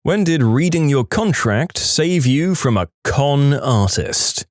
When did reading your contract save you from a con artist?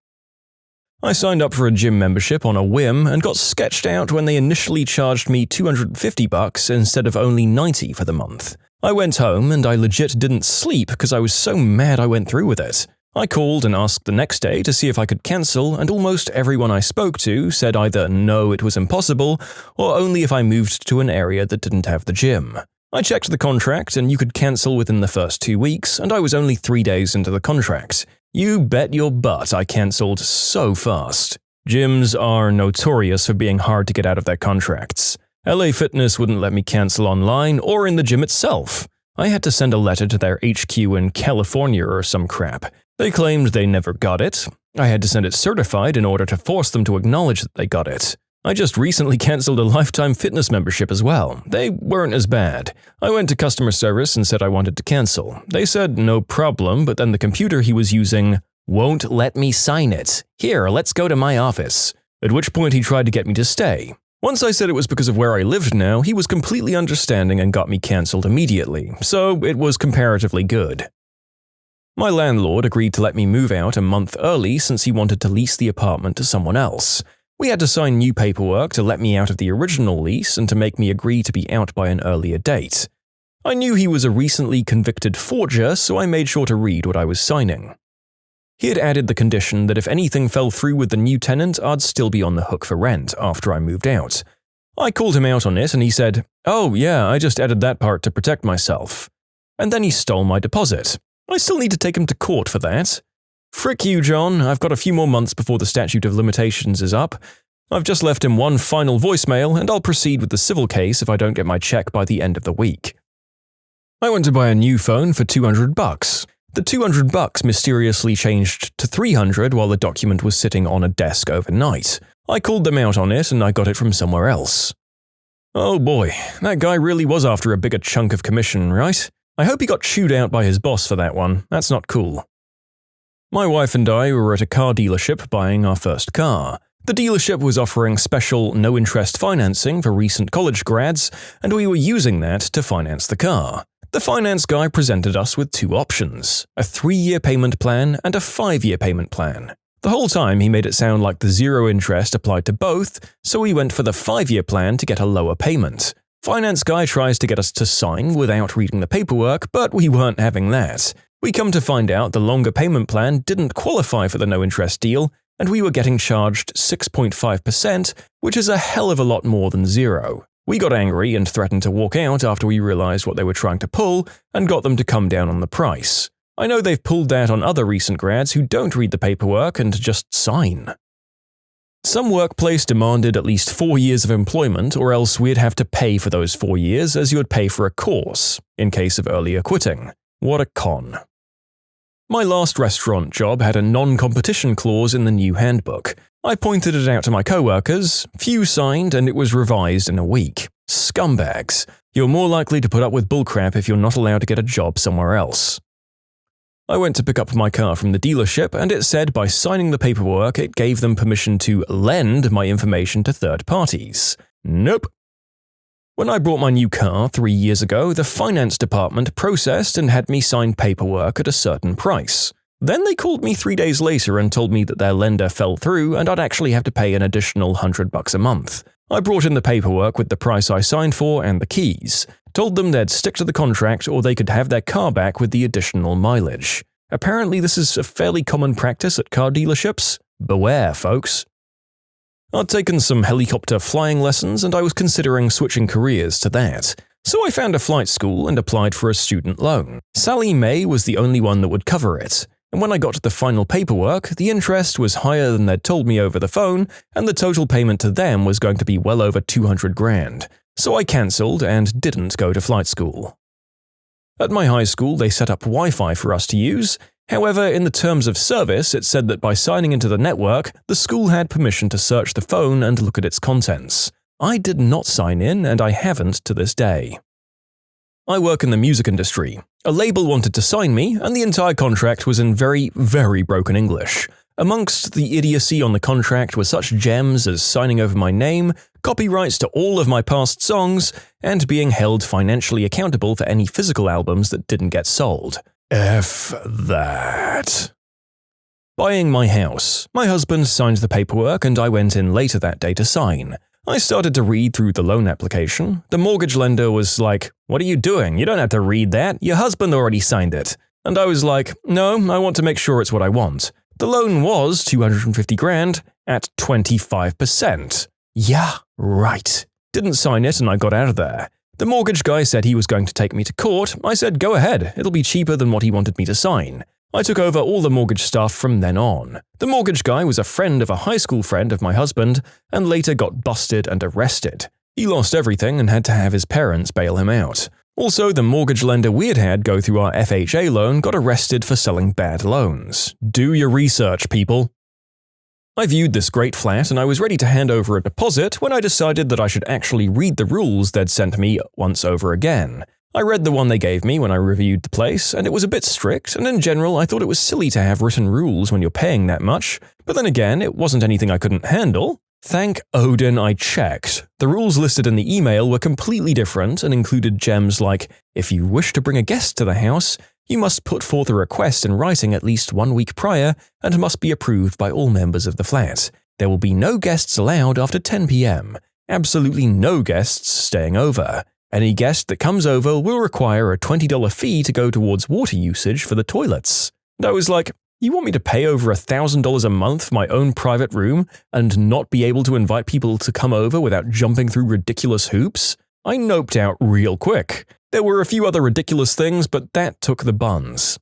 I signed up for a gym membership on a whim and got sketched out when they initially charged me $250 instead of only $90 for the month. I went home and I legit didn't sleep because I was so mad I went through with it. I called and asked the next day to see if I could cancel, and almost everyone I spoke to said either no, it was impossible, or only if I moved to an area that didn't have the gym. I checked the contract and you could cancel within the first 2 weeks, and I was only 3 days into the contract. You bet your butt I cancelled so fast. Gyms are notorious for being hard to get out of their contracts. LA Fitness wouldn't let me cancel online or in the gym itself. I had to send a letter to their HQ in California or some crap. They claimed they never got it. I had to send it certified in order to force them to acknowledge that they got it. I just recently cancelled a lifetime fitness membership as well. They weren't as bad. I went to customer service and said I wanted to cancel. They said no problem, but then the computer he was using won't let me sign it. Here, let's go to my office. At which point he tried to get me to stay. Once I said it was because of where I lived now, he was completely understanding and got me cancelled immediately, so it was comparatively good. My landlord agreed to let me move out a month early since he wanted to lease the apartment to someone else. We had to sign new paperwork to let me out of the original lease and to make me agree to be out by an earlier date. I knew he was a recently convicted forger, so I made sure to read what I was signing. He had added the condition that if anything fell through with the new tenant, I'd still be on the hook for rent after I moved out. I called him out on it and he said, "Oh yeah, I just added that part to protect myself." And then he stole my deposit. I still need to take him to court for that. Frick you, John, I've got a few more months before the statute of limitations is up. I've just left him one final voicemail and I'll proceed with the civil case if I don't get my check by the end of the week. I went to buy a new phone for $200. The $200 mysteriously changed to $300 while the document was sitting on a desk overnight. I called them out on it and I got it from somewhere else. Oh boy, that guy really was after a bigger chunk of commission, right? I hope he got chewed out by his boss for that one. That's not cool. My wife and I were at a car dealership buying our first car. The dealership was offering special no-interest financing for recent college grads, and we were using that to finance the car. The finance guy presented us with 2 options, a 3-year payment plan and a 5-year payment plan. The whole time he made it sound like the zero interest applied to both, so we went for the 5-year plan to get a lower payment. Finance guy tries to get us to sign without reading the paperwork, but we weren't having that. We come to find out the longer payment plan didn't qualify for the no-interest deal, and we were getting charged 6.5%, which is a hell of a lot more than zero. We got angry and threatened to walk out after we realized what they were trying to pull and got them to come down on the price. I know they've pulled that on other recent grads who don't read the paperwork and just sign. Some workplace demanded at least 4 years of employment, or else we'd have to pay for those 4 years as you would pay for a course, in case of earlier quitting. What a con. My last restaurant job had a non-competition clause in the new handbook. I pointed it out to my coworkers, few signed, and it was revised in a week. Scumbags. You're more likely to put up with bullcrap if you're not allowed to get a job somewhere else. I went to pick up my car from the dealership, and it said by signing the paperwork it gave them permission to lend my information to third parties. Nope. When I bought my new car 3 years ago, the finance department processed and had me sign paperwork at a certain price. Then they called me 3 days later and told me that their lender fell through and I'd actually have to pay an additional $100 a month. I brought in the paperwork with the price I signed for and the keys, told them they'd stick to the contract or they could have their car back with the additional mileage. Apparently this is a fairly common practice at car dealerships. Beware, folks. I'd taken some helicopter flying lessons and I was considering switching careers to that. So I found a flight school and applied for a student loan. Sally Mae was the only one that would cover it. And when I got to the final paperwork, the interest was higher than they'd told me over the phone, and the total payment to them was going to be well over $200,000. So I cancelled and didn't go to flight school. At my high school, they set up Wi-Fi for us to use. However, in the terms of service, it said that by signing into the network, the school had permission to search the phone and look at its contents. I did not sign in, and I haven't to this day. I work in the music industry. A label wanted to sign me, and the entire contract was in very, very broken English. Amongst the idiocy on the contract were such gems as signing over my name, copyrights to all of my past songs, and being held financially accountable for any physical albums that didn't get sold. F that. Buying my house. My husband signed the paperwork and I went in later that day to sign. I started to read through the loan application. The mortgage lender was like, "What are you doing? You don't have to read that. Your husband already signed it." And I was like, "No, I want to make sure it's what I want." The loan was $250,000 at 25%. Yeah, right. Didn't sign it and I got out of there. The mortgage guy said he was going to take me to court. I said, "Go ahead, it'll be cheaper than what he wanted me to sign." I took over all the mortgage stuff from then on. The mortgage guy was a friend of a high school friend of my husband and later got busted and arrested. He lost everything and had to have his parents bail him out. Also, the mortgage lender we'd had go through our FHA loan got arrested for selling bad loans. Do your research, people. I viewed this great flat and I was ready to hand over a deposit when I decided that I should actually read the rules they'd sent me once over again. I read the one they gave me when I reviewed the place, and it was a bit strict, and in general I thought it was silly to have written rules when you're paying that much, but then again, it wasn't anything I couldn't handle. Thank Odin I checked. The rules listed in the email were completely different and included gems like, if you wish to bring a guest to the house, you must put forth a request in writing at least 1 week prior and must be approved by all members of the flat. There will be no guests allowed after 10 p.m. Absolutely no guests staying over. Any guest that comes over will require a $20 fee to go towards water usage for the toilets. And I was like, you want me to pay over $1,000 a month for my own private room and not be able to invite people to come over without jumping through ridiculous hoops? I noped out real quick. There were a few other ridiculous things, but that took the buns.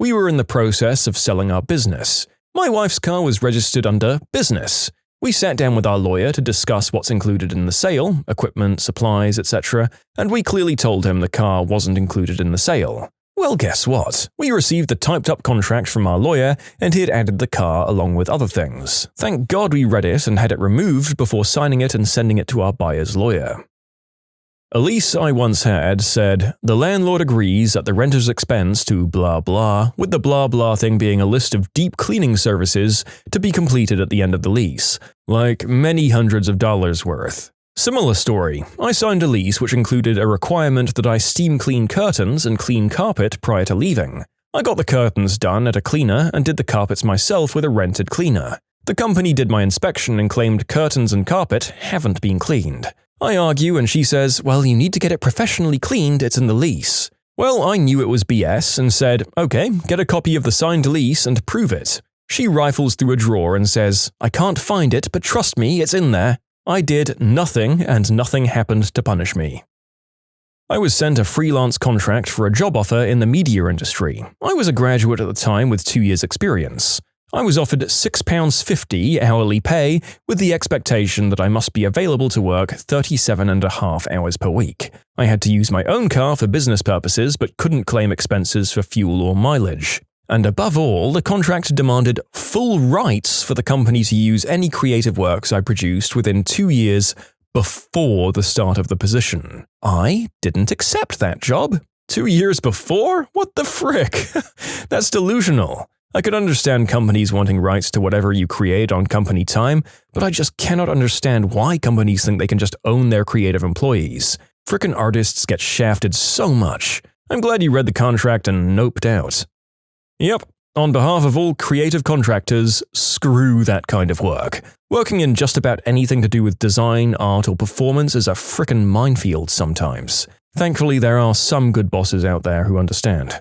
We were in the process of selling our business. My wife's car was registered under business. We sat down with our lawyer to discuss what's included in the sale, equipment, supplies, etc., and we clearly told him the car wasn't included in the sale. Well, guess what? We received the typed-up contract from our lawyer, and he had added the car along with other things. Thank God we read it and had it removed before signing it and sending it to our buyer's lawyer. A lease I once had said, "The landlord agrees at the renter's expense to blah blah," with the blah blah thing being a list of deep cleaning services to be completed at the end of the lease, like many hundreds of dollars worth. Similar story, I signed a lease which included a requirement that I steam clean curtains and clean carpet prior to leaving. I got the curtains done at a cleaner and did the carpets myself with a rented cleaner. The company did my inspection and claimed curtains and carpet haven't been cleaned. I argue and she says, "Well, you need to get it professionally cleaned, it's in the lease." Well, I knew it was BS and said, "Okay, get a copy of the signed lease and prove it." She rifles through a drawer and says, "I can't find it, but trust me, it's in there." I did nothing and nothing happened to punish me. I was sent a freelance contract for a job offer in the media industry. I was a graduate at the time with 2 years' experience. I was offered £6.50 hourly pay with the expectation that I must be available to work 37.5 hours per week. I had to use my own car for business purposes but couldn't claim expenses for fuel or mileage. And above all, the contract demanded full rights for the company to use any creative works I produced within 2 years before the start of the position. I didn't accept that job. 2 years before? What the frick? That's delusional. I could understand companies wanting rights to whatever you create on company time, but I just cannot understand why companies think they can just own their creative employees. Frickin' artists get shafted so much. I'm glad you read the contract and noped out. Yep, on behalf of all creative contractors, screw that kind of work. Working in just about anything to do with design, art, or performance is a frickin' minefield sometimes. Thankfully, there are some good bosses out there who understand.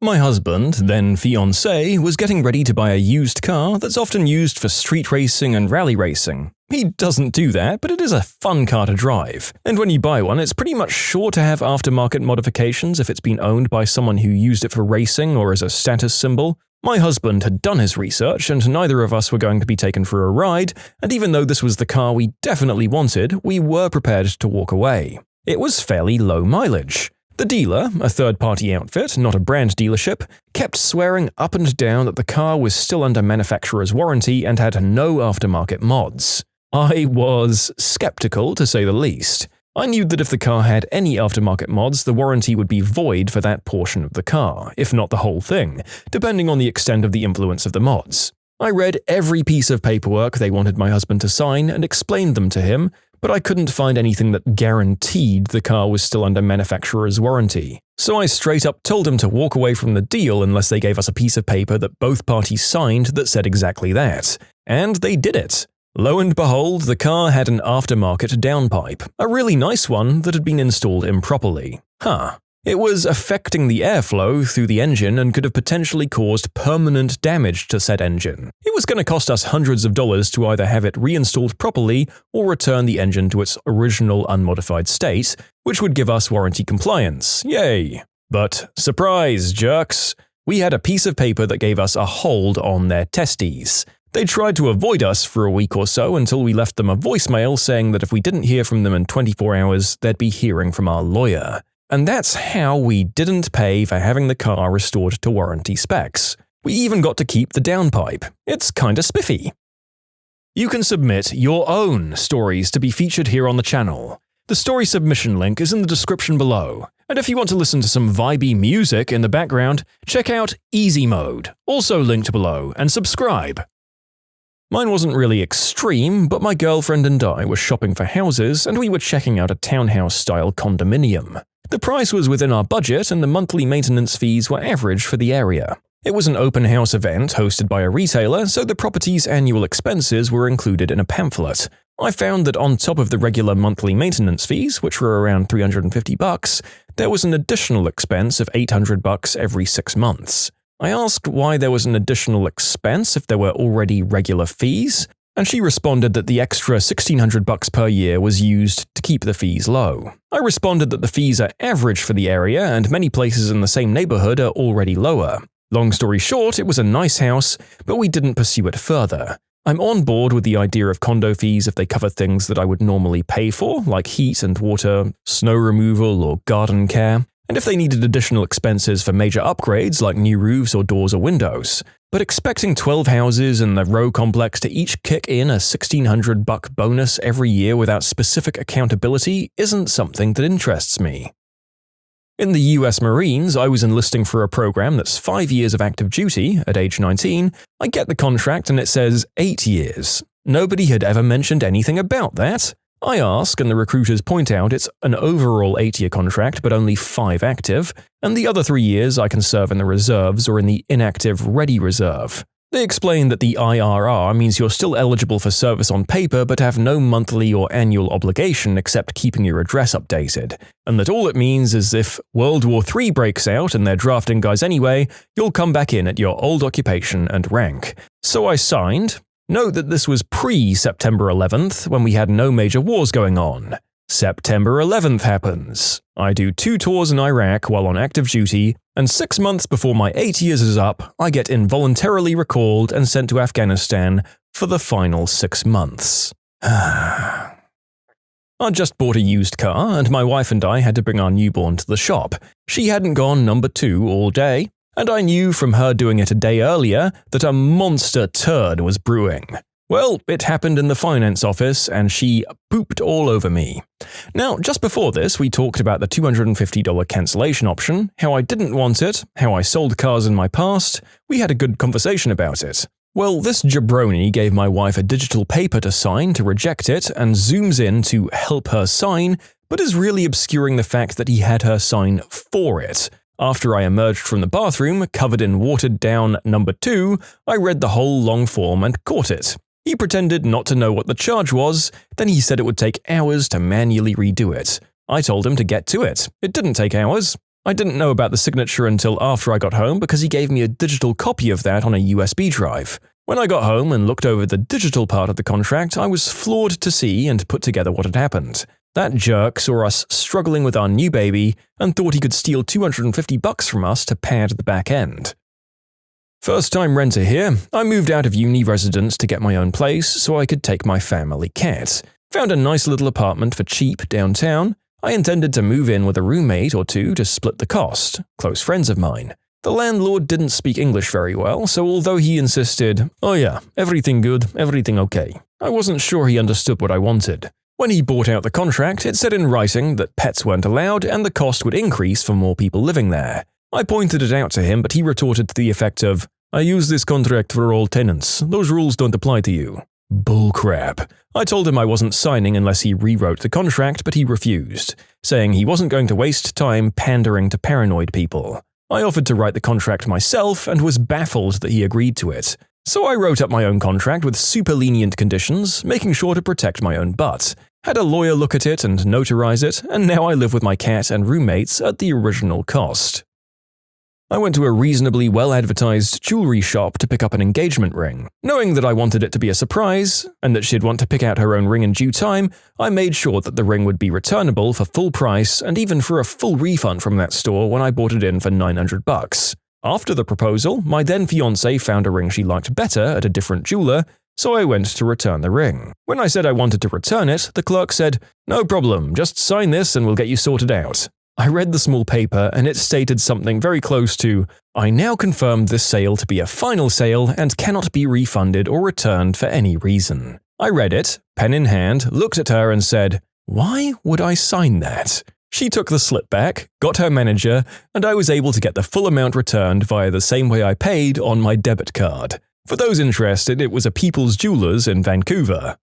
My husband, then fiancé, was getting ready to buy a used car that's often used for street racing and rally racing. He doesn't do that, but it is a fun car to drive. And when you buy one, it's pretty much sure to have aftermarket modifications if it's been owned by someone who used it for racing or as a status symbol. My husband had done his research, and neither of us were going to be taken for a ride, and even though this was the car we definitely wanted, we were prepared to walk away. It was fairly low mileage. The dealer, a third-party outfit, not a brand dealership, kept swearing up and down that the car was still under manufacturer's warranty and had no aftermarket mods. I was skeptical, to say the least. I knew that if the car had any aftermarket mods, the warranty would be void for that portion of the car, if not the whole thing, depending on the extent of the influence of the mods. I read every piece of paperwork they wanted my husband to sign and explained them to him, but I couldn't find anything that guaranteed the car was still under manufacturer's warranty. So I straight up told him to walk away from the deal unless they gave us a piece of paper that both parties signed that said exactly that. And they did it. Lo and behold, the car had an aftermarket downpipe, a really nice one that had been installed improperly. It was affecting the airflow through the engine and could have potentially caused permanent damage to said engine. It was going to cost us hundreds of dollars to either have it reinstalled properly or return the engine to its original unmodified state, which would give us warranty compliance. Yay! But surprise, jerks! We had a piece of paper that gave us a hold on their testes. They tried to avoid us for a week or so until we left them a voicemail saying that if we didn't hear from them in 24 hours, they'd be hearing from our lawyer. And that's how we didn't pay for having the car restored to warranty specs. We even got to keep the downpipe. It's kinda spiffy. You can submit your own stories to be featured here on the channel. The story submission link is in the description below. And if you want to listen to some vibey music in the background, check out easymode, also linked below, and subscribe. Mine wasn't really extreme, but my girlfriend and I were shopping for houses and we were checking out a townhouse-style condominium. The price was within our budget and the monthly maintenance fees were average for the area. It was an open house event hosted by a retailer, so the property's annual expenses were included in a pamphlet. I found that on top of the regular monthly maintenance fees, which were around $350, there was an additional expense of $800 every 6 months. I asked why there was an additional expense if there were already regular fees, and she responded that the extra $1,600 per year was used to keep the fees low. I responded that the fees are average for the area and many places in the same neighborhood are already lower. Long story short, it was a nice house, but we didn't pursue it further. I'm on board with the idea of condo fees if they cover things that I would normally pay for, like heat and water, snow removal, or garden care, and if they needed additional expenses for major upgrades like new roofs or doors or windows. But expecting 12 houses in the row complex to each kick in a $1,600 bonus every year without specific accountability isn't something that interests me. In the US Marines, I was enlisting for a program that's 5 years of active duty at age 19. I get the contract and it says 8 years. Nobody had ever mentioned anything about that. I ask and the recruiters point out it's an overall 8-year contract but only 5 active, and the other 3 years I can serve in the reserves or in the inactive ready reserve. They explain that the IRR means you're still eligible for service on paper but have no monthly or annual obligation except keeping your address updated, and that all it means is if World War III breaks out and they're drafting guys anyway, you'll come back in at your old occupation and rank. So I signed. Note that this was pre-September 11th, when we had no major wars going on. September 11th happens. I do 2 tours in Iraq while on active duty, and 6 months before my 8 years is up, I get involuntarily recalled and sent to Afghanistan for the final 6 months. I just bought a used car, and my wife and I had to bring our newborn to the shop. She hadn't gone number 2 all day, and I knew from her doing it a day earlier that a monster turd was brewing. Well, it happened in the finance office, and she pooped all over me. Now, just before this, we talked about the $250 cancellation option, how I didn't want it, how I sold cars in my past. We had a good conversation about it. Well, this jabroni gave my wife a digital paper to sign to reject it and zooms in to help her sign, but is really obscuring the fact that he had her sign for it. After I emerged from the bathroom, covered in watered-down number 2, I read the whole long form and caught it. He pretended not to know what the charge was, then he said it would take hours to manually redo it. I told him to get to it. It didn't take hours. I didn't know about the signature until after I got home because he gave me a digital copy of that on a USB drive. When I got home and looked over the digital part of the contract, I was floored to see and put together what had happened. That jerk saw us struggling with our new baby and thought he could steal $250 from us to pad the back end. First-time renter here, I moved out of uni residence to get my own place so I could take my family cat. Found a nice little apartment for cheap downtown. I intended to move in with a roommate or 2 to split the cost, close friends of mine. The landlord didn't speak English very well, so although he insisted, "Oh yeah, everything good, everything okay," I wasn't sure he understood what I wanted. When he bought out the contract, it said in writing that pets weren't allowed and the cost would increase for more people living there. I pointed it out to him, but he retorted to the effect of, "I use this contract for all tenants. Those rules don't apply to you." Bullcrap. I told him I wasn't signing unless he rewrote the contract, but he refused, saying he wasn't going to waste time pandering to paranoid people. I offered to write the contract myself and was baffled that he agreed to it. So I wrote up my own contract with super lenient conditions, making sure to protect my own butt. Had a lawyer look at it and notarize it, and now I live with my cat and roommates at the original cost. I went to a reasonably well-advertised jewelry shop to pick up an engagement ring. Knowing that I wanted it to be a surprise, and that she'd want to pick out her own ring in due time, I made sure that the ring would be returnable for full price and even for a full refund from that store when I bought it in for $900. After the proposal, my then-fiancée found a ring she liked better at a different jeweler, so I went to return the ring. When I said I wanted to return it, the clerk said, "No problem, just sign this and we'll get you sorted out." I read the small paper and it stated something very close to, "I now confirm this sale to be a final sale and cannot be refunded or returned for any reason." I read it, pen in hand, looked at her and said, "Why would I sign that?" She took the slip back, got her manager, and I was able to get the full amount returned via the same way I paid on my debit card. For those interested, it was a People's Jewelers in Vancouver.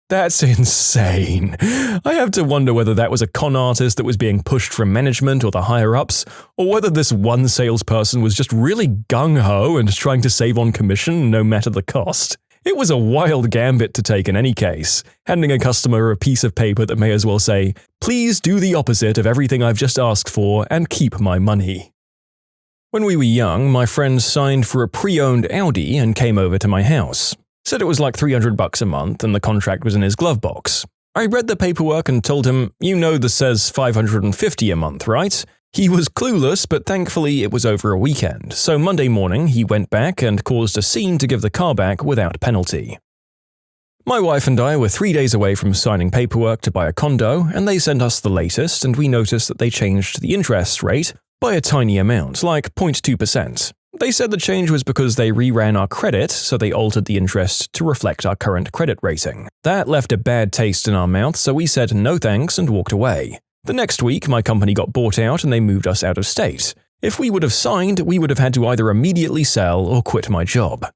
That's insane. I have to wonder whether that was a con artist that was being pushed from management or the higher-ups, or whether this one salesperson was just really gung-ho and trying to save on commission no matter the cost. It was a wild gambit to take in any case, handing a customer a piece of paper that may as well say, "Please do the opposite of everything I've just asked for and keep my money." When we were young, my friend signed for a pre-owned Audi and came over to my house. Said it was like $300 a month and the contract was in his glove box. I read the paperwork and told him, "You know this says $550 a month, right?" He was clueless, but thankfully it was over a weekend, so Monday morning he went back and caused a scene to give the car back without penalty. My wife and I were 3 days away from signing paperwork to buy a condo, and they sent us the latest, and we noticed that they changed the interest rate by a tiny amount, like 0.2%. They said the change was because they reran our credit, so they altered the interest to reflect our current credit rating. That left a bad taste in our mouth, so we said no thanks and walked away. The next week, my company got bought out and they moved us out of state. If we would have signed, we would have had to either immediately sell or quit my job.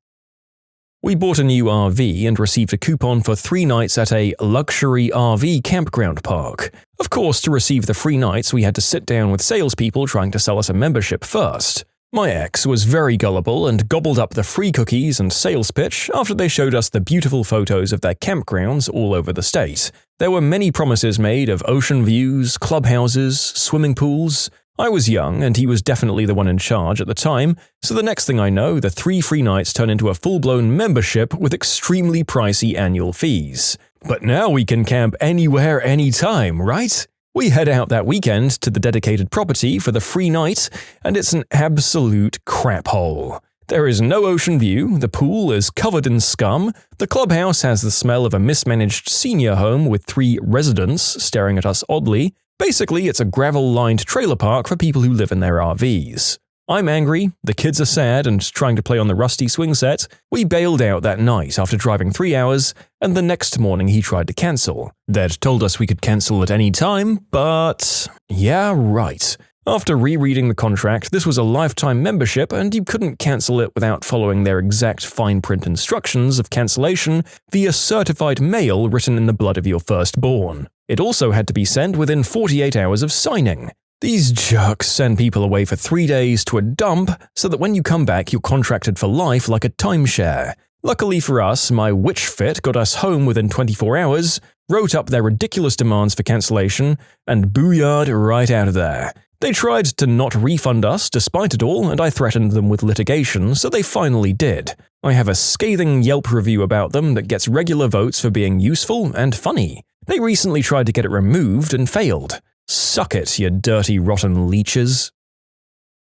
We bought a new RV and received a coupon for 3 nights at a luxury RV campground park. Of course, to receive the free nights, we had to sit down with salespeople trying to sell us a membership first. My ex was very gullible and gobbled up the free cookies and sales pitch after they showed us the beautiful photos of their campgrounds all over the state. There were many promises made of ocean views, clubhouses, swimming pools. I was young and he was definitely the one in charge at the time, so the next thing I know, the 3 free nights turn into a full-blown membership with extremely pricey annual fees. But now we can camp anywhere, anytime, right? We head out that weekend to the dedicated property for the free night, and it's an absolute crap hole. There is no ocean view, the pool is covered in scum, the clubhouse has the smell of a mismanaged senior home with 3 residents staring at us oddly. Basically, it's a gravel-lined trailer park for people who live in their RVs. I'm angry, the kids are sad and trying to play on the rusty swing set. We bailed out that night after driving 3 hours, and the next morning he tried to cancel. They'd told us we could cancel at any time, but… yeah, right. After rereading the contract, this was a lifetime membership and you couldn't cancel it without following their exact fine print instructions of cancellation via certified mail written in the blood of your firstborn. It also had to be sent within 48 hours of signing. These jerks send people away for 3 days to a dump so that when you come back you're contracted for life like a timeshare. Luckily for us, my witch fit got us home within 24 hours, wrote up their ridiculous demands for cancellation, and booyah'd right out of there. They tried to not refund us despite it all, and I threatened them with litigation, so they finally did. I have a scathing Yelp review about them that gets regular votes for being useful and funny. They recently tried to get it removed and failed. Suck it, you dirty, rotten leeches.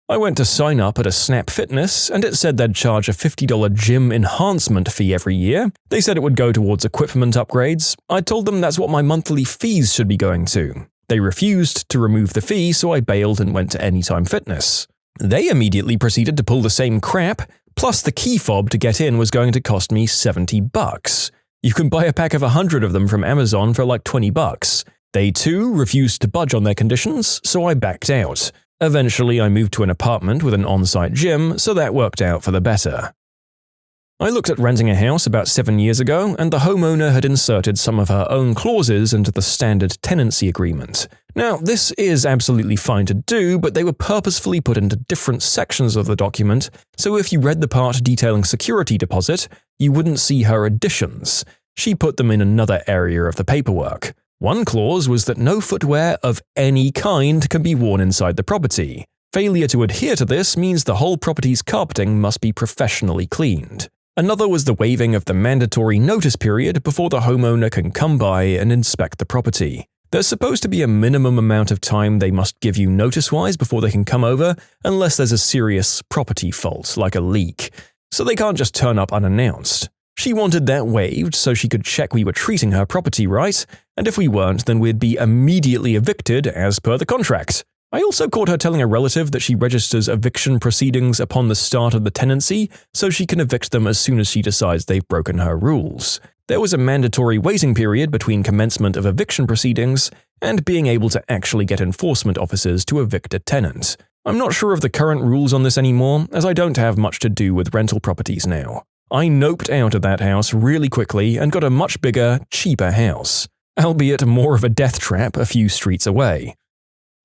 I went to sign up at a Snap Fitness, and it said they'd charge a $50 gym enhancement fee every year. They said it would go towards equipment upgrades. I told them that's what my monthly fees should be going to. They refused to remove the fee, so I bailed and went to Anytime Fitness. They immediately proceeded to pull the same crap, plus the key fob to get in was going to cost me $70. You can buy a pack of 100 of them from Amazon for like $20. They too refused to budge on their conditions, so I backed out. Eventually, I moved to an apartment with an on-site gym, so that worked out for the better. I looked at renting a house about 7 years ago, and the homeowner had inserted some of her own clauses into the standard tenancy agreement. Now, this is absolutely fine to do, but they were purposefully put into different sections of the document, so if you read the part detailing security deposit, you wouldn't see her additions. She put them in another area of the paperwork. One clause was that no footwear of any kind can be worn inside the property. Failure to adhere to this means the whole property's carpeting must be professionally cleaned. Another was the waiving of the mandatory notice period before the homeowner can come by and inspect the property. There's supposed to be a minimum amount of time they must give you notice-wise before they can come over, unless there's a serious property fault, like a leak. So they can't just turn up unannounced. She wanted that waived so she could check we were treating her property right, and if we weren't, then we'd be immediately evicted as per the contract. I also caught her telling a relative that she registers eviction proceedings upon the start of the tenancy so she can evict them as soon as she decides they've broken her rules. There was a mandatory waiting period between commencement of eviction proceedings and being able to actually get enforcement officers to evict a tenant. I'm not sure of the current rules on this anymore, as I don't have much to do with rental properties now. I noped out of that house really quickly and got a much bigger, cheaper house, albeit more of a death trap a few streets away.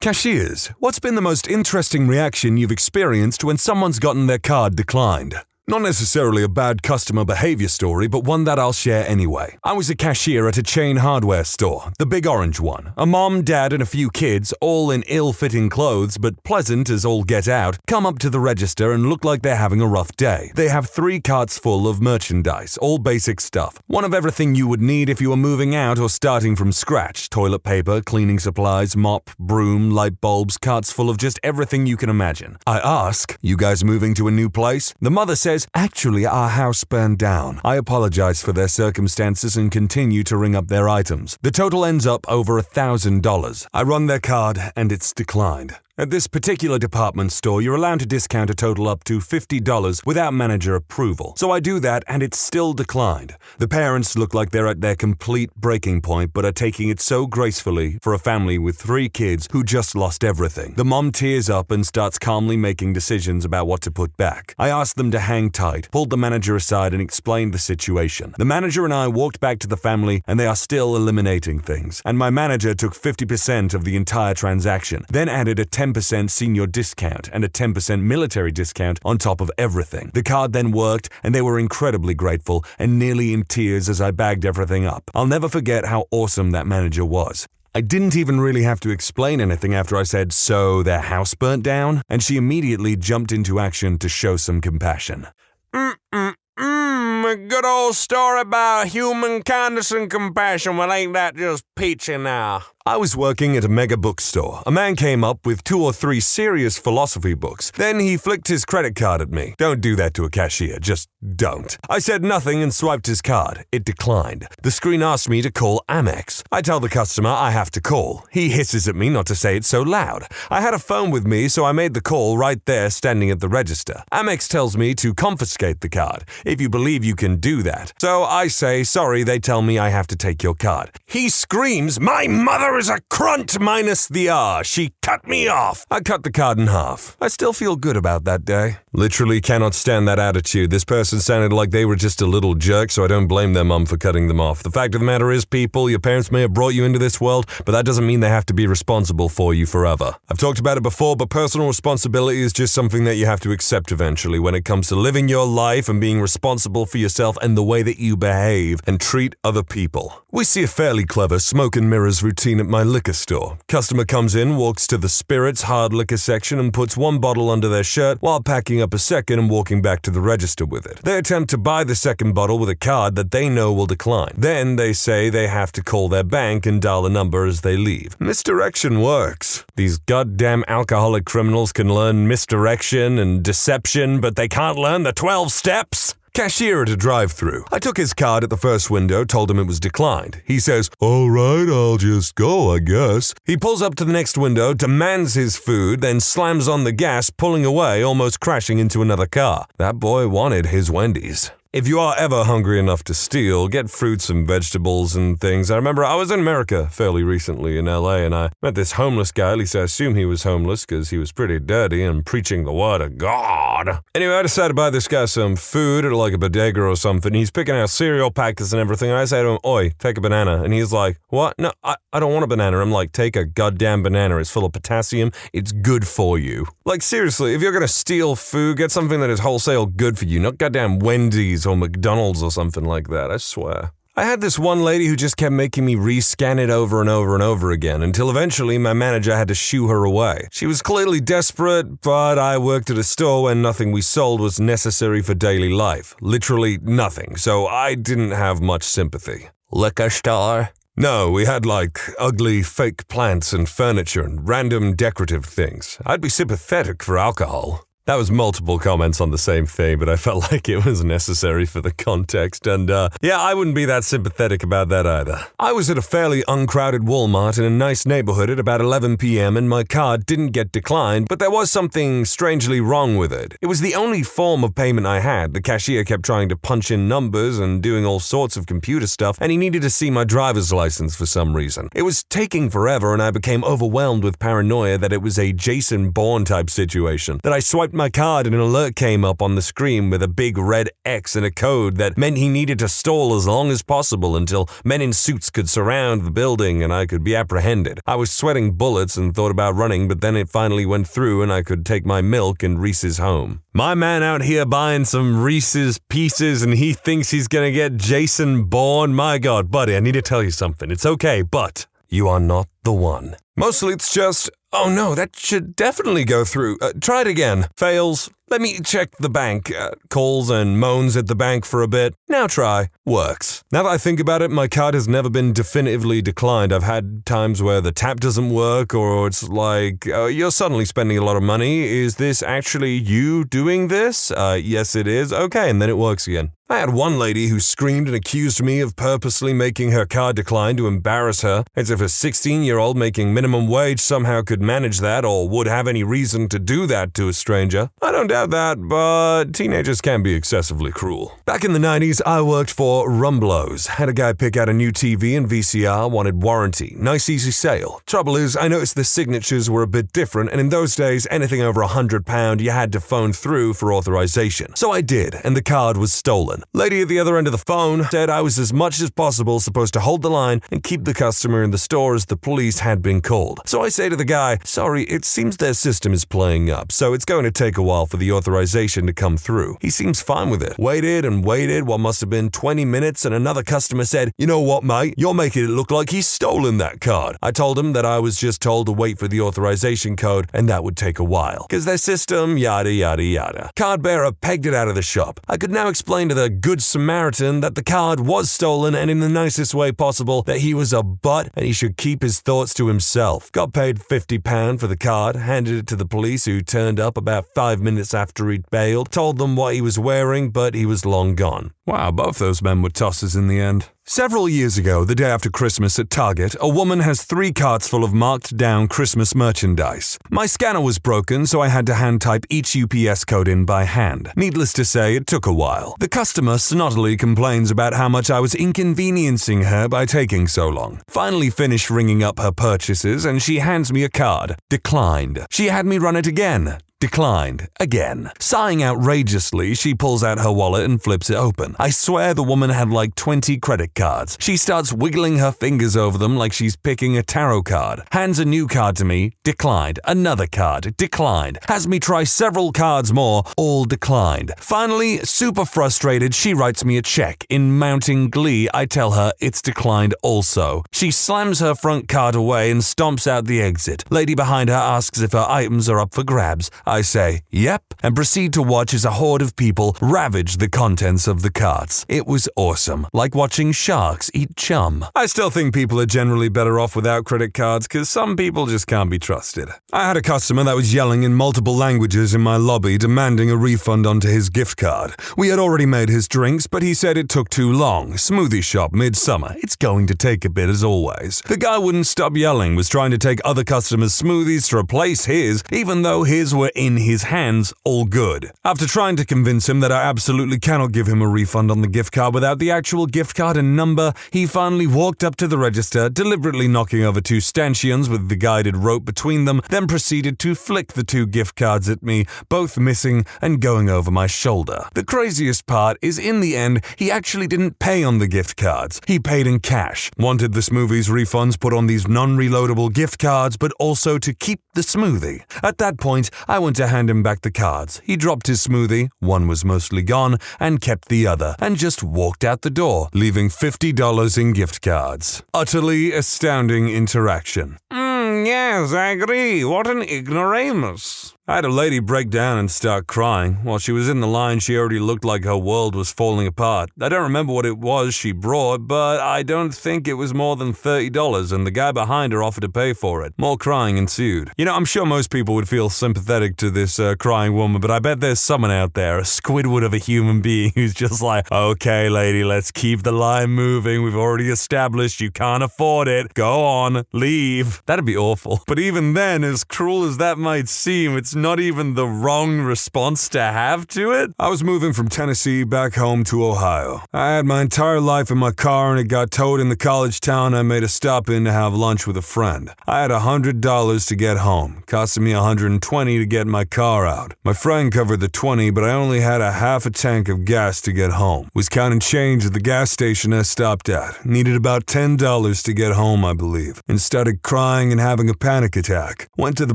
Cashiers, what's been the most interesting reaction you've experienced when someone's gotten their card declined? Not necessarily a bad customer behavior story, but one that I'll share anyway. I was a cashier at a chain hardware store, the big orange one. A mom, dad, and a few kids, all in ill-fitting clothes but pleasant as all get out, come up to the register and look like they're having a rough day. They have 3 carts full of merchandise, all basic stuff. One of everything you would need if you were moving out or starting from scratch. Toilet paper, cleaning supplies, mop, broom, light bulbs, carts full of just everything you can imagine. I ask, "You guys moving to a new place?" The mother says, "Actually, our house burned down." I apologize for their circumstances and continue to ring up their items. The total ends up over $1,000. I run their card and it's declined. At this particular department store, you're allowed to discount a total up to $50 without manager approval. So I do that and it's still declined. The parents look like they're at their complete breaking point but are taking it so gracefully for a family with 3 kids who just lost everything. The mom tears up and starts calmly making decisions about what to put back. I asked them to hang tight, pulled the manager aside and explained the situation. The manager and I walked back to the family and they are still eliminating things. And my manager took 50% of the entire transaction, then added a 10% senior discount and a 10% military discount on top of everything. The card then worked and they were incredibly grateful and nearly in tears as I bagged everything up. I'll never forget how awesome that manager was. I didn't even really have to explain anything after I said, "So their house burnt down?" And she immediately jumped into action to show some compassion. A good old story about human kindness and compassion. Well, ain't that just peachy now? I was working at a mega bookstore. A man came up with 2 or 3 serious philosophy books. Then he flicked his credit card at me. Don't do that to a cashier, just don't. I said nothing and swiped his card. It declined. The screen asked me to call Amex. I tell the customer I have to call. He hisses at me not to say it so loud. I had a phone with me, so I made the call right there standing at the register. Amex tells me to confiscate the card, if you believe you can do that. So I say, sorry, they tell me I have to take your card. He screams, "My mother is a crunt minus the R. She cut me off." I cut the card in half. I still feel good about that day. Literally cannot stand that attitude. This person sounded like they were just a little jerk, so I don't blame their mum for cutting them off. The fact of the matter is, people, your parents may have brought you into this world, but that doesn't mean they have to be responsible for you forever. I've talked about it before, but personal responsibility is just something that you have to accept eventually when it comes to living your life and being responsible for yourself and the way that you behave and treat other people. We see a fairly clever smoke and mirrors routine at my liquor store. Customer comes in, walks to the spirits hard liquor section and puts 1 bottle under their shirt while packing up a second and walking back to the register with it. They attempt to buy the second bottle with a card that they know will decline. Then they say they have to call their bank and dial a number as they leave. Misdirection works. These goddamn alcoholic criminals can learn misdirection and deception, but they can't learn the 12 steps. Cashier at a drive-thru. I took his card at the first window, told him it was declined. He says, "All right, I'll just go, I guess." He pulls up to the next window, demands his food, then slams on the gas, pulling away, almost crashing into another car. That boy wanted his Wendy's. If you are ever hungry enough to steal, get fruits and vegetables and things. I remember I was in America fairly recently in LA and I met this homeless guy. At least I assume he was homeless because he was pretty dirty and preaching the word of God. Anyway, I decided to buy this guy some food at like a bodega or something. He's picking out cereal packets and everything. And I say to him, "Oi, take a banana." And he's like, "What? No, I don't want a banana." I'm like, "Take a goddamn banana. It's full of potassium. It's good for you." Like seriously, if you're gonna steal food, get something that is wholesale good for you, not goddamn Wendy's or McDonald's or something like that, I swear. I had this one lady who just kept making me re-scan it over and over and over again until eventually my manager had to shoo her away. She was clearly desperate, but I worked at a store where nothing we sold was necessary for daily life. Literally nothing, so I didn't have much sympathy. Liquor store? No, we had like ugly fake plants and furniture and random decorative things. I'd be sympathetic for alcohol. That was multiple comments on the same thing, but I felt like it was necessary for the context, and yeah, I wouldn't be that sympathetic about that either. I was at a fairly uncrowded Walmart in a nice neighborhood at about 11 p.m. and my card didn't get declined, but there was something strangely wrong with it. It was the only form of payment I had. The cashier kept trying to punch in numbers and doing all sorts of computer stuff, and he needed to see my driver's license for some reason. It was taking forever, and I became overwhelmed with paranoia that it was a Jason Bourne type situation, that I swiped my card and an alert came up on the screen with a big red X and a code that meant he needed to stall as long as possible until men in suits could surround the building and I could be apprehended. I was sweating bullets and thought about running, but then it finally went through and I could take my milk and Reese's home. My man out here buying some Reese's Pieces and he thinks he's gonna get Jason Bourne. My God, buddy, I need to tell you something. It's okay, but you are not the one. Mostly it's just, "Oh no, that should definitely go through. Try it again. Fails. Let me check the bank." Calls and moans at the bank for a bit. Now try. Works. Now that I think about it, my card has never been definitively declined. I've had times where the tap doesn't work or it's like, "You're suddenly spending a lot of money. Is this actually you doing this?" Yes, it is. Okay, and then it works again. I had one lady who screamed and accused me of purposely making her card decline to embarrass her, as if a 16-year-old making minimum wage somehow could manage that or would have any reason to do that to a stranger. I don't doubt that, but teenagers can be excessively cruel. Back in the 90s, I worked for Rumblos. Had a guy pick out a new TV and VCR, wanted warranty. Nice easy sale. Trouble is, I noticed the signatures were a bit different, and in those days, anything over £100 you had to phone through for authorization. So I did, and the card was stolen. Lady at the other end of the phone said I was as much as possible supposed to hold the line and keep the customer in the store as the police had been called. So I say to the guy, "Sorry, it seems their system is playing up, so it's going to take a while for the authorization to come through." He seems fine with it. Waited and waited what must have been 20 minutes and another customer said, "You know what, mate? You're making it look like he's stolen that card." I told him that I was just told to wait for the authorization code and that would take a while. Because their system, yada yada yada. Card bearer pegged it out of the shop. I could now explain to the Good Samaritan that the card was stolen and in the nicest way possible that he was a butt and he should keep his thoughts to himself. Got paid £50 for the card, handed it to the police who turned up about 5 minutes after he'd bailed, told them what he was wearing, but he was long gone. Wow, both those men were tosses in the end. Several years ago, the day after Christmas at Target, a woman has 3 carts full of marked down Christmas merchandise. My scanner was broken, so I had to hand type each UPS code in by hand. Needless to say, it took a while. The customer snottily complains about how much I was inconveniencing her by taking so long. Finally finished ringing up her purchases, and she hands me a card. Declined. She had me run it again. Declined. Again. Sighing outrageously, she pulls out her wallet and flips it open. I swear the woman had like 20 credit cards. She starts wiggling her fingers over them like she's picking a tarot card. Hands a new card to me. Declined. Another card. Declined. Has me try several cards more. All declined. Finally, super frustrated, she writes me a check. In mounting glee, I tell her it's declined also. She slams her front card away and stomps out the exit. Lady behind her asks if her items are up for grabs. I say, "Yep," and proceed to watch as a horde of people ravage the contents of the carts. It was awesome, like watching sharks eat chum. I still think people are generally better off without credit cards because some people just can't be trusted. I had a customer that was yelling in multiple languages in my lobby demanding a refund onto his gift card. We had already made his drinks, but he said it took too long. Smoothie shop midsummer. It's going to take a bit as always. The guy wouldn't stop yelling, was trying to take other customers' smoothies to replace his, even though his were in his hands, all good. After trying to convince him that I absolutely cannot give him a refund on the gift card without the actual gift card and number, he finally walked up to the register, deliberately knocking over 2 stanchions with the guided rope between them, then proceeded to flick the 2 gift cards at me, both missing and going over my shoulder. The craziest part is in the end, he actually didn't pay on the gift cards. He paid in cash, wanted the smoothies refunds put on these non-reloadable gift cards, but also to keep the smoothie. At that point, I went to hand him back the cards. He dropped his smoothie, one was mostly gone, and kept the other, and just walked out the door, leaving $50 in gift cards. Utterly astounding interaction. Yes, I agree. What an ignoramus. I had a lady break down and start crying. While she was in the line, she already looked like her world was falling apart. I don't remember what it was she brought, but I don't think it was more than $30, and the guy behind her offered to pay for it. More crying ensued. You know, I'm sure most people would feel sympathetic to this crying woman, but I bet there's someone out there, a Squidward of a human being, who's just like, okay, lady, let's keep the line moving. We've already established you can't afford it. Go on, leave. That'd be awful. But even then, as cruel as that might seem, it's not even the wrong response to have to it. I was moving from Tennessee back home to Ohio. I had my entire life in my car and it got towed in the college town I made a stop in to have lunch with a friend. I had $100 to get home, costing me $120 to get my car out. My friend covered the $20, but I only had a half a tank of gas to get home. Was counting change at the gas station I stopped at. Needed about $10 to get home, I believe, and started crying and having a panic attack. Went to the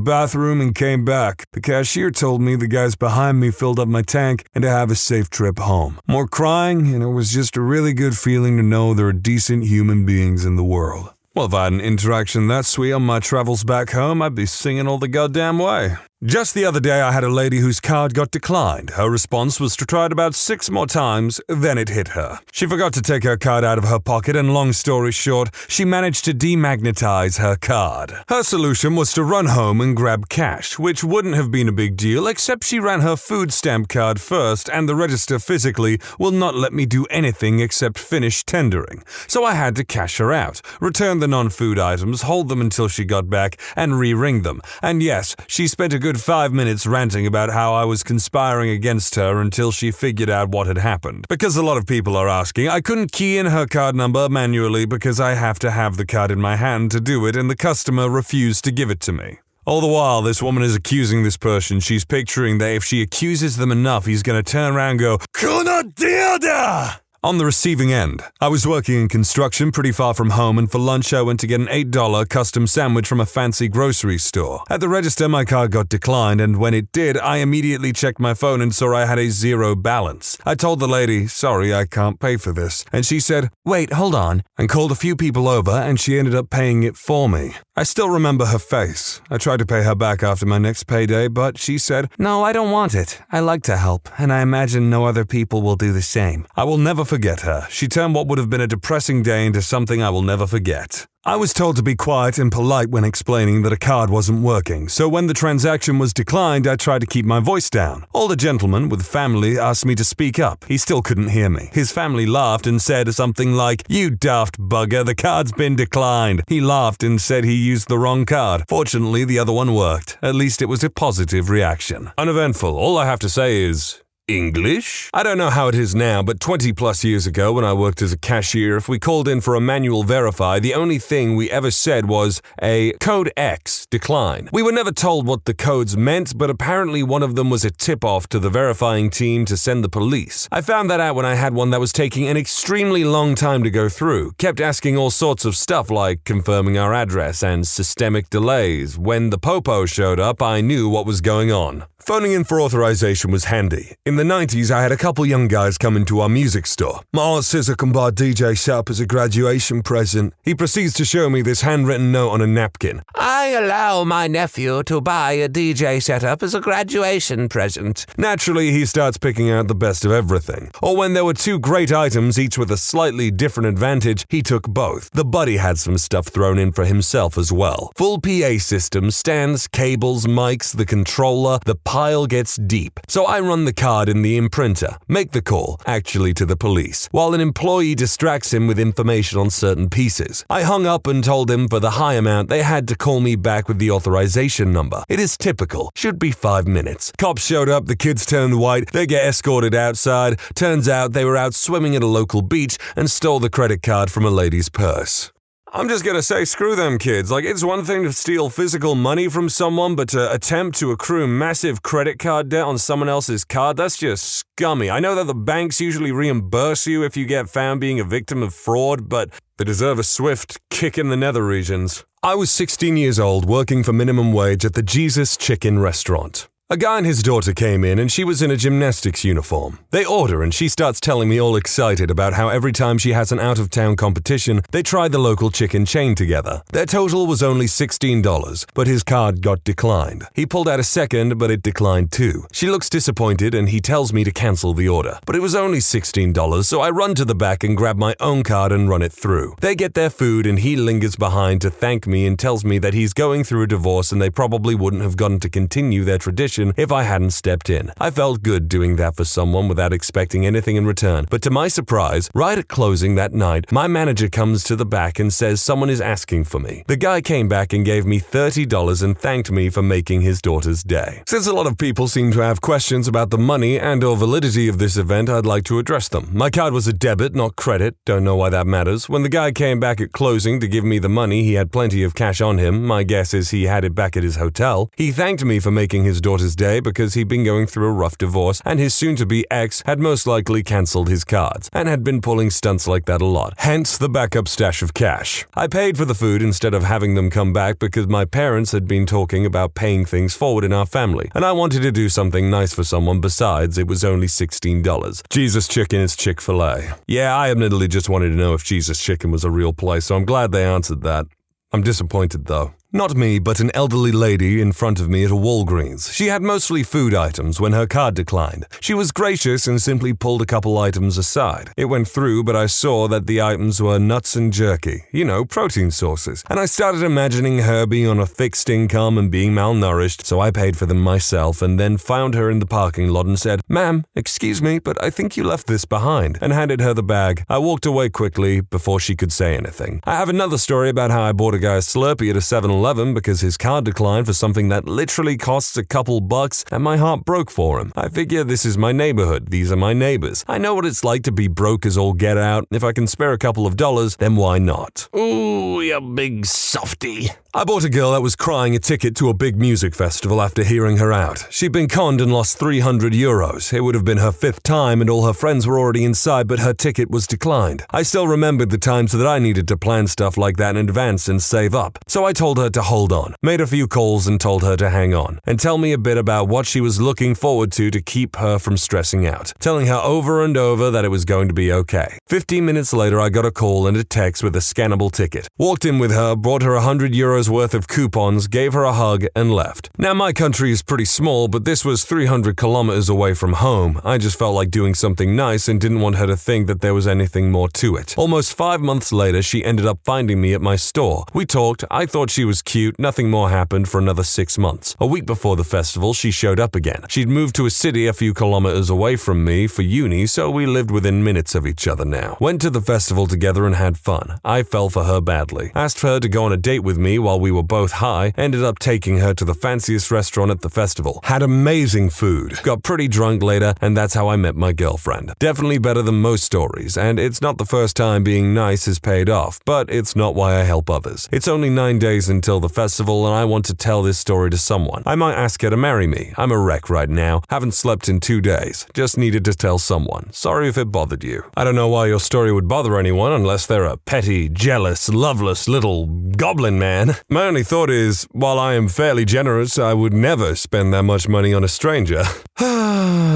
bathroom and came back. The cashier told me the guys behind me filled up my tank and to have a safe trip home. More crying, and it was just a really good feeling to know there are decent human beings in the world. Well, if I had an interaction that sweet on my travels back home, I'd be singing all the goddamn way. Just the other day, I had a lady whose card got declined. Her response was to try it about 6 more times, then it hit her. She forgot to take her card out of her pocket, and long story short, she managed to demagnetize her card. Her solution was to run home and grab cash, which wouldn't have been a big deal, except she ran her food stamp card first, and the register physically will not let me do anything except finish tendering. So I had to cash her out, return the non-food items, hold them until she got back, and re-ring them. And yes, she spent a good 5 minutes ranting about how I was conspiring against her until she figured out what had happened. Because a lot of people are asking, I couldn't key in her card number manually because I have to have the card in my hand to do it, and the customer refused to give it to me. All the while, this woman is accusing this person. She's picturing that if she accuses them enough, he's going to turn around and go, "Kuna dilda!" On the receiving end, I was working in construction pretty far from home, and for lunch I went to get an $8 custom sandwich from a fancy grocery store. At the register, my card got declined, and when it did, I immediately checked my phone and saw I had a 0 balance. I told the lady, sorry, I can't pay for this, and she said, wait, hold on, and called a few people over, and she ended up paying it for me. I still remember her face. I tried to pay her back after my next payday, but she said, no, I don't want it. I like to help, and I imagine no other people will do the same. I will never forget her. She turned what would have been a depressing day into something I will never forget. I was told to be quiet and polite when explaining that a card wasn't working, so when the transaction was declined, I tried to keep my voice down. Older gentleman with family asked me to speak up. He still couldn't hear me. His family laughed and said something like, you daft bugger, the card's been declined. He laughed and said he used the wrong card. Fortunately, the other one worked. At least it was a positive reaction. Uneventful. All I have to say is, English? I don't know how it is now, but 20 plus years ago when I worked as a cashier, if we called in for a manual verify, the only thing we ever said was a code X decline. We were never told what the codes meant, but apparently one of them was a tip-off to the verifying team to send the police. I found that out when I had one that was taking an extremely long time to go through, kept asking all sorts of stuff like confirming our address and systemic delays. When the popo showed up, I knew what was going on. Phoning in for authorization was handy. In the 90s, I had a couple young guys come into our music store. My aunt says I can buy a DJ setup as a graduation present. He proceeds to show me this handwritten note on a napkin. I allow my nephew to buy a DJ setup as a graduation present. Naturally, he starts picking out the best of everything. Or when there were 2 great items, each with a slightly different advantage, he took both. The buddy had some stuff thrown in for himself as well. Full PA system, stands, cables, mics, the controller, the pile gets deep. So I run the card card in the imprinter, make the call, actually to the police, while an employee distracts him with information on certain pieces. I hung up and told him for the high amount they had to call me back with the authorization number. It is typical, should be 5 minutes. Cops showed up, the kids turned white, they get escorted outside. Turns out they were out swimming at a local beach and stole the credit card from a lady's purse. I'm just gonna say, screw them kids. Like, it's one thing to steal physical money from someone, but to attempt to accrue massive credit card debt on someone else's card, that's just scummy. I know that the banks usually reimburse you if you get found being a victim of fraud, but they deserve a swift kick in the nether regions. I was 16 years old, working for minimum wage at the Jesus Chicken restaurant. A guy and his daughter came in and she was in a gymnastics uniform. They order and she starts telling me all excited about how every time she has an out-of-town competition, they try the local chicken chain together. Their total was only $16, but his card got declined. He pulled out a second, but it declined too. She looks disappointed and he tells me to cancel the order. But it was only $16, so I run to the back and grab my own card and run it through. They get their food and he lingers behind to thank me and tells me that he's going through a divorce and they probably wouldn't have gotten to continue their tradition if I hadn't stepped in. I felt good doing that for someone without expecting anything in return, but to my surprise, right at closing that night, my manager comes to the back and says someone is asking for me. The guy came back and gave me $30 and thanked me for making his daughter's day. Since a lot of people seem to have questions about the money and/or validity of this event, I'd like to address them. My card was a debit, not credit. Don't know why that matters. When the guy came back at closing to give me the money, he had plenty of cash on him. My guess is he had it back at his hotel. He thanked me for making his daughter's day because he'd been going through a rough divorce and his soon-to-be ex had most likely cancelled his cards and had been pulling stunts like that a lot, hence the backup stash of cash. I paid for the food instead of having them come back because my parents had been talking about paying things forward in our family, and I wanted to do something nice for someone besides it was only $16. Jesus Chicken is Chick-fil-A. Yeah, I admittedly just wanted to know if Jesus Chicken was a real place, so I'm glad they answered that. I'm disappointed though. Not me, but an elderly lady in front of me at a Walgreens. She had mostly food items when her card declined. She was gracious and simply pulled a couple items aside. It went through, but I saw that the items were nuts and jerky. You know, protein sources. And I started imagining her being on a fixed income and being malnourished, so I paid for them myself and then found her in the parking lot and said, "Ma'am, excuse me, but I think you left this behind," and handed her the bag. I walked away quickly before she could say anything. I have another story about how I bought a guy a Slurpee at a 7-Eleven because his card declined for something that literally costs a couple bucks and my heart broke for him. I figure this is my neighborhood, these are my neighbors. I know what it's like to be broke as all get out. If I can spare a couple of dollars, then why not? Ooh, you big softy. I bought a girl that was crying a ticket to a big music festival after hearing her out. She'd been conned and lost €300. It would have been her 5th time and all her friends were already inside, but her ticket was declined. I still remembered the times that I needed to plan stuff like that in advance and save up. So I told her to hold on, made a few calls and told her to hang on, and tell me a bit about what she was looking forward to keep her from stressing out, telling her over and over that it was going to be okay. 15 minutes later, I got a call and a text with a scannable ticket. Walked in with her, brought her €100 worth of coupons, gave her a hug, and left. Now, my country is pretty small, but this was 300 kilometers away from home. I just felt like doing something nice and didn't want her to think that there was anything more to it. Almost 5 months later, she ended up finding me at my store. We talked, I thought she was cute, nothing more happened for another 6 months. A week before the festival, she showed up again. She'd moved to a city a few kilometers away from me for uni, so we lived within minutes of each other now. Went to the festival together and had fun. I fell for her badly. Asked her to go on a date with me while we were both high, ended up taking her to the fanciest restaurant at the festival. Had amazing food. Got pretty drunk later, and that's how I met my girlfriend. Definitely better than most stories, and it's not the first time being nice has paid off, but it's not why I help others. It's only 9 days until the festival, and I want to tell this story to someone. I might ask her to marry me. I'm a wreck right now. Haven't slept in 2 days. Just needed to tell someone. Sorry if it bothered you. I don't know why your story would bother anyone unless they're a petty, jealous, loveless little goblin man. My only thought is, while I am fairly generous, I would never spend that much money on a stranger.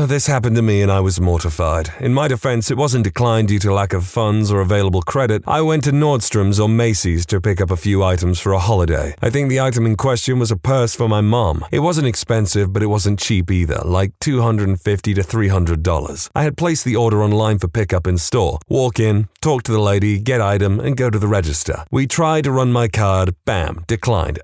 This happened to me and I was mortified. In my defense, it wasn't declined due to lack of funds or available credit. I went to Nordstrom's or Macy's to pick up a few items for a holiday. I think the item in question was a purse for my mom. It wasn't expensive, but it wasn't cheap either, like $250 to $300. I had placed the order online for pickup in store. Walk in, talk to the lady, get item, and go to the register. We tried to run my card, bam. Spam. Declined.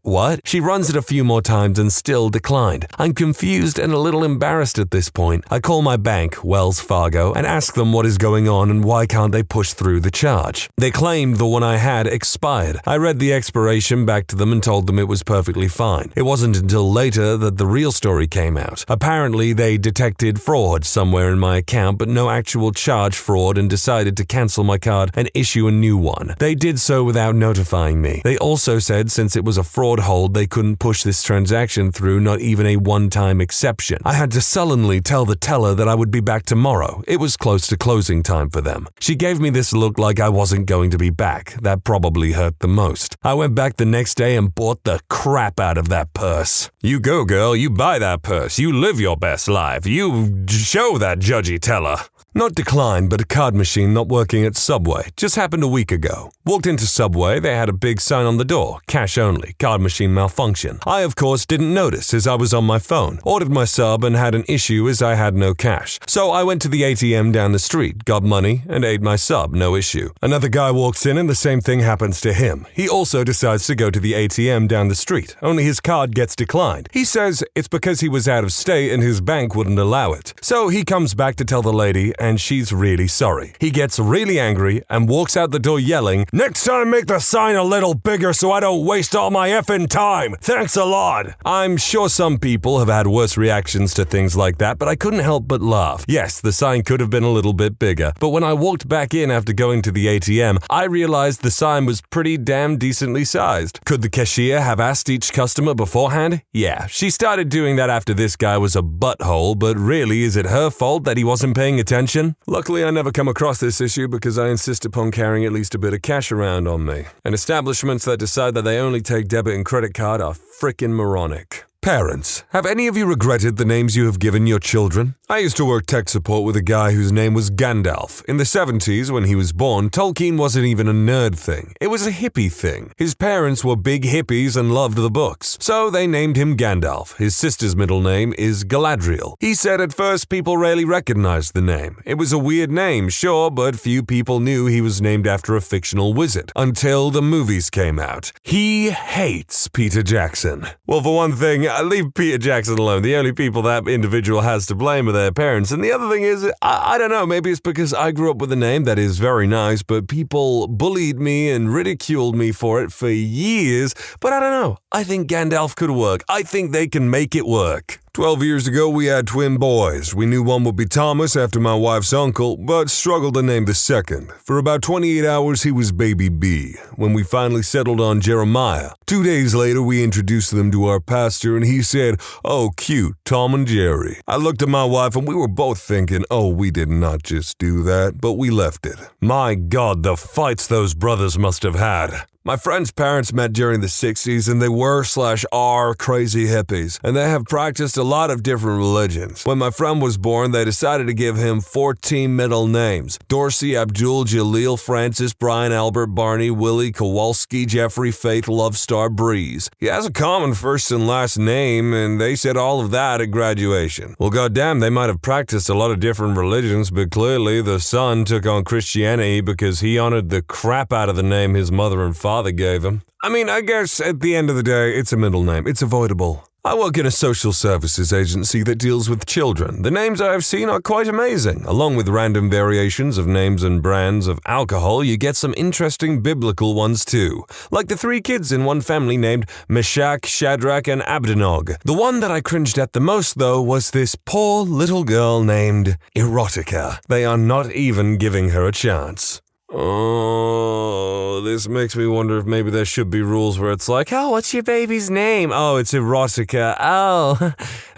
What? She runs it a few more times and still declined. I'm confused and a little embarrassed at this point. I call my bank, Wells Fargo, and ask them what is going on and why can't they push through the charge. They claimed the one I had expired. I read the expiration back to them and told them it was perfectly fine. It wasn't until later that the real story came out. Apparently, they detected fraud somewhere in my account, but no actual charge fraud, and decided to cancel my card and issue a new one. They did so without notifying me. They also said since it was a fraud hold, they couldn't push this transaction through, not even a one-time exception. I had to sullenly tell the teller that I would be back tomorrow. It was close to closing time for them. She gave me this look like I wasn't going to be back. That probably hurt the most. I went back the next day and bought the crap out of that purse. You go, girl. You buy that purse. You live your best life. You show that judgy teller. Not declined, but a card machine not working at Subway. Just happened a week ago. Walked into Subway, they had a big sign on the door, cash only, card machine malfunction. I, of course, didn't notice as I was on my phone. Ordered my sub and had an issue as I had no cash. So I went to the ATM down the street, got money, and ate my sub, no issue. Another guy walks in and the same thing happens to him. He also decides to go to the ATM down the street, only his card gets declined. He says it's because he was out of state and his bank wouldn't allow it. So he comes back to tell the lady, and she's really sorry. He gets really angry and walks out the door yelling, "Next time make the sign a little bigger so I don't waste all my effing time. Thanks a lot." I'm sure some people have had worse reactions to things like that, but I couldn't help but laugh. Yes, the sign could have been a little bit bigger, but when I walked back in after going to the ATM, I realized the sign was pretty damn decently sized. Could the cashier have asked each customer beforehand? Yeah, she started doing that after this guy was a butthole, but really, is it her fault that he wasn't paying attention? Luckily, I never come across this issue because I insist upon carrying at least a bit of cash around on me. And establishments that decide that they only take debit and credit card are frickin' moronic. Parents, have any of you regretted the names you have given your children? I used to work tech support with a guy whose name was Gandalf. In the 70s, when he was born, Tolkien wasn't even a nerd thing. It was a hippie thing. His parents were big hippies and loved the books. So they named him Gandalf. His sister's middle name is Galadriel. He said at first people rarely recognized the name. It was a weird name, sure, but few people knew he was named after a fictional wizard. Until the movies came out. He hates Peter Jackson. Well, for one thing, leave Peter Jackson alone. The only people that individual has to blame are their parents. And the other thing is, I don't know, maybe it's because I grew up with a name that is very nice, but people bullied me and ridiculed me for it for years. But I don't know. I think Gandalf could work. I think they can make it work. 12 years ago, we had twin boys. We knew one would be Thomas after my wife's uncle, but struggled to name the second. For about 28 hours, he was baby B. When we finally settled on Jeremiah, 2 days later, we introduced them to our pastor, and he said, "Oh, cute, Tom and Jerry." I looked at my wife, and we were both thinking, oh, we did not just do that, but we left it. My God, the fights those brothers must have had. My friend's parents met during the 60s and they were/are crazy hippies, and they have practiced a lot of different religions. When my friend was born, they decided to give him 14 middle names: Dorsey, Abdul, Jaleel, Francis, Brian, Albert, Barney, Willie, Kowalski, Jeffrey, Faith, Love Star, Breeze. He has a common first and last name, and they said all of that at graduation. Well, goddamn, they might have practiced a lot of different religions, but clearly the son took on Christianity because he honored the crap out of the name his mother and father gave him. I mean, I guess at the end of the day, it's a middle name. It's avoidable. I work in a social services agency that deals with children. The names I have seen are quite amazing. Along with random variations of names and brands of alcohol, you get some interesting biblical ones too. Like the 3 kids in one family named Meshach, Shadrach, and Abednego. The one that I cringed at the most, though, was this poor little girl named Erotica. They are not even giving her a chance. Oh, this makes me wonder if maybe there should be rules where it's like, oh, what's your baby's name? Oh, it's Erotica. Oh,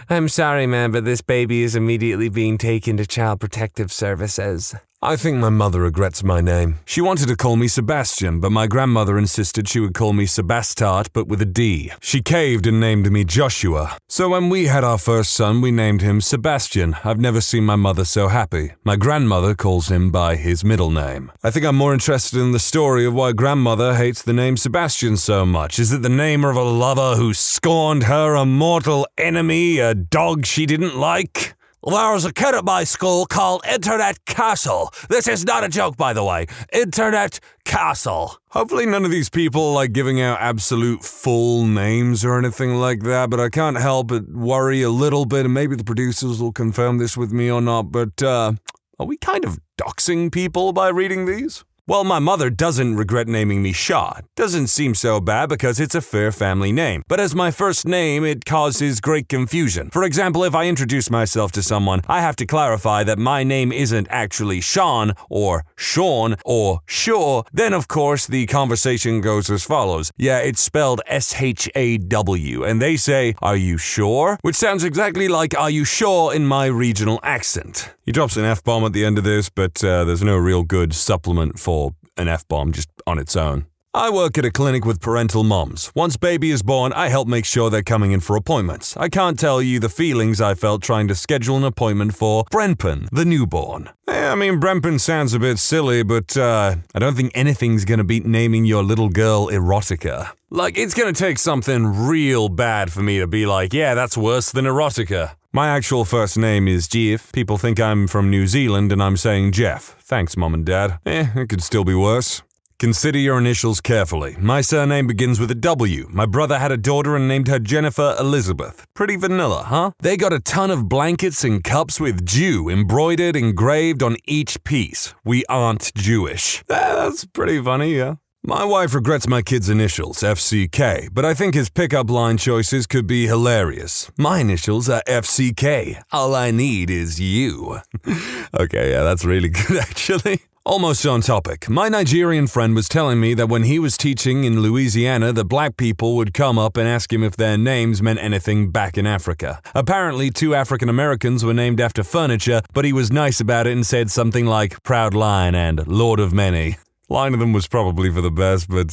I'm sorry, man, but this baby is immediately being taken to Child Protective Services. I think my mother regrets my name. She wanted to call me Sebastian, but my grandmother insisted she would call me Sebastart, but with a D. She caved and named me Joshua. So when we had our first son, we named him Sebastian. I've never seen my mother so happy. My grandmother calls him by his middle name. I think I'm more interested in the story of why grandmother hates the name Sebastian so much. Is it the name of a lover who scorned her, a mortal enemy, a dog she didn't like? There's a kid at my school called Internet Castle. This is not a joke, by the way. Internet Castle. Hopefully none of these people like giving out absolute full names or anything like that, but I can't help but worry a little bit, and maybe the producers will confirm this with me or not, but are we kind of doxing people by reading these? Well, my mother doesn't regret naming me Shaw. Doesn't seem so bad because it's a fair family name. But as my first name, it causes great confusion. For example, if I introduce myself to someone, I have to clarify that my name isn't actually Sean or Shaw. Then, of course, the conversation goes as follows. Yeah, it's spelled S-H-A-W, and they say, "Are you sure?" Which sounds exactly like "Are you sure?" in my regional accent. He drops an F-bomb at the end of this, but there's no real good supplement for an F-bomb just on its own. I work at a clinic with parental moms. Once baby is born, I help make sure they're coming in for appointments. I can't tell you the feelings I felt trying to schedule an appointment for Brenpen, the newborn. Brenpen sounds a bit silly, but I don't think anything's gonna beat naming your little girl Erotica. Like, it's gonna take something real bad for me to be like, yeah, that's worse than Erotica. My actual first name is Jeff. People think I'm from New Zealand and I'm saying Jeff. Thanks, Mom and Dad. It could still be worse. Consider your initials carefully. My surname begins with a W. My brother had a daughter and named her Jennifer Elizabeth. Pretty vanilla, huh? They got a ton of blankets and cups with Jew engraved on each piece. We aren't Jewish. That's pretty funny, yeah. My wife regrets my kid's initials, FCK, but I think his pickup line choices could be hilarious. My initials are FCK. All I need is you. Okay, yeah, that's really good actually. Almost on topic, my Nigerian friend was telling me that when he was teaching in Louisiana, the black people would come up and ask him if their names meant anything back in Africa. Apparently, 2 African Americans were named after furniture, but he was nice about it and said something like Proud Lion and Lord of Many. Line of them was probably for the best, but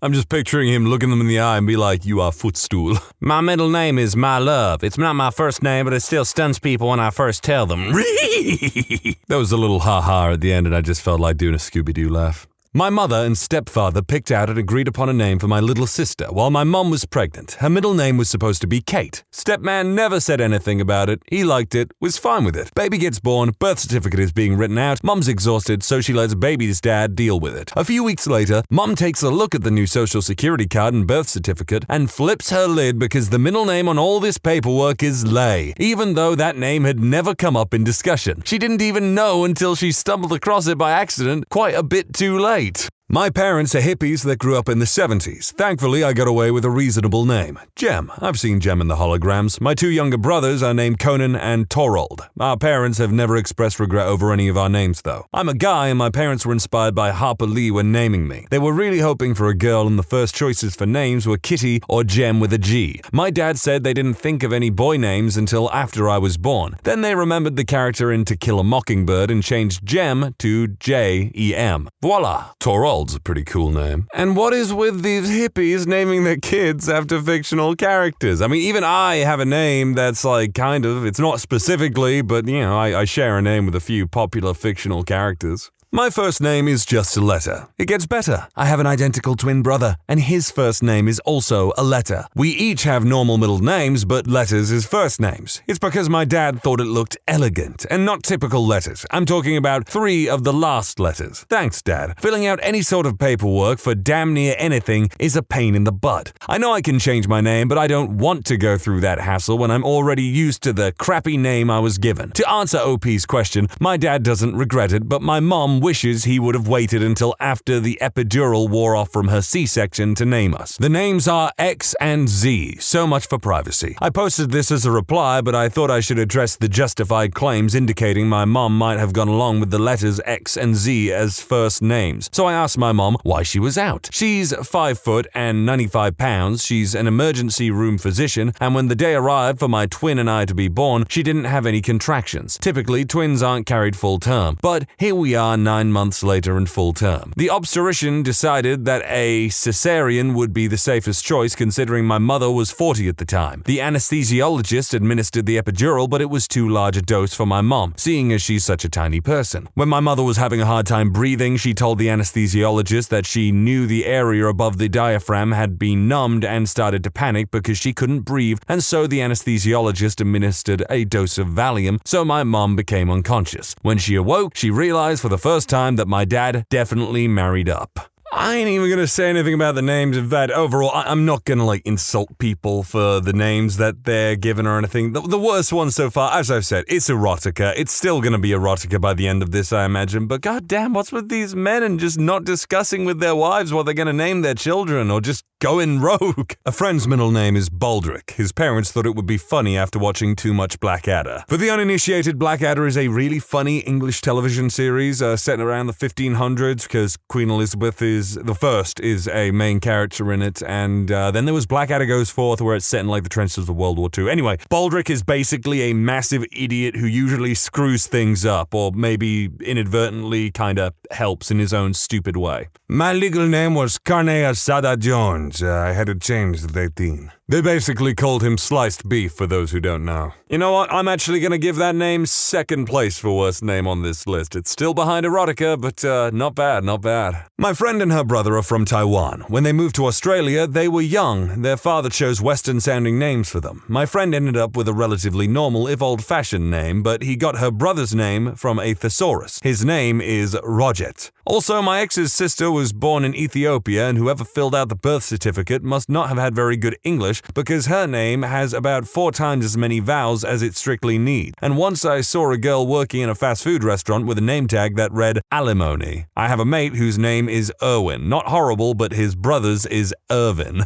I'm just picturing him looking them in the eye and be like, "You are footstool." My middle name is My Love. It's not my first name, but it still stuns people when I first tell them. That was a little ha-ha at the end, and I just felt like doing a Scooby-Doo laugh. My mother and stepfather picked out and agreed upon a name for my little sister while my mom was pregnant. Her middle name was supposed to be Kate. Stepman never said anything about it. He liked it, was fine with it. Baby gets born, birth certificate is being written out, mom's exhausted, so she lets baby's dad deal with it. A few weeks later, mom takes a look at the new social security card and birth certificate and flips her lid because the middle name on all this paperwork is Lay, even though that name had never come up in discussion. She didn't even know until she stumbled across it by accident quite a bit too late. My parents are hippies that grew up in the 70s. Thankfully, I got away with a reasonable name. Jem. I've seen Jem in the holograms. My 2 younger brothers are named Conan and Torald. Our parents have never expressed regret over any of our names, though. I'm a guy, and my parents were inspired by Harper Lee when naming me. They were really hoping for a girl, and the first choices for names were Kitty or Jem with a G. My dad said they didn't think of any boy names until after I was born. Then they remembered the character in To Kill a Mockingbird and changed Jem to J-E-M. Voila! Torald. A pretty cool name. And what is with these hippies naming their kids after fictional characters? Even I have a name that's it's not specifically, but I share a name with a few popular fictional characters. My first name is just a letter. It gets better. I have an identical twin brother, and his first name is also a letter. We each have normal middle names, but letters is first names. It's because my dad thought it looked elegant, and not typical letters. I'm talking about 3 of the last letters. Thanks, Dad. Filling out any sort of paperwork for damn near anything is a pain in the butt. I know I can change my name, but I don't want to go through that hassle when I'm already used to the crappy name I was given. To answer OP's question, my dad doesn't regret it, but my mom wishes he would have waited until after the epidural wore off from her C-section to name us. The names are X and Z, so much for privacy. I posted this as a reply, but I thought I should address the justified claims indicating my mom might have gone along with the letters X and Z as first names. So I asked my mom why she was out. She's 5 foot and 95 pounds, she's an emergency room physician, and when the day arrived for my twin and I to be born, she didn't have any contractions. Typically, twins aren't carried full term. But here we are 9 9 months later in full term. The obstetrician decided that a cesarean would be the safest choice considering my mother was 40 at the time. The anesthesiologist administered the epidural, but it was too large a dose for my mom, seeing as she's such a tiny person. When my mother was having a hard time breathing, she told the anesthesiologist that she knew the area above the diaphragm had been numbed and started to panic because she couldn't breathe, and so the anesthesiologist administered a dose of Valium, so my mom became unconscious. When she awoke, she realized for the first time that my dad definitely married up. I ain't even gonna say anything about the names of that. Overall, I'm not gonna insult people for the names that they're given or anything. The worst one so far, as I've said, it's erotica. It's still gonna be erotica by the end of this, I imagine. But goddamn, what's with these men and just not discussing with their wives what they're gonna name their children or just going rogue? A friend's middle name is Baldrick. His parents thought it would be funny after watching too much Blackadder. For the uninitiated, Blackadder is a really funny English television series set around the 1500s because Queen Elizabeth the first is a main character in it, and then there was Blackadder Goes Forth where it's set in the trenches of World War II. Anyway, Baldrick is basically a massive idiot who usually screws things up, or maybe inadvertently kinda helps in his own stupid way. My legal name was Carne Asada Jones. I had it changed at 18. They basically called him Sliced Beef, for those who don't know. You know what? I'm actually gonna give that name second place for worst name on this list. It's still behind erotica, but not bad, not bad. My friend and her brother are from Taiwan. When they moved to Australia, they were young. Their father chose Western-sounding names for them. My friend ended up with a relatively normal, if old-fashioned name, but he got her brother's name from a thesaurus. His name is Roget. Also, my ex's sister was born in Ethiopia, and whoever filled out the birth certificate must not have had very good English because her name has about 4 times as many vowels as it strictly needs. And once I saw a girl working in a fast food restaurant with a name tag that read alimony. I have a mate whose name is Irwin. Not horrible, but his brother's is Irvin.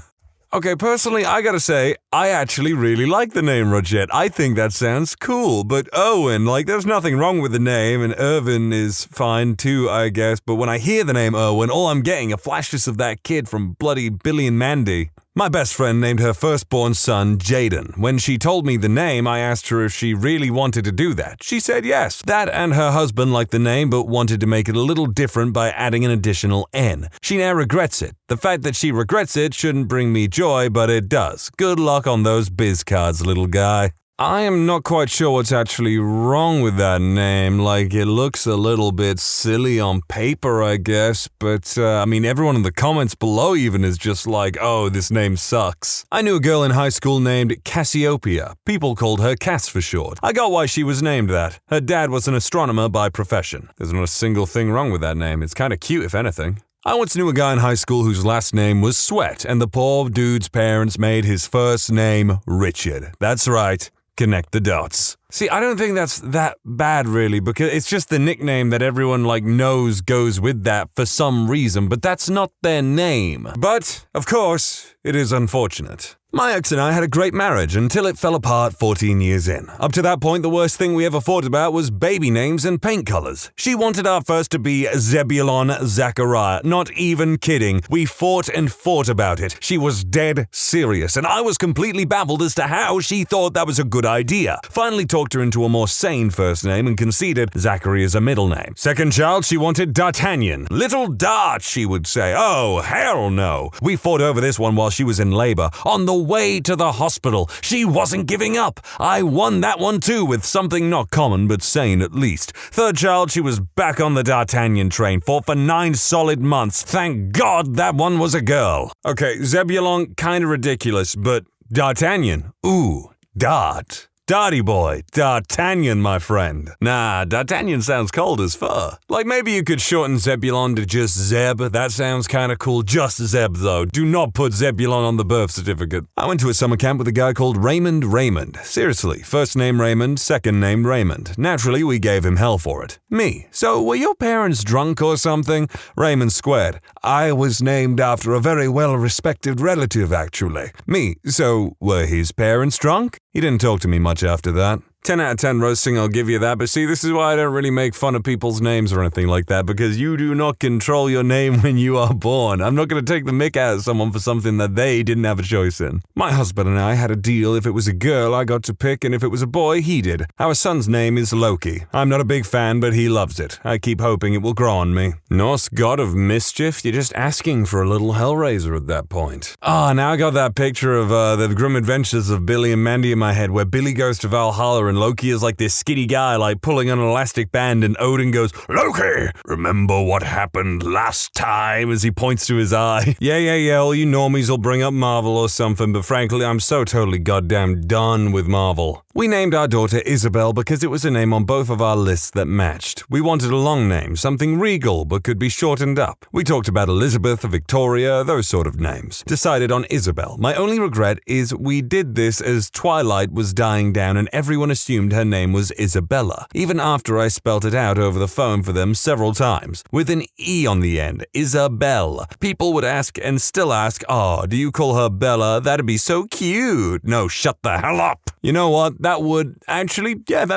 Okay, personally, I gotta say, I actually really like the name Roget. I think that sounds cool, but Owen, there's nothing wrong with the name, and Irvin is fine too, I guess, but when I hear the name Owen, all I'm getting are flashes of that kid from bloody Billy and Mandy. My best friend named her firstborn son Jaden. When she told me the name, I asked her if she really wanted to do that. She said yes. That and her husband liked the name but wanted to make it a little different by adding an additional N. She now regrets it. The fact that she regrets it shouldn't bring me joy, but it does. Good luck on those biz cards, little guy. I am not quite sure what's actually wrong with that name. It looks a little bit silly on paper, I guess, but everyone in the comments below even is just oh, this name sucks. I knew a girl in high school named Cassiopeia. People called her Cass for short. I got why she was named that. Her dad was an astronomer by profession. There's not a single thing wrong with that name. It's kind of cute, if anything. I once knew a guy in high school whose last name was Sweat, and the poor dude's parents made his first name Richard. That's right. Connect the dots. See, I don't think that's that bad really, because it's just the nickname that everyone knows goes with that for some reason, but that's not their name. But, of course, it is unfortunate. My ex and I had a great marriage until it fell apart 14 years in. Up to that point, the worst thing we ever fought about was baby names and paint colors. She wanted our first to be Zebulon Zachariah. Not even kidding. We fought and fought about it. She was dead serious, and I was completely baffled as to how she thought that was a good idea. Finally talked her into a more sane first name and conceded Zachary as a middle name. Second child, she wanted D'Artagnan. Little Dart, she would say. Oh, hell no. We fought over this one while she was in labor. On the way to the hospital. She wasn't giving up. I won that one too with something not common but sane at least. Third child, she was back on the D'Artagnan train. Fought for 9 solid months. Thank God that one was a girl. Okay, Zebulon, kinda ridiculous, but D'Artagnan, ooh, Dart. Darty boy, D'Artagnan, my friend. Nah, D'Artagnan sounds cold as fur. Maybe you could shorten Zebulon to just Zeb. That sounds kinda cool. Just Zeb, though. Do not put Zebulon on the birth certificate. I went to a summer camp with a guy called Raymond. Seriously, first name Raymond, second name Raymond. Naturally, we gave him hell for it. Me. So, were your parents drunk or something? Raymond squared. I was named after a very well-respected relative, actually. Me. So, were his parents drunk? He didn't talk to me much after that. 10 out of 10 roasting, I'll give you that. But see, this is why I don't really make fun of people's names or anything like that, because you do not control your name when you are born. I'm not going to take the mick out of someone for something that they didn't have a choice in. My husband and I had a deal. If it was a girl, I got to pick, and if it was a boy, he did. Our son's name is Loki. I'm not a big fan, but he loves it. I keep hoping it will grow on me. Norse god of mischief? You're just asking for a little Hellraiser at that point. Now I got that picture of the grim adventures of Billy and Mandy in my head, where Billy goes to Valhalla and Loki is like this skinny guy, like pulling on an elastic band, and Odin goes, "Loki, remember what happened last time?" as he points to his eye. Yeah, all you normies will bring up Marvel or something, but frankly, I'm so totally goddamn done with Marvel. We named our daughter Isabel because it was a name on both of our lists that matched. We wanted a long name, something regal but could be shortened up. We talked about Elizabeth, Victoria, those sort of names. Decided on Isabel. My only regret is we did this as Twilight was dying down and everyone assumed her name was Isabella, even after I spelt it out over the phone for them several times, with an E on the end, Isabel. People would ask and still ask, do you call her Bella? That'd be so cute. No, shut the hell up. You know what? That would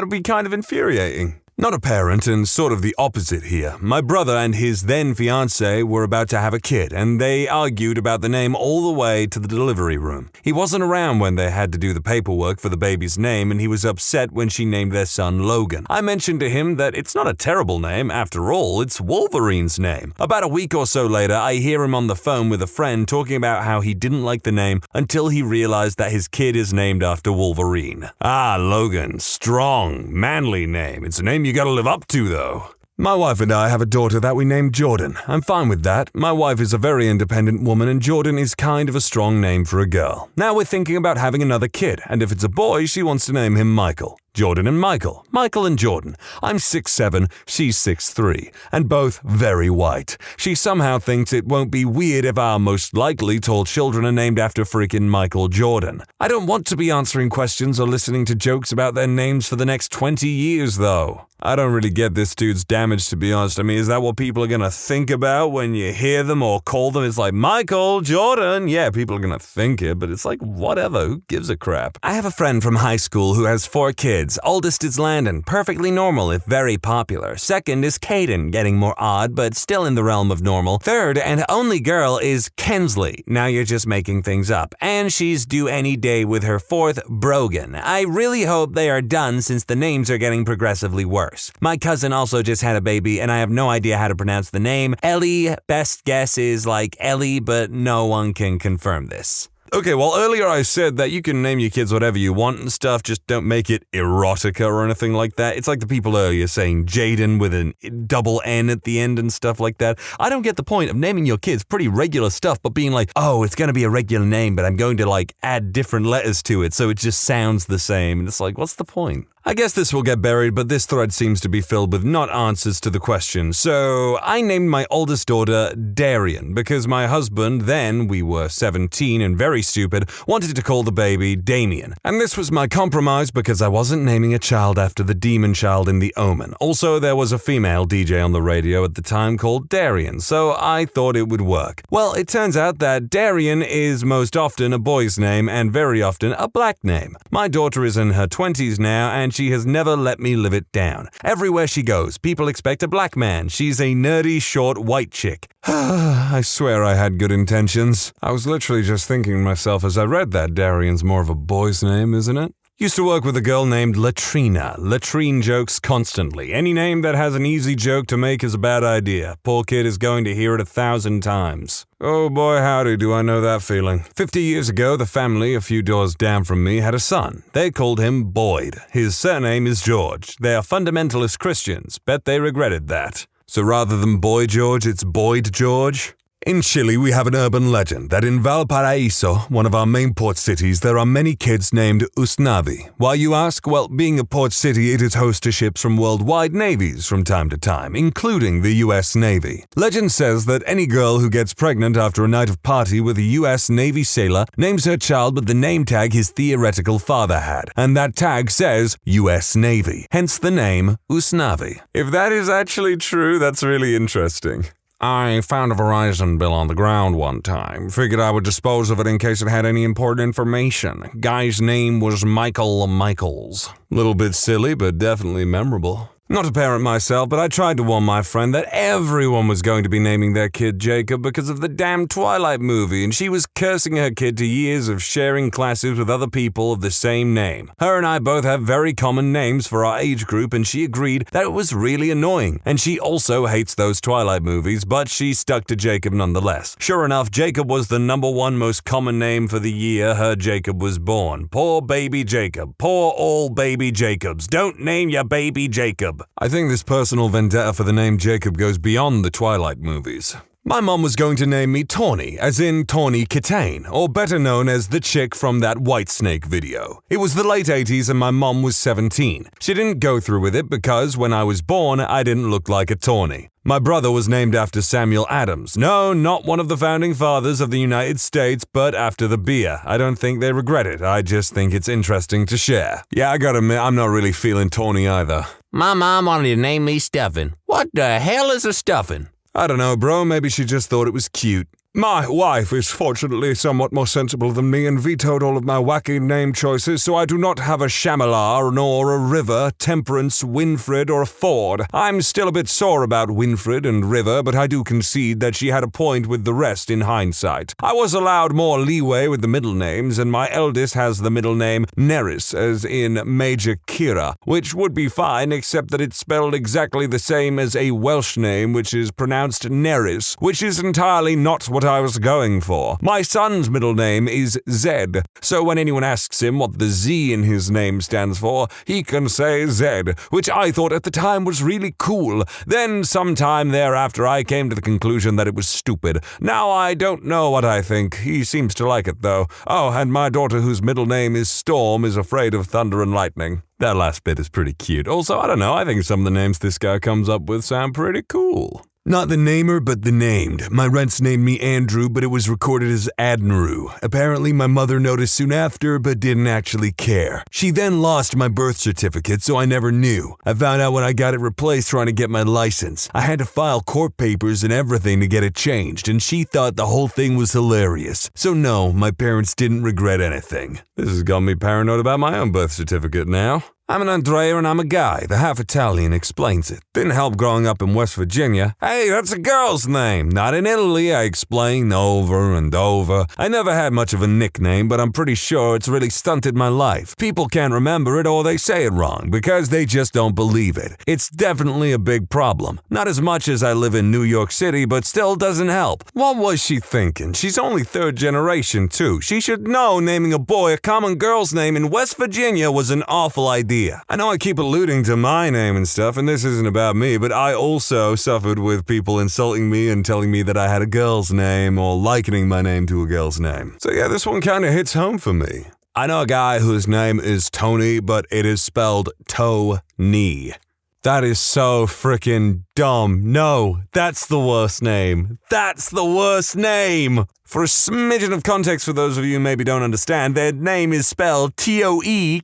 be kind of infuriating. Not a parent, and sort of the opposite here. My brother and his then-fiancée were about to have a kid, and they argued about the name all the way to the delivery room. He wasn't around when they had to do the paperwork for the baby's name, and he was upset when she named their son Logan. I mentioned to him that it's not a terrible name. After all, it's Wolverine's name. About a week or so later, I hear him on the phone with a friend talking about how he didn't like the name until he realized that his kid is named after Wolverine. Logan. Strong, manly name. It's a name you gotta live up to, though. My wife and I have a daughter that we named Jordan. I'm fine with that. My wife is a very independent woman, and Jordan is kind of a strong name for a girl. Now we're thinking about having another kid, and if it's a boy, she wants to name him Michael. Jordan and Michael. Michael and Jordan. I'm 6'7", she's 6'3", and both very white. She somehow thinks it won't be weird if our most likely tall children are named after freaking Michael Jordan. I don't want to be answering questions or listening to jokes about their names for the next 20 years, though. I don't really get this dude's damage, to be honest. I mean, is that what people are going to think about when you hear them or call them? It's like, Michael Jordan. Yeah, people are going to think it, but it's like, whatever. Who gives a crap? I have a friend from high school who has 4 kids. Oldest is Landon, perfectly normal if very popular. Second is Caden, getting more odd, but still in the realm of normal. Third and only girl is Kensley. Now you're just making things up. And she's due any day with her 4th, Brogan. I really hope they are done since the names are getting progressively worse. My cousin also just had a baby, and I have no idea how to pronounce the name. Ellie, best guess is like Ellie, but no one can confirm this. Okay, well, earlier I said that you can name your kids whatever you want and stuff, just don't make it erotica or anything like that. It's like the people earlier saying Jaden with a double N at the end and stuff like that. I don't get the point of naming your kids pretty regular stuff, but being like, it's going to be a regular name, but I'm going to add different letters to it so it just sounds the same. And it's like, what's the point? I guess this will get buried, but this thread seems to be filled with not answers to the question. So I named my oldest daughter Darian because my husband, then we were 17 and very stupid, wanted to call the baby Damien. And this was my compromise because I wasn't naming a child after the demon child in The Omen. Also, there was a female DJ on the radio at the time called Darian, so I thought it would work. Well, it turns out that Darian is most often a boy's name and very often a black name. My daughter is in her 20s now, and she has never let me live it down. Everywhere she goes, people expect a black man. She's a nerdy, short, white chick. I swear I had good intentions. I was literally just thinking to myself as I read that Darian's more of a boy's name, isn't it? Used to work with a girl named Latrina. Latrine jokes constantly. Any name that has an easy joke to make is a bad idea. Poor kid is going to hear it 1,000 times. Oh boy, howdy, do I know that feeling. 50 years ago, the family a few doors down from me had a son. They called him Boyd. His surname is George. They are fundamentalist Christians. Bet they regretted that. So rather than Boy George, it's Boyd George? In Chile, we have an urban legend that in Valparaiso, one of our main port cities, there are many kids named Usnavi. Why, you ask? Well, being a port city, it is host to ships from worldwide navies from time to time, including the U.S. Navy. Legend says that any girl who gets pregnant after a night of party with a U.S. Navy sailor names her child with the name tag his theoretical father had, and that tag says U.S. Navy, hence the name Usnavi. If that is actually true, that's really interesting. I found a Verizon bill on the ground one time. Figured I would dispose of it in case it had any important information. Guy's name was Michael Michaels. Little bit silly, but definitely memorable. Not a parent myself, but I tried to warn my friend that everyone was going to be naming their kid Jacob because of the damn Twilight movie, and she was cursing her kid to years of sharing classes with other people of the same name. Her and I both have very common names for our age group, and she agreed that it was really annoying. And she also hates those Twilight movies, but she stuck to Jacob nonetheless. Sure enough, Jacob was the #1 most common name for the year her Jacob was born. Poor baby Jacob. Poor all baby Jacobs. Don't name your baby Jacob. I think this personal vendetta for the name Jacob goes beyond the Twilight movies. My mom was going to name me Tawny, as in Tawny Kitane, or better known as the chick from that Whitesnake video. It was the late 80s and my mom was 17. She didn't go through with it because when I was born, I didn't look like a Tawny. My brother was named after Samuel Adams. No, not one of the founding fathers of the United States, but after the beer. I don't think they regret it. I just think it's interesting to share. Yeah, I gotta admit, I'm not really feeling Tawny either. My mom wanted to name me Stuffin'. What the hell is a stuffin'? I don't know, bro. Maybe she just thought it was cute. My wife is fortunately somewhat more sensible than me and vetoed all of my wacky name choices, so I do not have a Shamalar, nor a River, Temperance, Winfred, or a Ford. I'm still a bit sore about Winfred and River, but I do concede that she had a point with the rest in hindsight. I was allowed more leeway with the middle names, and my eldest has the middle name Neris, as in Major Kira, which would be fine except that it's spelled exactly the same as a Welsh name, which is pronounced Neris, which is entirely not what I was going for. My son's middle name is Zed, so when anyone asks him what the Z in his name stands for, he can say Zed, which I thought at the time was really cool. Then sometime thereafter I came to the conclusion that it was stupid. Now I don't know what I think. He seems to like it though. Oh, and my daughter whose middle name is Storm is afraid of thunder and lightning. That last bit is pretty cute. Also, I don't know, I think some of the names this guy comes up with sound pretty cool. Not the namer, but the named. My rents named me Andrew, but it was recorded as Adnru. Apparently, my mother noticed soon after, but didn't actually care. She then lost my birth certificate, so I never knew. I found out when I got it replaced trying to get my license. I had to file court papers and everything to get it changed, and she thought the whole thing was hilarious. So no, my parents didn't regret anything. This has got me paranoid about my own birth certificate now. I'm an Andrea and I'm a guy. The half-Italian explains it. Didn't help growing up in West Virginia. Hey, that's a girl's name. Not in Italy, I explain over and over. I never had much of a nickname, but I'm pretty sure it's really stunted my life. People can't remember it or they say it wrong because they just don't believe it. It's definitely a big problem. Not as much as I live in New York City, but still doesn't help. What was she thinking? She's only third generation, too. She should know naming a boy a common girl's name in West Virginia was an awful idea. I know I keep alluding to my name and stuff, and this isn't about me, but I also suffered with people insulting me and telling me that I had a girl's name or likening my name to a girl's name. So yeah, this one kind of hits home for me. I know a guy whose name is Tony, but it is spelled Toe-Knee. That is so freaking dumb. No, that's the worst name. That's the worst name! For a smidgen of context for those of you who maybe don't understand, their name is spelled Toeknee.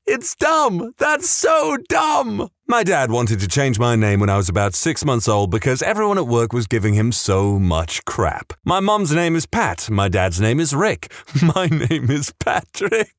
It's dumb. That's so dumb. My dad wanted to change my name when I was about 6 months old because everyone at work was giving him so much crap. My mom's name is Pat. My dad's name is Rick. My name is Patrick.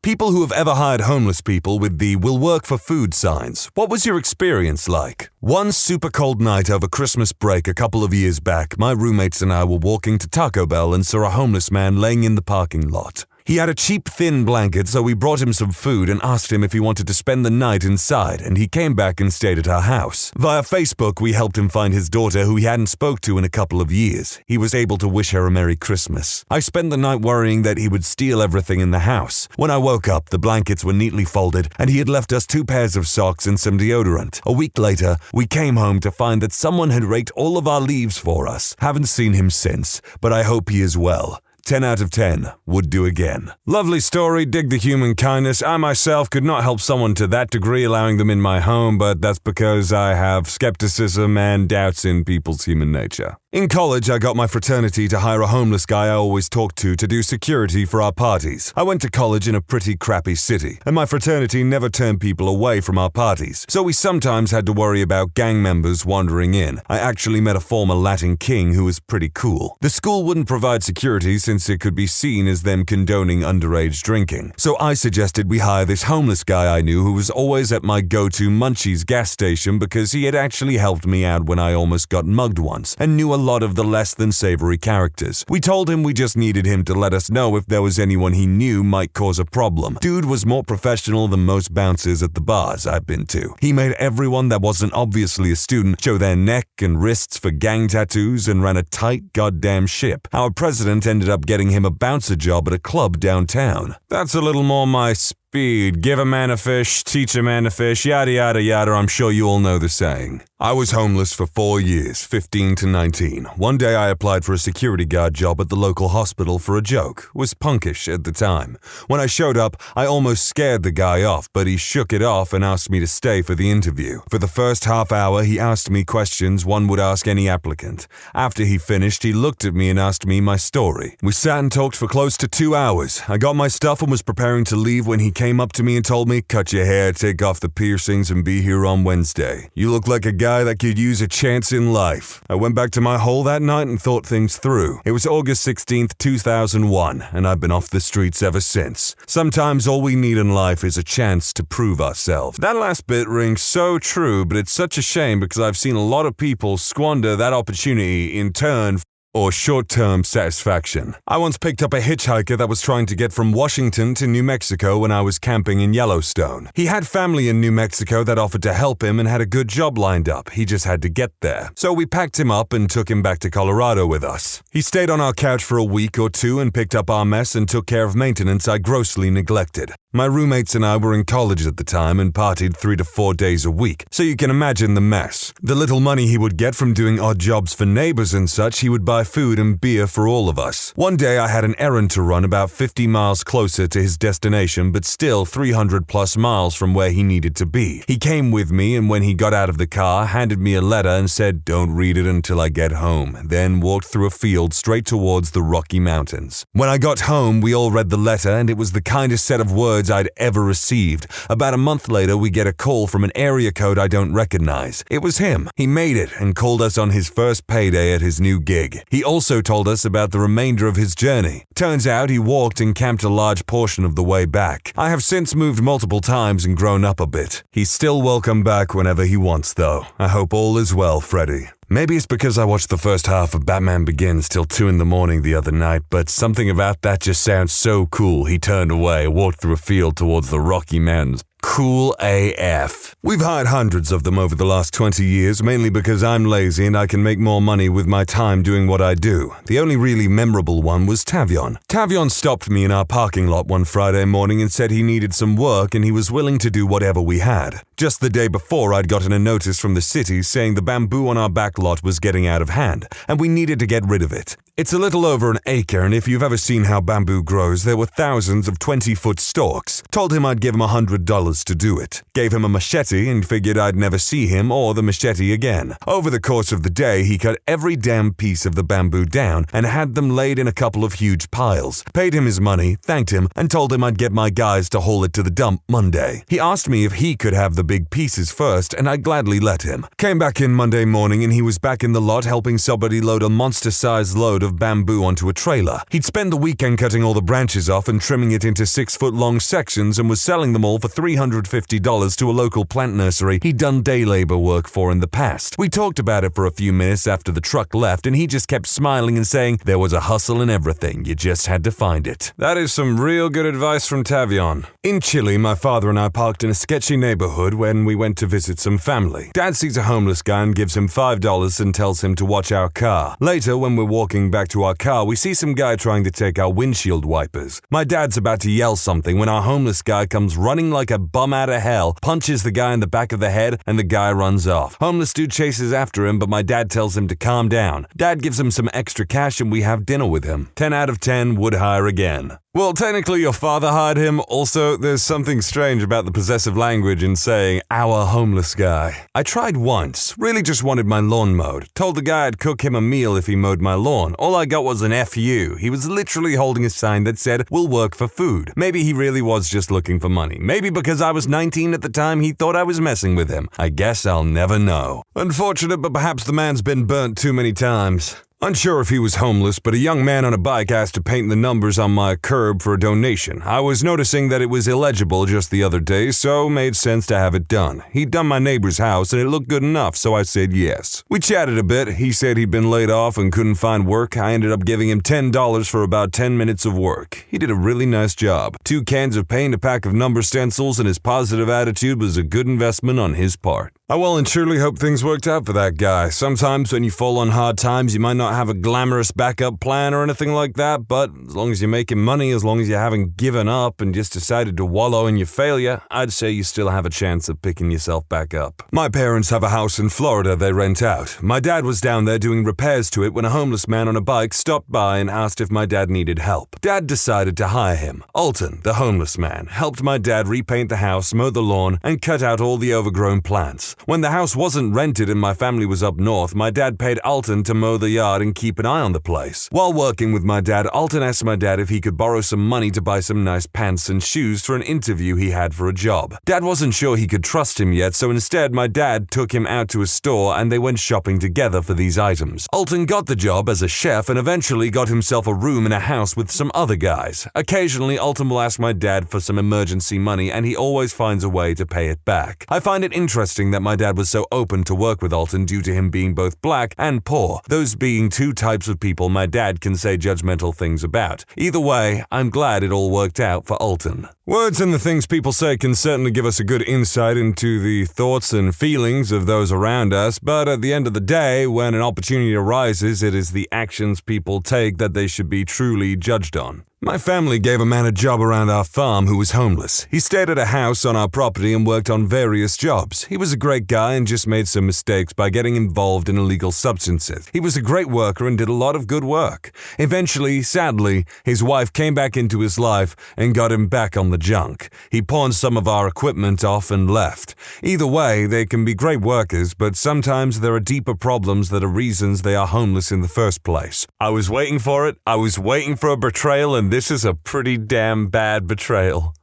People who have ever hired homeless people with the "will work for food" signs, what was your experience like? One super cold night over Christmas break a couple of years back, my roommates and I were walking to Taco Bell and saw a homeless man laying in the parking lot. He had a cheap, thin blanket, so we brought him some food and asked him if he wanted to spend the night inside, and he came back and stayed at our house. Via Facebook, we helped him find his daughter, who he hadn't spoke to in a couple of years. He was able to wish her a Merry Christmas. I spent the night worrying that he would steal everything in the house. When I woke up, the blankets were neatly folded, and he had left us 2 pairs of socks and some deodorant. A week later, we came home to find that someone had raked all of our leaves for us. Haven't seen him since, but I hope he is well. 10 out of 10 would do again. Lovely story, dig the human kindness. I myself could not help someone to that degree allowing them in my home, but that's because I have skepticism and doubts in people's human nature. In college, I got my fraternity to hire a homeless guy I always talked to do security for our parties. I went to college in a pretty crappy city, and my fraternity never turned people away from our parties, so we sometimes had to worry about gang members wandering in. I actually met a former Latin king who was pretty cool. The school wouldn't provide security since it could be seen as them condoning underage drinking, so I suggested we hire this homeless guy I knew who was always at my go-to Munchies gas station because he had actually helped me out when I almost got mugged once, and knew a lot of the less than savory characters. We told him we just needed him to let us know if there was anyone he knew might cause a problem. Dude was more professional than most bouncers at the bars I've been to. He made everyone that wasn't obviously a student show their neck and wrists for gang tattoos and ran a tight goddamn ship. Our president ended up getting him a bouncer job at a club downtown. That's a little more my speed. Give a man a fish, teach a man to fish, yada yada yada. I'm sure you all know the saying. I was homeless for 4 years, 15 to 19. One day I applied for a security guard job at the local hospital for a joke. Was punkish at the time. When I showed up, I almost scared the guy off, but he shook it off and asked me to stay for the interview. For the first half hour, he asked me questions one would ask any applicant. After he finished, he looked at me and asked me my story. We sat and talked for close to 2 hours. I got my stuff and was preparing to leave when he came up to me and told me, "Cut your hair, take off the piercings, and be here on Wednesday. You look like a guy that could use a chance in life." I went back to my hole that night and thought things through. It was August 16th, 2001, and I've been off the streets ever since. Sometimes all we need in life is a chance to prove ourselves. That last bit rings so true, but it's such a shame because I've seen a lot of people squander that opportunity in turn or short-term satisfaction. I once picked up a hitchhiker that was trying to get from Washington to New Mexico when I was camping in Yellowstone. He had family in New Mexico that offered to help him and had a good job lined up. He just had to get there. So we packed him up and took him back to Colorado with us. He stayed on our couch for a week or two and picked up our mess and took care of maintenance I grossly neglected. My roommates and I were in college at the time and partied 3 to 4 days a week, so you can imagine the mess. The little money he would get from doing odd jobs for neighbors and such, he would buy food and beer for all of us. One day I had an errand to run about 50 miles closer to his destination, but still 300 plus miles from where he needed to be. He came with me, and when he got out of the car, handed me a letter and said, "Don't read it until I get home," then walked through a field straight towards the Rocky Mountains. When I got home, we all read the letter, and it was the kindest set of words I'd ever received. About a month later, we get a call from an area code I don't recognize. It was him. He made it and called us on his first payday at his new gig. He also told us about the remainder of his journey. Turns out he walked and camped a large portion of the way back. I have since moved multiple times and grown up a bit. He's still welcome back whenever he wants, though. I hope all is well, Freddy. Maybe it's because I watched the first half of Batman Begins till 2 in the morning the other night, but something about that just sounds so cool. He turned away, walked through a field towards the Rocky Mountains. Cool AF. We've hired hundreds of them over the last 20 years, mainly because I'm lazy and I can make more money with my time doing what I do. The only really memorable one was Tavion. Tavion stopped me in our parking lot one Friday morning and said he needed some work and he was willing to do whatever we had. Just the day before, I'd gotten a notice from the city saying the bamboo on our back lot was getting out of hand, and we needed to get rid of it. It's a little over an acre, and if you've ever seen how bamboo grows, there were thousands of 20-foot stalks. Told him I'd give him $100 to do it. Gave him a machete and figured I'd never see him or the machete again. Over the course of the day, he cut every damn piece of the bamboo down and had them laid in a couple of huge piles. Paid him his money, thanked him, and told him I'd get my guys to haul it to the dump Monday. He asked me if he could have the big pieces first, and I gladly let him. Came back in Monday morning, and he was back in the lot helping somebody load a monster-sized load of bamboo onto a trailer. He'd spent the weekend cutting all the branches off and trimming it into 6-foot-long sections and was selling them all for $350 to a local plant nursery he'd done day labor work for in the past. We talked about it for a few minutes after the truck left, and he just kept smiling and saying there was a hustle in everything, you just had to find it. That is some real good advice from Tavion. In Chile, my father and I parked in a sketchy neighborhood when we went to visit some family. Dad sees a homeless guy and gives him $5 and tells him to watch our car. Later, when we're walking back to our car, we see some guy trying to take our windshield wipers. My dad's about to yell something when our homeless guy comes running like a bum out of hell, punches the guy in the back of the head, and the guy runs off. Homeless dude chases after him, but my dad tells him to calm down. Dad gives him some extra cash and we have dinner with him. 10 out of 10, would hire again. Well, technically your father hired him. Also, there's something strange about the possessive language in saying, our homeless guy. I tried once, really just wanted my lawn mowed. Told the guy I'd cook him a meal if he mowed my lawn. All I got was an FU. He was literally holding a sign that said, we'll work for food. Maybe he really was just looking for money. Maybe because I was 19 at the time he thought I was messing with him. I guess I'll never know. Unfortunate, but perhaps the man's been burnt too many times. Unsure if he was homeless, but a young man on a bike asked to paint the numbers on my curb for a donation. I was noticing that it was illegible just the other day, so made sense to have it done. He'd done my neighbor's house and it looked good enough, so I said yes. We chatted a bit. He said he'd been laid off and couldn't find work. I ended up giving him $10 for about 10 minutes of work. He did a really nice job. 2 cans of paint, a pack of number stencils, and his positive attitude was a good investment on his part. I well and truly hope things worked out for that guy. Sometimes when you fall on hard times, you might not have a glamorous backup plan or anything like that, but as long as you're making money, as long as you haven't given up and just decided to wallow in your failure, I'd say you still have a chance of picking yourself back up. My parents have a house in Florida they rent out. My dad was down there doing repairs to it when a homeless man on a bike stopped by and asked if my dad needed help. Dad decided to hire him. Alton, the homeless man, helped my dad repaint the house, mow the lawn, and cut out all the overgrown plants. When the house wasn't rented and my family was up north, my dad paid Alton to mow the yard and keep an eye on the place. While working with my dad, Alton asked my dad if he could borrow some money to buy some nice pants and shoes for an interview he had for a job. Dad wasn't sure he could trust him yet, so instead my dad took him out to a store and they went shopping together for these items. Alton got the job as a chef and eventually got himself a room in a house with some other guys. Occasionally, Alton will ask my dad for some emergency money and he always finds a way to pay it back. I find it interesting that my dad was so open to work with Alton due to him being both black and poor, those being 2 types of people my dad can say judgmental things about. Either way, I'm glad it all worked out for Alton. Words and the things people say can certainly give us a good insight into the thoughts and feelings of those around us, but at the end of the day, when an opportunity arises, it is the actions people take that they should be truly judged on. My family gave a man a job around our farm who was homeless. He stayed at a house on our property and worked on various jobs. He was a great guy and just made some mistakes by getting involved in illegal substances. He was a great worker and did a lot of good work. Eventually, sadly, his wife came back into his life and got him back on the junk. He pawned some of our equipment off and left. Either way, they can be great workers, but sometimes there are deeper problems that are reasons they are homeless in the first place. I was waiting for it. I was waiting for a betrayal, and this is a pretty damn bad betrayal.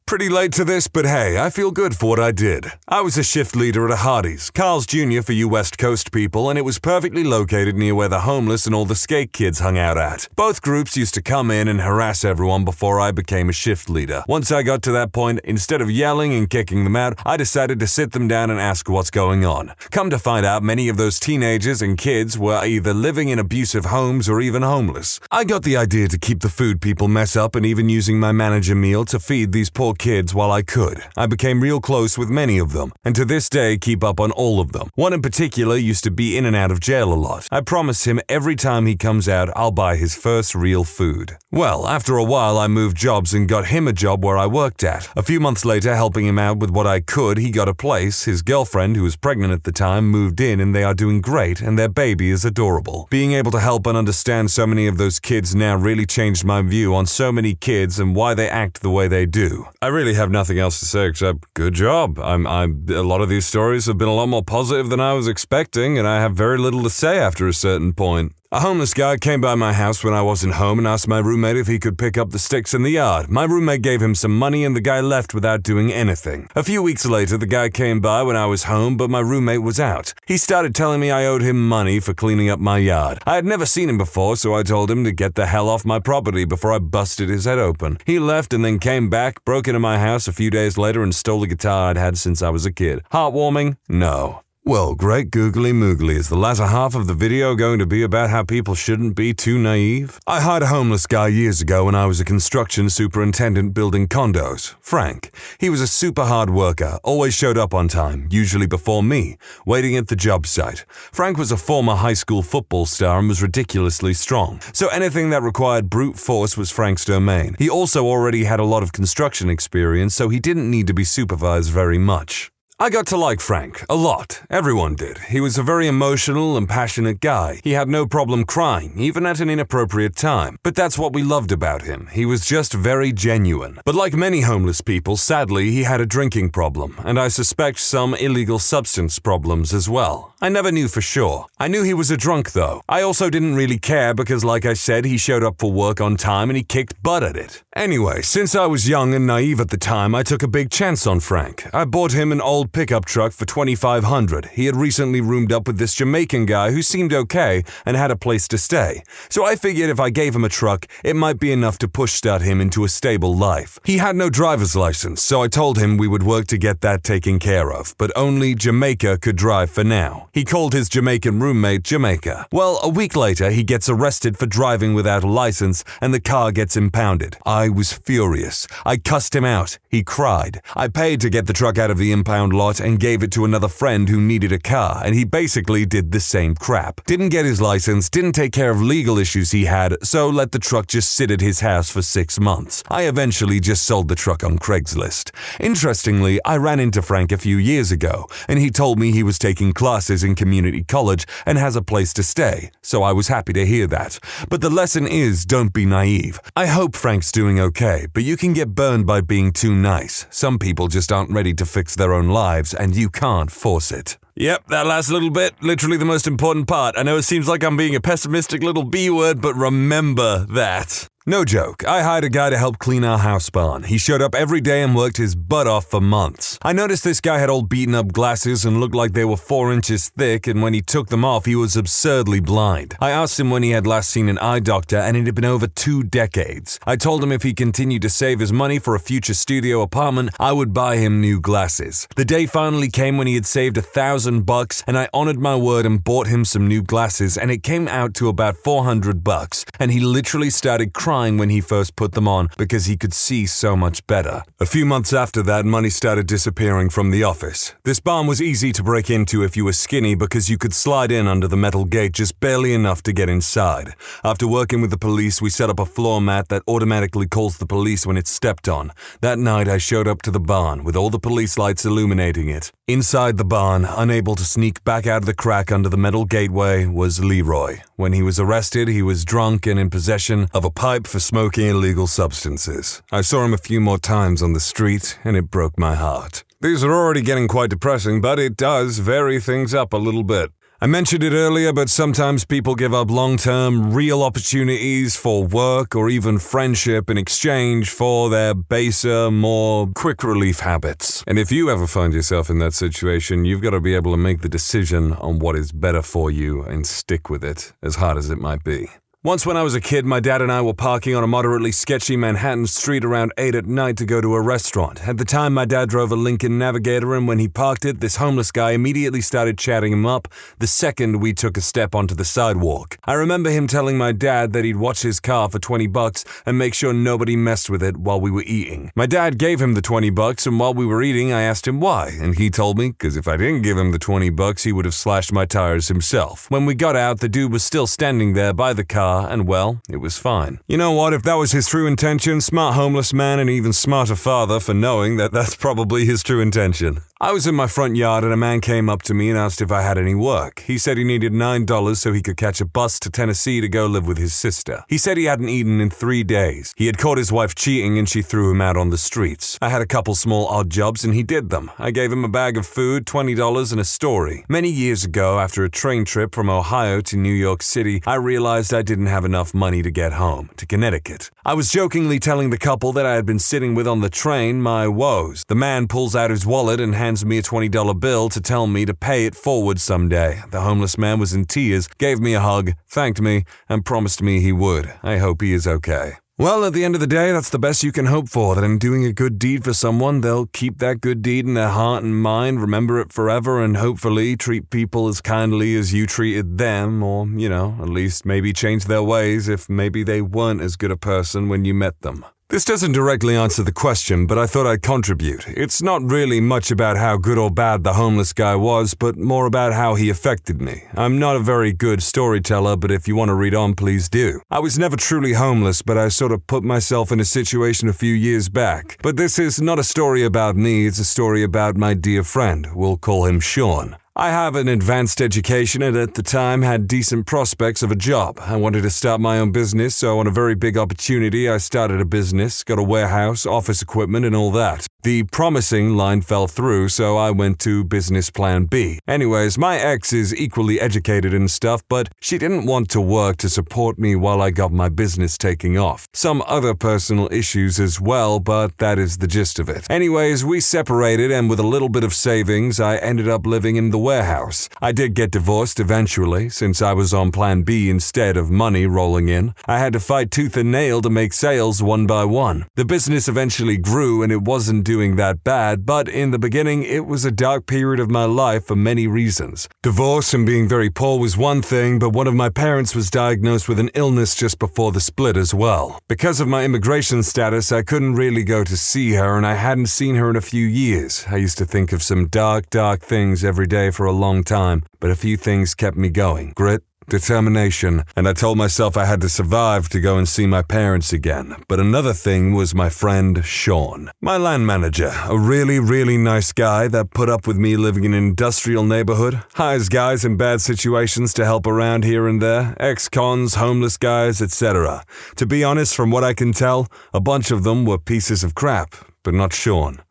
Pretty late to this, but hey, I feel good for what I did. I was a shift leader at a Hardee's, Carl's Jr. for you West Coast people, and it was perfectly located near where the homeless and all the skate kids hung out at. Both groups used to come in and harass everyone before I became a shift leader. Once I got to that point, instead of yelling and kicking them out, I decided to sit them down and ask what's going on. Come to find out, many of those teenagers and kids were either living in abusive homes or even homeless. I got the idea to keep the food people mess up and even using my manager meal to feed these poor kids while I could. I became real close with many of them, and to this day keep up on all of them. One in particular used to be in and out of jail a lot. I promised him every time he comes out, I'll buy his first real food. Well, after a while I moved jobs and got him a job where I worked at. A few months later, helping him out with what I could, he got a place. His girlfriend, who was pregnant at the time, moved in and they are doing great and their baby is adorable. Being able to help and understand so many of those kids now really changed my view on so many kids and why they act the way they do. I really have nothing else to say except good job. A lot of these stories have been a lot more positive than I was expecting, and I have very little to say after a certain point. A homeless guy came by my house when I wasn't home and asked my roommate if he could pick up the sticks in the yard. My roommate gave him some money and the guy left without doing anything. A few weeks later, the guy came by when I was home, but my roommate was out. He started telling me I owed him money for cleaning up my yard. I had never seen him before, so I told him to get the hell off my property before I busted his head open. He left and then came back, broke into my house a few days later and stole a guitar I'd had since I was a kid. Heartwarming? No. Well, great googly moogly, is the latter half of the video going to be about how people shouldn't be too naive? I hired a homeless guy years ago when I was a construction superintendent building condos, Frank. He was a super hard worker, always showed up on time, usually before me, waiting at the job site. Frank was a former high school football star and was ridiculously strong, so anything that required brute force was Frank's domain. He also already had a lot of construction experience, so he didn't need to be supervised very much. I got to like Frank a lot. Everyone did. He was a very emotional and passionate guy. He had no problem crying, even at an inappropriate time. But that's what we loved about him. He was just very genuine. But like many homeless people, sadly, he had a drinking problem, and I suspect some illegal substance problems as well. I never knew for sure. I knew he was a drunk, though. I also didn't really care because, like I said, he showed up for work on time and he kicked butt at it. Anyway, since I was young and naive at the time, I took a big chance on Frank. I bought him an old pickup truck for $2,500. He had recently roomed up with this Jamaican guy who seemed okay and had a place to stay. So I figured if I gave him a truck, it might be enough to push-start him into a stable life. He had no driver's license, so I told him we would work to get that taken care of, but only Jamaica could drive for now. He called his Jamaican roommate Jamaica. Well, a week later, he gets arrested for driving without a license and the car gets impounded. I was furious. I cussed him out. He cried. I paid to get the truck out of the impound lot and gave it to another friend who needed a car, and he basically did the same crap. Didn't get his license, didn't take care of legal issues he had, so let the truck just sit at his house for 6 months. I eventually just sold the truck on Craigslist. Interestingly, I ran into Frank a few years ago, and he told me he was taking classes in community college and has a place to stay, so I was happy to hear that. But the lesson is, don't be naive. I hope Frank's doing okay, but you can get burned by being too nice. Some people just aren't ready to fix their own lives, and you can't force it. Yep, that last little bit, literally the most important part. I know it seems like I'm being a pessimistic little B-word, but remember that. No joke, I hired a guy to help clean our house barn. He showed up every day and worked his butt off for months. I noticed this guy had old beaten up glasses and looked like they were 4 inches thick, and when he took them off, he was absurdly blind. I asked him when he had last seen an eye doctor, and it had been over 2 decades. I told him if he continued to save his money for a future studio apartment, I would buy him new glasses. The day finally came when he had saved $1,000, and I honored my word and bought him some new glasses, and it came out to about $400, and he literally started crying when he first put them on because he could see so much better. A few months after that, money started disappearing from the office. This barn was easy to break into if you were skinny because you could slide in under the metal gate just barely enough to get inside. After working with the police, we set up a floor mat that automatically calls the police when it's stepped on. That night, I showed up to the barn with all the police lights illuminating it. Inside the barn, unable to sneak back out of the crack under the metal gateway, was Leroy. When he was arrested, he was drunk and in possession of a pipe for smoking illegal substances. I saw him a few more times on the street, and it broke my heart. These are already getting quite depressing, but it does vary things up a little bit. I mentioned it earlier, but sometimes people give up long-term, real opportunities for work or even friendship in exchange for their baser, more quick relief habits. And if you ever find yourself in that situation, you've got to be able to make the decision on what is better for you and stick with it, as hard as it might be. Once when I was a kid, my dad and I were parking on a moderately sketchy Manhattan street around 8 at night to go to a restaurant. At the time, my dad drove a Lincoln Navigator, and when he parked it, this homeless guy immediately started chatting him up the second we took a step onto the sidewalk. I remember him telling my dad that he'd watch his car for $20 and make sure nobody messed with it while we were eating. My dad gave him the $20, and while we were eating, I asked him why, and he told me, because if I didn't give him the $20, he would have slashed my tires himself. When we got out, the dude was still standing there by the car, and well, it was fine. You know what, if that was his true intention, smart homeless man and even smarter father for knowing that that's probably his true intention. I was in my front yard and a man came up to me and asked if I had any work. He said he needed $9 so he could catch a bus to Tennessee to go live with his sister. He said he hadn't eaten in 3 days. He had caught his wife cheating and she threw him out on the streets. I had a couple small odd jobs and he did them. I gave him a bag of food, $20 and a story. Many years ago, after a train trip from Ohio to New York City, I realized I didn't have enough money to get home, to Connecticut. I was jokingly telling the couple that I had been sitting with on the train my woes. The man pulls out his wallet and hands me a $20 bill to tell me to pay it forward someday. The homeless man was in tears, gave me a hug, thanked me, and promised me he would. I hope he is okay. Well, at the end of the day, that's the best you can hope for, that in doing a good deed for someone, they'll keep that good deed in their heart and mind, remember it forever, and hopefully treat people as kindly as you treated them, or, at least maybe change their ways if maybe they weren't as good a person when you met them. This doesn't directly answer the question, but I thought I'd contribute. It's not really much about how good or bad the homeless guy was, but more about how he affected me. I'm not a very good storyteller, but if you want to read on, please do. I was never truly homeless, but I sort of put myself in a situation a few years back. But this is not a story about me, it's a story about my dear friend. We'll call him Sean. I have an advanced education and at the time had decent prospects of a job. I wanted to start my own business, so on a very big opportunity, I started a business, got a warehouse, office equipment and all that. The promising line fell through, so I went to business plan B. Anyways, my ex is equally educated and stuff, but she didn't want to work to support me while I got my business taking off. Some other personal issues as well, but that is the gist of it. Anyways, we separated and with a little bit of savings, I ended up living in the warehouse. I did get divorced eventually, since I was on plan B instead of money rolling in. I had to fight tooth and nail to make sales one by one. The business eventually grew and it wasn't doing that bad, but in the beginning it was a dark period of my life for many reasons. Divorce and being very poor was one thing, but one of my parents was diagnosed with an illness just before the split as well. Because of my immigration status, I couldn't really go to see her and I hadn't seen her in a few years. I used to think of some dark things every day for a long time, but a few things kept me going. Grit, determination, and I told myself I had to survive to go and see my parents again. But another thing was my friend Sean, my land manager, a really nice guy that put up with me living in an industrial neighborhood, hires guys in bad situations to help around here and there, ex-cons, homeless guys, etc. To be honest, from what I can tell, a bunch of them were pieces of crap, but not Sean.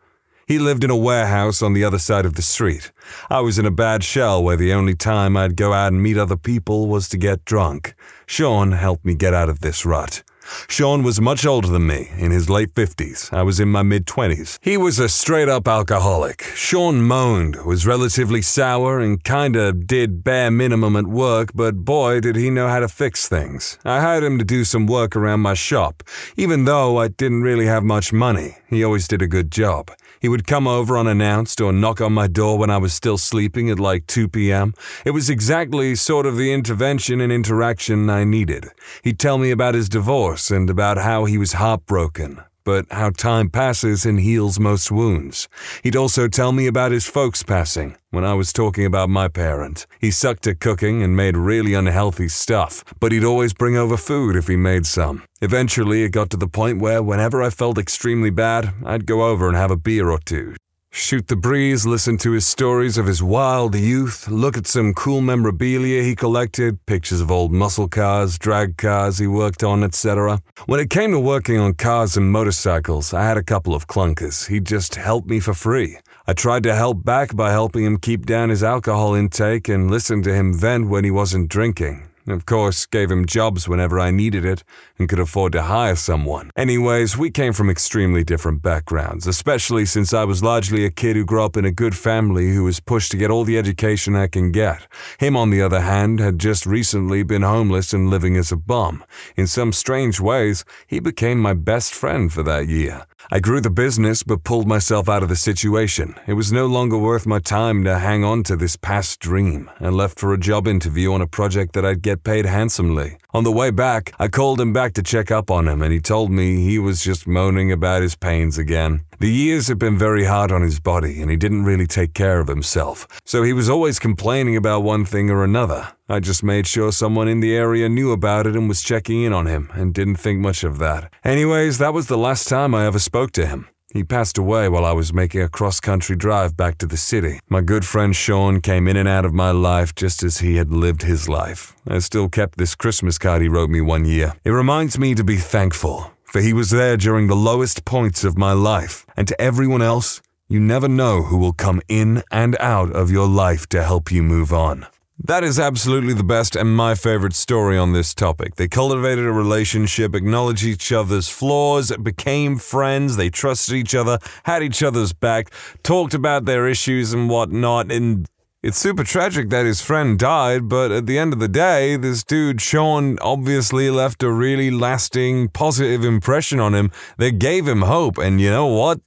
He lived in a warehouse on the other side of the street. I was in a bad shell where the only time I'd go out and meet other people was to get drunk. Sean helped me get out of this rut. Sean was much older than me, in his late 50s. I was in my mid-20s. He was a straight-up alcoholic. Sean moaned, was relatively sour, and kinda did bare minimum at work, but boy did he know how to fix things. I hired him to do some work around my shop. Even though I didn't really have much money, he always did a good job. He would come over unannounced or knock on my door when I was still sleeping at like 2 p.m. It was exactly sort of the intervention and interaction I needed. He'd tell me about his divorce and about how he was heartbroken, but how time passes and heals most wounds. He'd also tell me about his folks passing when I was talking about my parent. He sucked at cooking and made really unhealthy stuff, but he'd always bring over food if he made some. Eventually, it got to the point where whenever I felt extremely bad, I'd go over and have a beer or two. Shoot the breeze, listen to his stories of his wild youth, look at some cool memorabilia he collected, pictures of old muscle cars, drag cars he worked on, etc. When it came to working on cars and motorcycles, I had a couple of clunkers. He'd just help me for free. I tried to help back by helping him keep down his alcohol intake and listen to him vent when he wasn't drinking. Of course, gave him jobs whenever I needed it and could afford to hire someone. Anyways, we came from extremely different backgrounds, especially since I was largely a kid who grew up in a good family who was pushed to get all the education I can get. Him, on the other hand, had just recently been homeless and living as a bum. In some strange ways, he became my best friend for that year. I grew the business but pulled myself out of the situation. It was no longer worth my time to hang on to this past dream and left for a job interview on a project that I'd get paid handsomely. On the way back, I called him back to check up on him and he told me he was just moaning about his pains again. The years had been very hard on his body and he didn't really take care of himself, so he was always complaining about one thing or another. I just made sure someone in the area knew about it and was checking in on him and didn't think much of that. Anyways, that was the last time I ever spoke to him. He passed away while I was making a cross-country drive back to the city. My good friend Sean came in and out of my life just as he had lived his life. I still kept this Christmas card he wrote me one year. It reminds me to be thankful, for he was there during the lowest points of my life. And to everyone else, you never know who will come in and out of your life to help you move on. That is absolutely the best and my favorite story on this topic. They cultivated a relationship, acknowledged each other's flaws, became friends, they trusted each other, had each other's back, talked about their issues and whatnot, and it's super tragic that his friend died, but at the end of the day, this dude, Sean, obviously left a really lasting, positive impression on him that gave him hope, and you know what?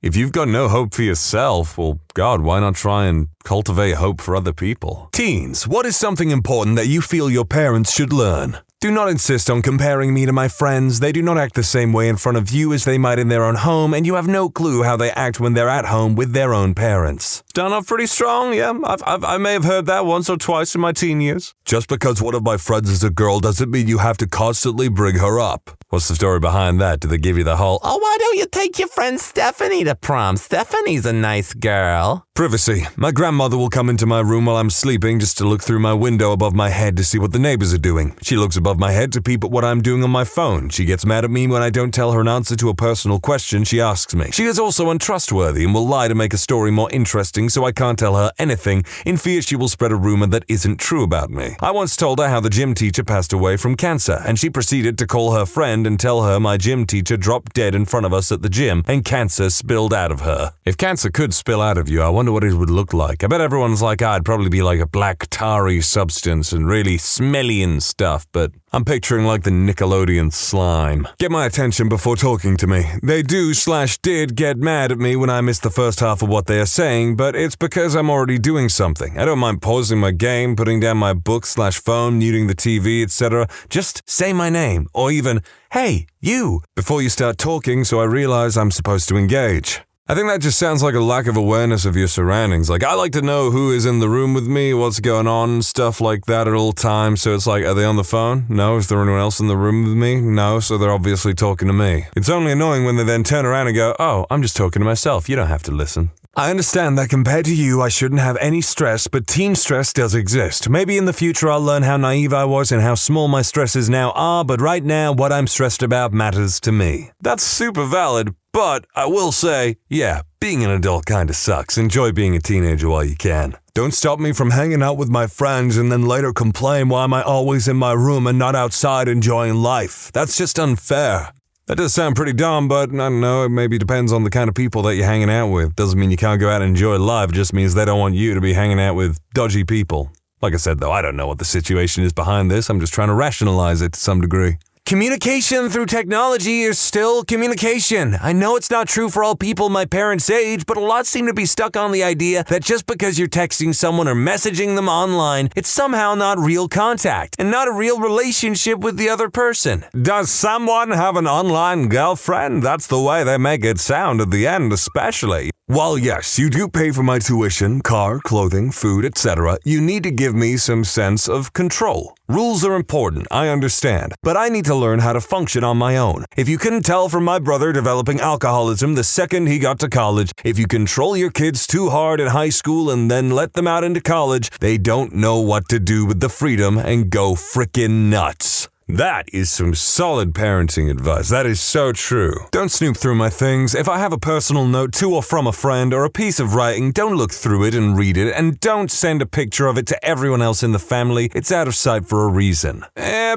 If you've got no hope for yourself, well, God, why not try and cultivate hope for other people? Teens, what is something important that you feel your parents should learn? Do not insist on comparing me to my friends. They do not act the same way in front of you as they might in their own home, and you have no clue how they act when they're at home with their own parents. Done off pretty strong, yeah. I may have heard that once or twice in my teen years. Just because one of my friends is a girl doesn't mean you have to constantly bring her up. What's the story behind that? Do they give you the whole, Oh, why don't you take your friend Stephanie to prom? Stephanie's a nice girl. Privacy. My grandmother will come into my room while I'm sleeping just to look through my window above my head to see what the neighbors are doing. She looks above my head to peep at what I'm doing on my phone. She gets mad at me when I don't tell her an answer to a personal question she asks me. She is also untrustworthy and will lie to make a story more interesting, so I can't tell her anything in fear she will spread a rumor that isn't true about me. I once told her how the gym teacher passed away from cancer, and she proceeded to call her friend and tell her my gym teacher dropped dead in front of us at the gym and cancer spilled out of her. If cancer could spill out of you, I wonder what it would look like. I bet everyone's like, I'd probably be like a black tarry substance and really smelly and stuff, but I'm picturing like the Nickelodeon slime. Get my attention before talking to me. They did get mad at me when I miss the first half of what they are saying, but it's because I'm already doing something. I don't mind pausing my game, putting down my book/phone, muting the TV, etc. Just say my name, or even, hey, you, before you start talking so I realize I'm supposed to engage. I think that just sounds like a lack of awareness of your surroundings. Like, I like to know who is in the room with me, what's going on, stuff like that at all times. So it's like, are they on the phone? No. Is there anyone else in the room with me? No. So they're obviously talking to me. It's only annoying when they then turn around and go, oh, I'm just talking to myself. You don't have to listen. I understand that compared to you, I shouldn't have any stress, but teen stress does exist. Maybe in the future I'll learn how naive I was and how small my stresses now are, but right now, what I'm stressed about matters to me. That's super valid, but I will say, yeah, being an adult kinda sucks. Enjoy being a teenager while you can. Don't stop me from hanging out with my friends and then later complain why am I always in my room and not outside enjoying life. That's just unfair. That does sound pretty dumb, but I don't know, it maybe depends on the kind of people that you're hanging out with. Doesn't mean you can't go out and enjoy life, it just means they don't want you to be hanging out with dodgy people. Like I said though, I don't know what the situation is behind this, I'm just trying to rationalize it to some degree. Communication through technology is still communication. I know it's not true for all people my parents' age, but a lot seem to be stuck on the idea that just because you're texting someone or messaging them online, it's somehow not real contact and not a real relationship with the other person. Does someone have an online girlfriend? That's the way they make it sound at the end, especially. While yes, you do pay for my tuition, car, clothing, food, etc., you need to give me some sense of control. Rules are important, I understand, but I need to learn how to function on my own. If you couldn't tell from my brother developing alcoholism the second he got to college, if you control your kids too hard in high school and then let them out into college, they don't know what to do with the freedom and go frickin' nuts. That is some solid parenting advice. That is so true. Don't snoop through my things. If I have a personal note to or from a friend or a piece of writing, don't look through it and read it, and don't send a picture of it to everyone else in the family. It's out of sight for a reason.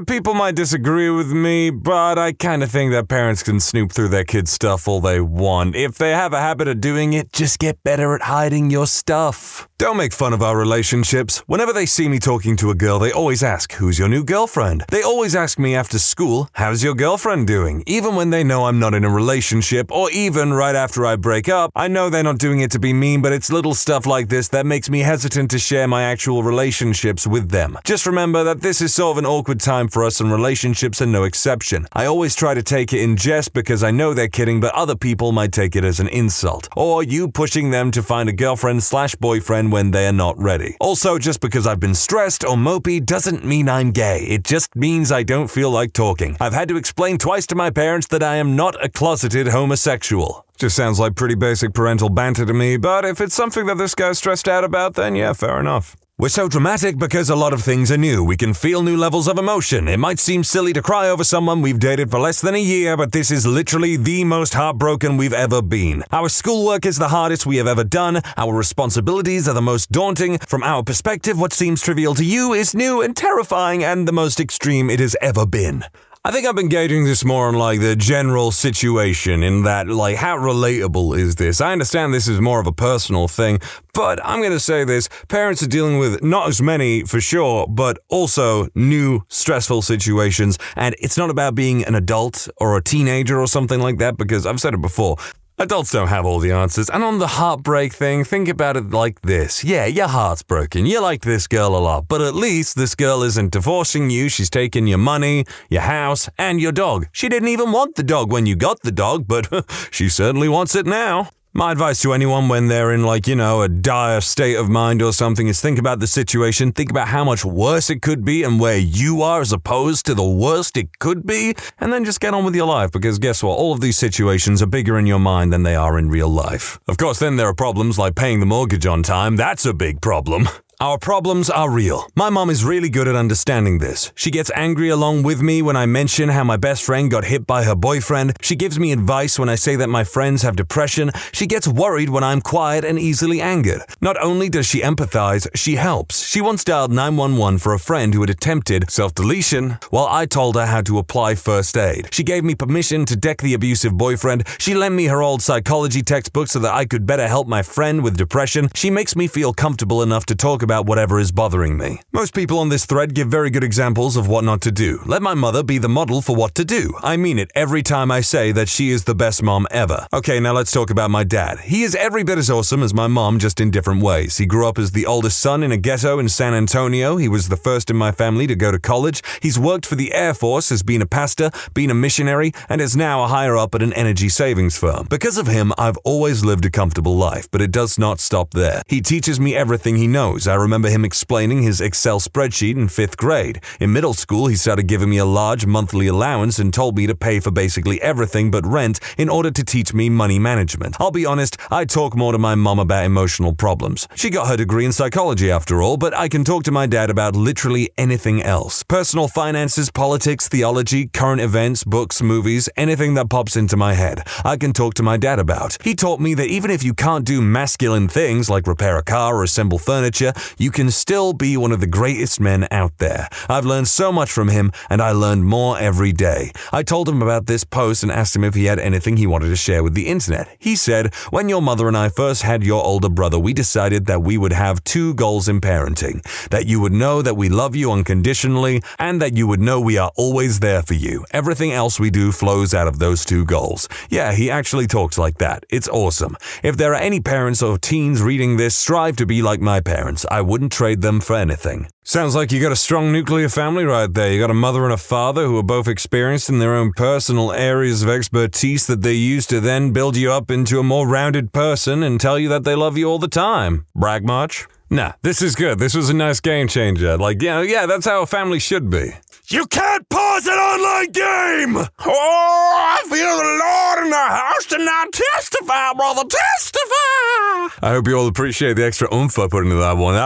People might disagree with me, but I kind of think that parents can snoop through their kids' stuff all they want. If they have a habit of doing it, just get better at hiding your stuff. Don't make fun of our relationships. Whenever they see me talking to a girl, they always ask, who's your new girlfriend? They always ask me after school, how's your girlfriend doing? Even when they know I'm not in a relationship, or even right after I break up, I know they're not doing it to be mean, but it's little stuff like this that makes me hesitant to share my actual relationships with them. Just remember that this is sort of an awkward time for us, and relationships are no exception. I always try to take it in jest because I know they're kidding, but other people might take it as an insult, or you pushing them to find a girlfriend/boyfriend when they are not ready. Also, just because I've been stressed or mopey doesn't mean I'm gay. It just means I don't feel like talking. I've had to explain twice to my parents that I am not a closeted homosexual. Just sounds like pretty basic parental banter to me, but if it's something that this guy's stressed out about, then yeah, fair enough. We're so dramatic because a lot of things are new. We can feel new levels of emotion. It might seem silly to cry over someone we've dated for less than a year, but this is literally the most heartbroken we've ever been. Our schoolwork is the hardest we have ever done. Our responsibilities are the most daunting. From our perspective, what seems trivial to you is new and terrifying and the most extreme it has ever been. I think I've been gauging this more on like the general situation in that like how relatable is this? I understand this is more of a personal thing, but I'm going to say this, parents are dealing with not as many for sure, but also new stressful situations, and it's not about being an adult or a teenager or something like that because I've said it before. Adults don't have all the answers. And on the heartbreak thing, think about it like this. Yeah, your heart's broken. You like this girl a lot, but at least this girl isn't divorcing you. She's taking your money, your house, and your dog. She didn't even want the dog when you got the dog, but she certainly wants it now. My advice to anyone when they're in a dire state of mind or something is think about the situation, think about how much worse it could be and where you are as opposed to the worst it could be, and then just get on with your life because guess what? All of these situations are bigger in your mind than they are in real life. Of course, then there are problems like paying the mortgage on time. That's a big problem. Our problems are real. My mom is really good at understanding this. She gets angry along with me when I mention how my best friend got hit by her boyfriend. She gives me advice when I say that my friends have depression. She gets worried when I'm quiet and easily angered. Not only does she empathize, she helps. She once dialed 911 for a friend who had attempted self-deletion while I told her how to apply first aid. She gave me permission to deck the abusive boyfriend. She lent me her old psychology textbook so that I could better help my friend with depression. She makes me feel comfortable enough to talk about whatever is bothering me. Most people on this thread give very good examples of what not to do. Let my mother be the model for what to do. I mean it every time I say that she is the best mom ever. Okay, now let's talk about my dad. He is every bit as awesome as my mom, just in different ways. He grew up as the oldest son in a ghetto in San Antonio. He was the first in my family to go to college. He's worked for the Air Force, has been a pastor, been a missionary, and is now a higher up at an energy savings firm. Because of him, I've always lived a comfortable life, but it does not stop there. He teaches me everything he knows. I remember him explaining his Excel spreadsheet in 5th grade. In middle school, he started giving me a large monthly allowance and told me to pay for basically everything but rent in order to teach me money management. I'll be honest, I talk more to my mom about emotional problems. She got her degree in psychology after all, but I can talk to my dad about literally anything else. Personal finances, politics, theology, current events, books, movies, anything that pops into my head, I can talk to my dad about. He taught me that even if you can't do masculine things like repair a car or assemble furniture, you can still be one of the greatest men out there. I've learned so much from him, and I learned more every day. I told him about this post and asked him if he had anything he wanted to share with the internet. He said, "When your mother and I first had your older brother, we decided that we would have 2 goals in parenting. That you would know that we love you unconditionally, and that you would know we are always there for you. Everything else we do flows out of those 2 goals." Yeah, he actually talks like that. It's awesome. If there are any parents or teens reading this, strive to be like my parents. I wouldn't trade them for anything. Sounds like you got a strong nuclear family right there. You got a mother and a father who are both experienced in their own personal areas of expertise that they use to then build you up into a more rounded person and tell you that they love you all the time. Brag much? Nah, this is good. This was a nice game changer. Yeah, that's how a family should be. You can't pause an online game! Oh, I feel the Lord in the house tonight. Testify, brother, testify! I hope you all appreciate the extra oomph I put into that one.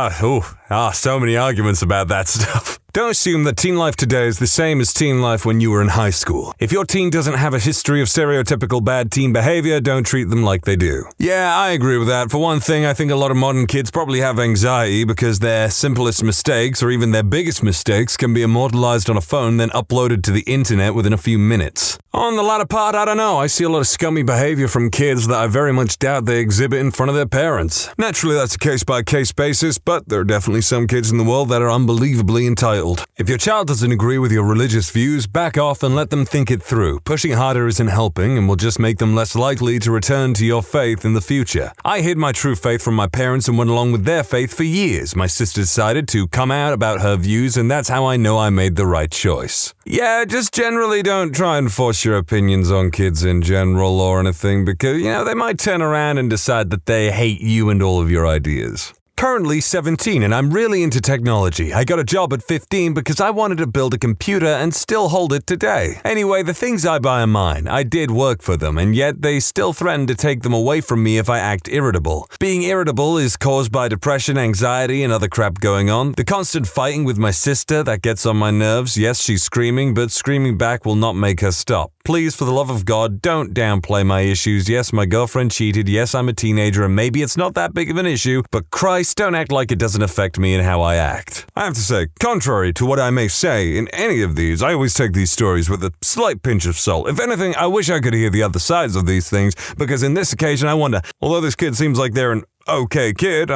So many arguments about that stuff. Don't assume that teen life today is the same as teen life when you were in high school. If your teen doesn't have a history of stereotypical bad teen behavior, don't treat them like they do. Yeah, I agree with that. For one thing, I think a lot of modern kids probably have anxiety because their simplest mistakes or even their biggest mistakes can be immortalized on a phone then uploaded to the internet within a few minutes. On the latter part, I don't know. I see a lot of scummy behavior from kids that I very much doubt they exhibit in front of their parents. Naturally, that's a case-by-case basis, but there are definitely some kids in the world that are unbelievably entitled. If your child doesn't agree with your religious views, back off and let them think it through. Pushing harder isn't helping and will just make them less likely to return to your faith in the future. I hid my true faith from my parents and went along with their faith for years. My sister decided to come out about her views, and that's how I know I made the right choice. Yeah, just generally don't try and force your opinions on kids in general or anything because, they might turn around and decide that they hate you and all of your ideas. Currently 17 and I'm really into technology. I got a job at 15 because I wanted to build a computer and still hold it today. Anyway, the things I buy are mine. I did work for them, and yet they still threaten to take them away from me if I act irritable. Being irritable is caused by depression, anxiety, and other crap going on. The constant fighting with my sister, that gets on my nerves. Yes, she's screaming, but screaming back will not make her stop. Please, for the love of God, don't downplay my issues. Yes, my girlfriend cheated. Yes, I'm a teenager, and maybe it's not that big of an issue, but Christ, don't act like it doesn't affect me and how I act. I have to say, contrary to what I may say in any of these, I always take these stories with a slight pinch of salt. If anything, I wish I could hear the other sides of these things, because in this occasion, I wonder, although this kid seems like they're an okay kid,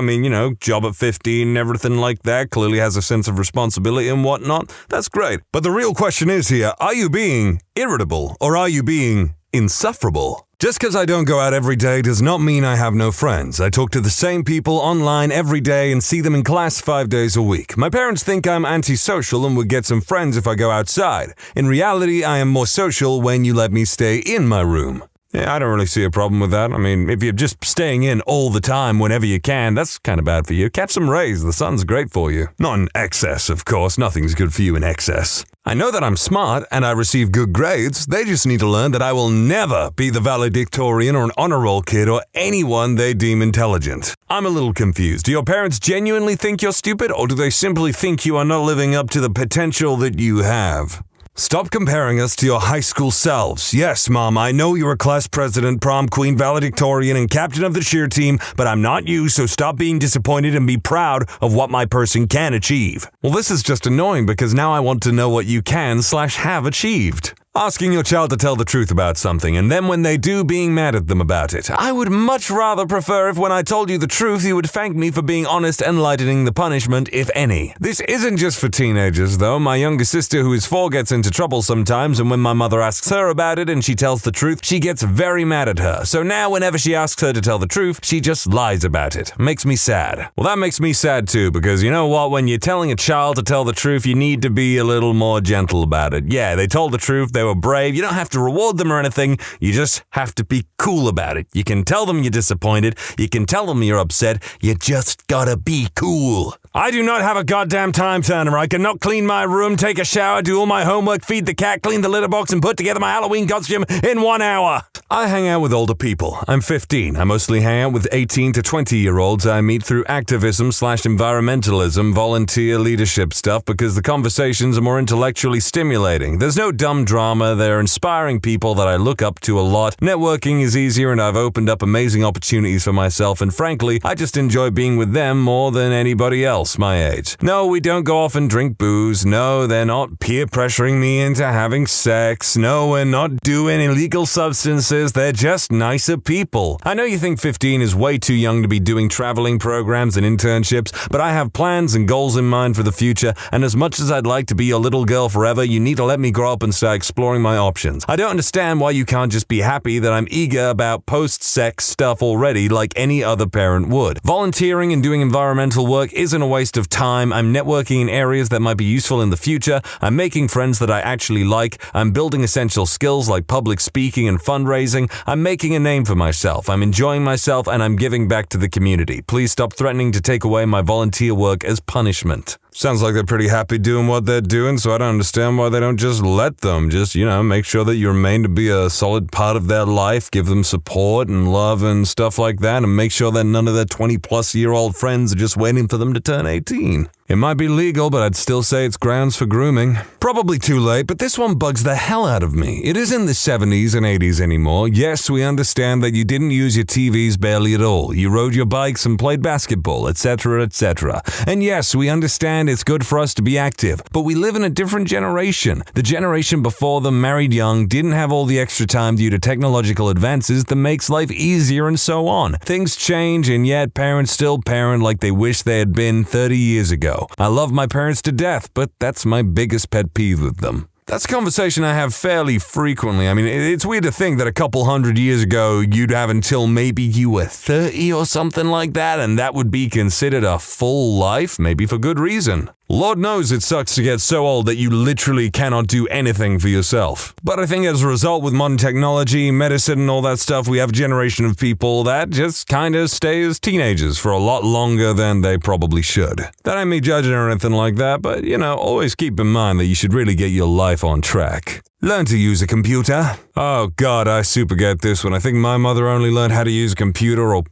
job at 15 and everything like that, clearly has a sense of responsibility and whatnot, that's great. But the real question is here, are you being irritable or are you being insufferable? Just because I don't go out every day does not mean I have no friends. I talk to the same people online every day and see them in class 5 days a week. My parents think I'm antisocial and would get some friends if I go outside. In reality, I am more social when you let me stay in my room. Yeah, I don't really see a problem with that. I mean, if you're just staying in all the time whenever you can, that's kind of bad for you. Catch some rays, the sun's great for you. Not in excess, of course. Nothing's good for you in excess. I know that I'm smart and I receive good grades. They just need to learn that I will never be the valedictorian or an honor roll kid or anyone they deem intelligent. I'm a little confused. Do your parents genuinely think you're stupid, or do they simply think you are not living up to the potential that you have? Stop comparing us to your high school selves. Yes, Mom, I know you're a class president, prom queen, valedictorian, and captain of the cheer team, but I'm not you, so stop being disappointed and be proud of what my person can achieve. Well, this is just annoying because now I want to know what you can/have achieved. Asking your child to tell the truth about something, and then when they do, being mad at them about it. I would much rather prefer if when I told you the truth, you would thank me for being honest and lightening the punishment, if any. This isn't just for teenagers, though. My younger sister, who is 4, gets into trouble sometimes, and when my mother asks her about it and she tells the truth, she gets very mad at her. So now whenever she asks her to tell the truth, she just lies about it. Makes me sad. Well, that makes me sad too, because you know what? When you're telling a child to tell the truth, you need to be a little more gentle about it. Yeah, they told the truth, they were brave. You don't have to reward them or anything. You just have to be cool about it. You can tell them you're disappointed. You can tell them you're upset. You just gotta be cool. I do not have a goddamn time turner. I cannot clean my room, take a shower, do all my homework, feed the cat, clean the litter box, and put together my Halloween costume in 1 hour. I hang out with older people. I'm 15. I mostly hang out with 18 to 20-year-olds I meet through activism/environmentalism, volunteer leadership stuff because the conversations are more intellectually stimulating. There's no dumb drama. They're inspiring people that I look up to a lot. Networking is easier and I've opened up amazing opportunities for myself, and frankly, I just enjoy being with them more than anybody else my age. No, we don't go off and drink booze. No, they're not peer pressuring me into having sex. No, we're not doing illegal substances. They're just nicer people. I know you think 15 is way too young to be doing traveling programs and internships, but I have plans and goals in mind for the future, and as much as I'd like to be your little girl forever, you need to let me grow up and start exploring my options. I don't understand why you can't just be happy that I'm eager about post-sex stuff already like any other parent would. Volunteering and doing environmental work isn't a waste of time. I'm networking in areas that might be useful in the future. I'm making friends that I actually like. I'm building essential skills like public speaking and fundraising. I'm making a name for myself. I'm enjoying myself and I'm giving back to the community. Please stop threatening to take away my volunteer work as punishment. Sounds like they're pretty happy doing what they're doing, so I don't understand why they don't just let them. Just, make sure that you remain to be a solid part of their life, give them support and love and stuff like that, and make sure that none of their 20-plus-year-old friends are just waiting for them to turn 18. It might be legal, but I'd still say it's grounds for grooming. Probably too late, but this one bugs the hell out of me. It isn't the 70s and 80s anymore. Yes, we understand that you didn't use your TVs barely at all. You rode your bikes and played basketball, etc., etc. And yes, we understand it's good for us to be active, but we live in a different generation. The generation before them married young, didn't have all the extra time due to technological advances that makes life easier and so on. Things change, and yet parents still parent like they wish they had been 30 years ago. I love my parents to death, but that's my biggest pet peeve with them. That's a conversation I have fairly frequently. I mean, it's weird to think that a couple hundred years ago, you'd have until maybe you were 30 or something like that, and that would be considered a full life, maybe for good reason. Lord knows it sucks to get so old that you literally cannot do anything for yourself. But I think as a result, with modern technology, medicine, and all that stuff, we have a generation of people that just kind of stay as teenagers for a lot longer than they probably should. That ain't me judging or anything like that, but, always keep in mind that you should really get your life on track. Learn to use a computer. Oh god, I super get this one. I think my mother only learned how to use a computer,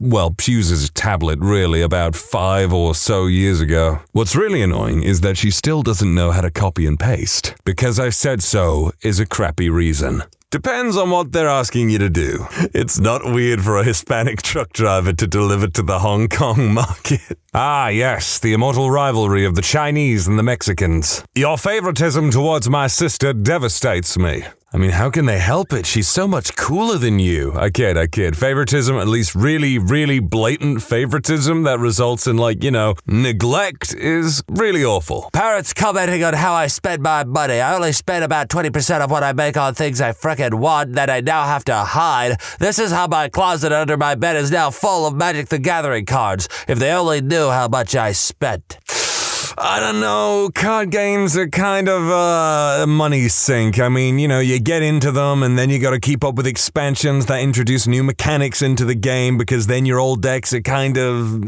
she uses a tablet really, about 5 or so years ago. What's really annoying is that she still doesn't know how to copy and paste. Because I said so is a crappy reason. Depends on what they're asking you to do. It's not weird for a Hispanic truck driver to deliver to the Hong Kong market. Ah, yes, the immortal rivalry of the Chinese and the Mexicans. Your favoritism towards my sister devastates me. I mean, how can they help it? She's so much cooler than you. I kid. Favoritism, at least really, really blatant favoritism that results in, neglect is really awful. Parents commenting on how I spend my money. I only spend about 20% of what I make on things I frickin' want that I now have to hide. This is how my closet under my bed is now full of Magic the Gathering cards. If they only knew how much I spent. I don't know, card games are kind of a money sink. I mean, you get into them and then you gotta keep up with expansions that introduce new mechanics into the game because then your old decks are kind of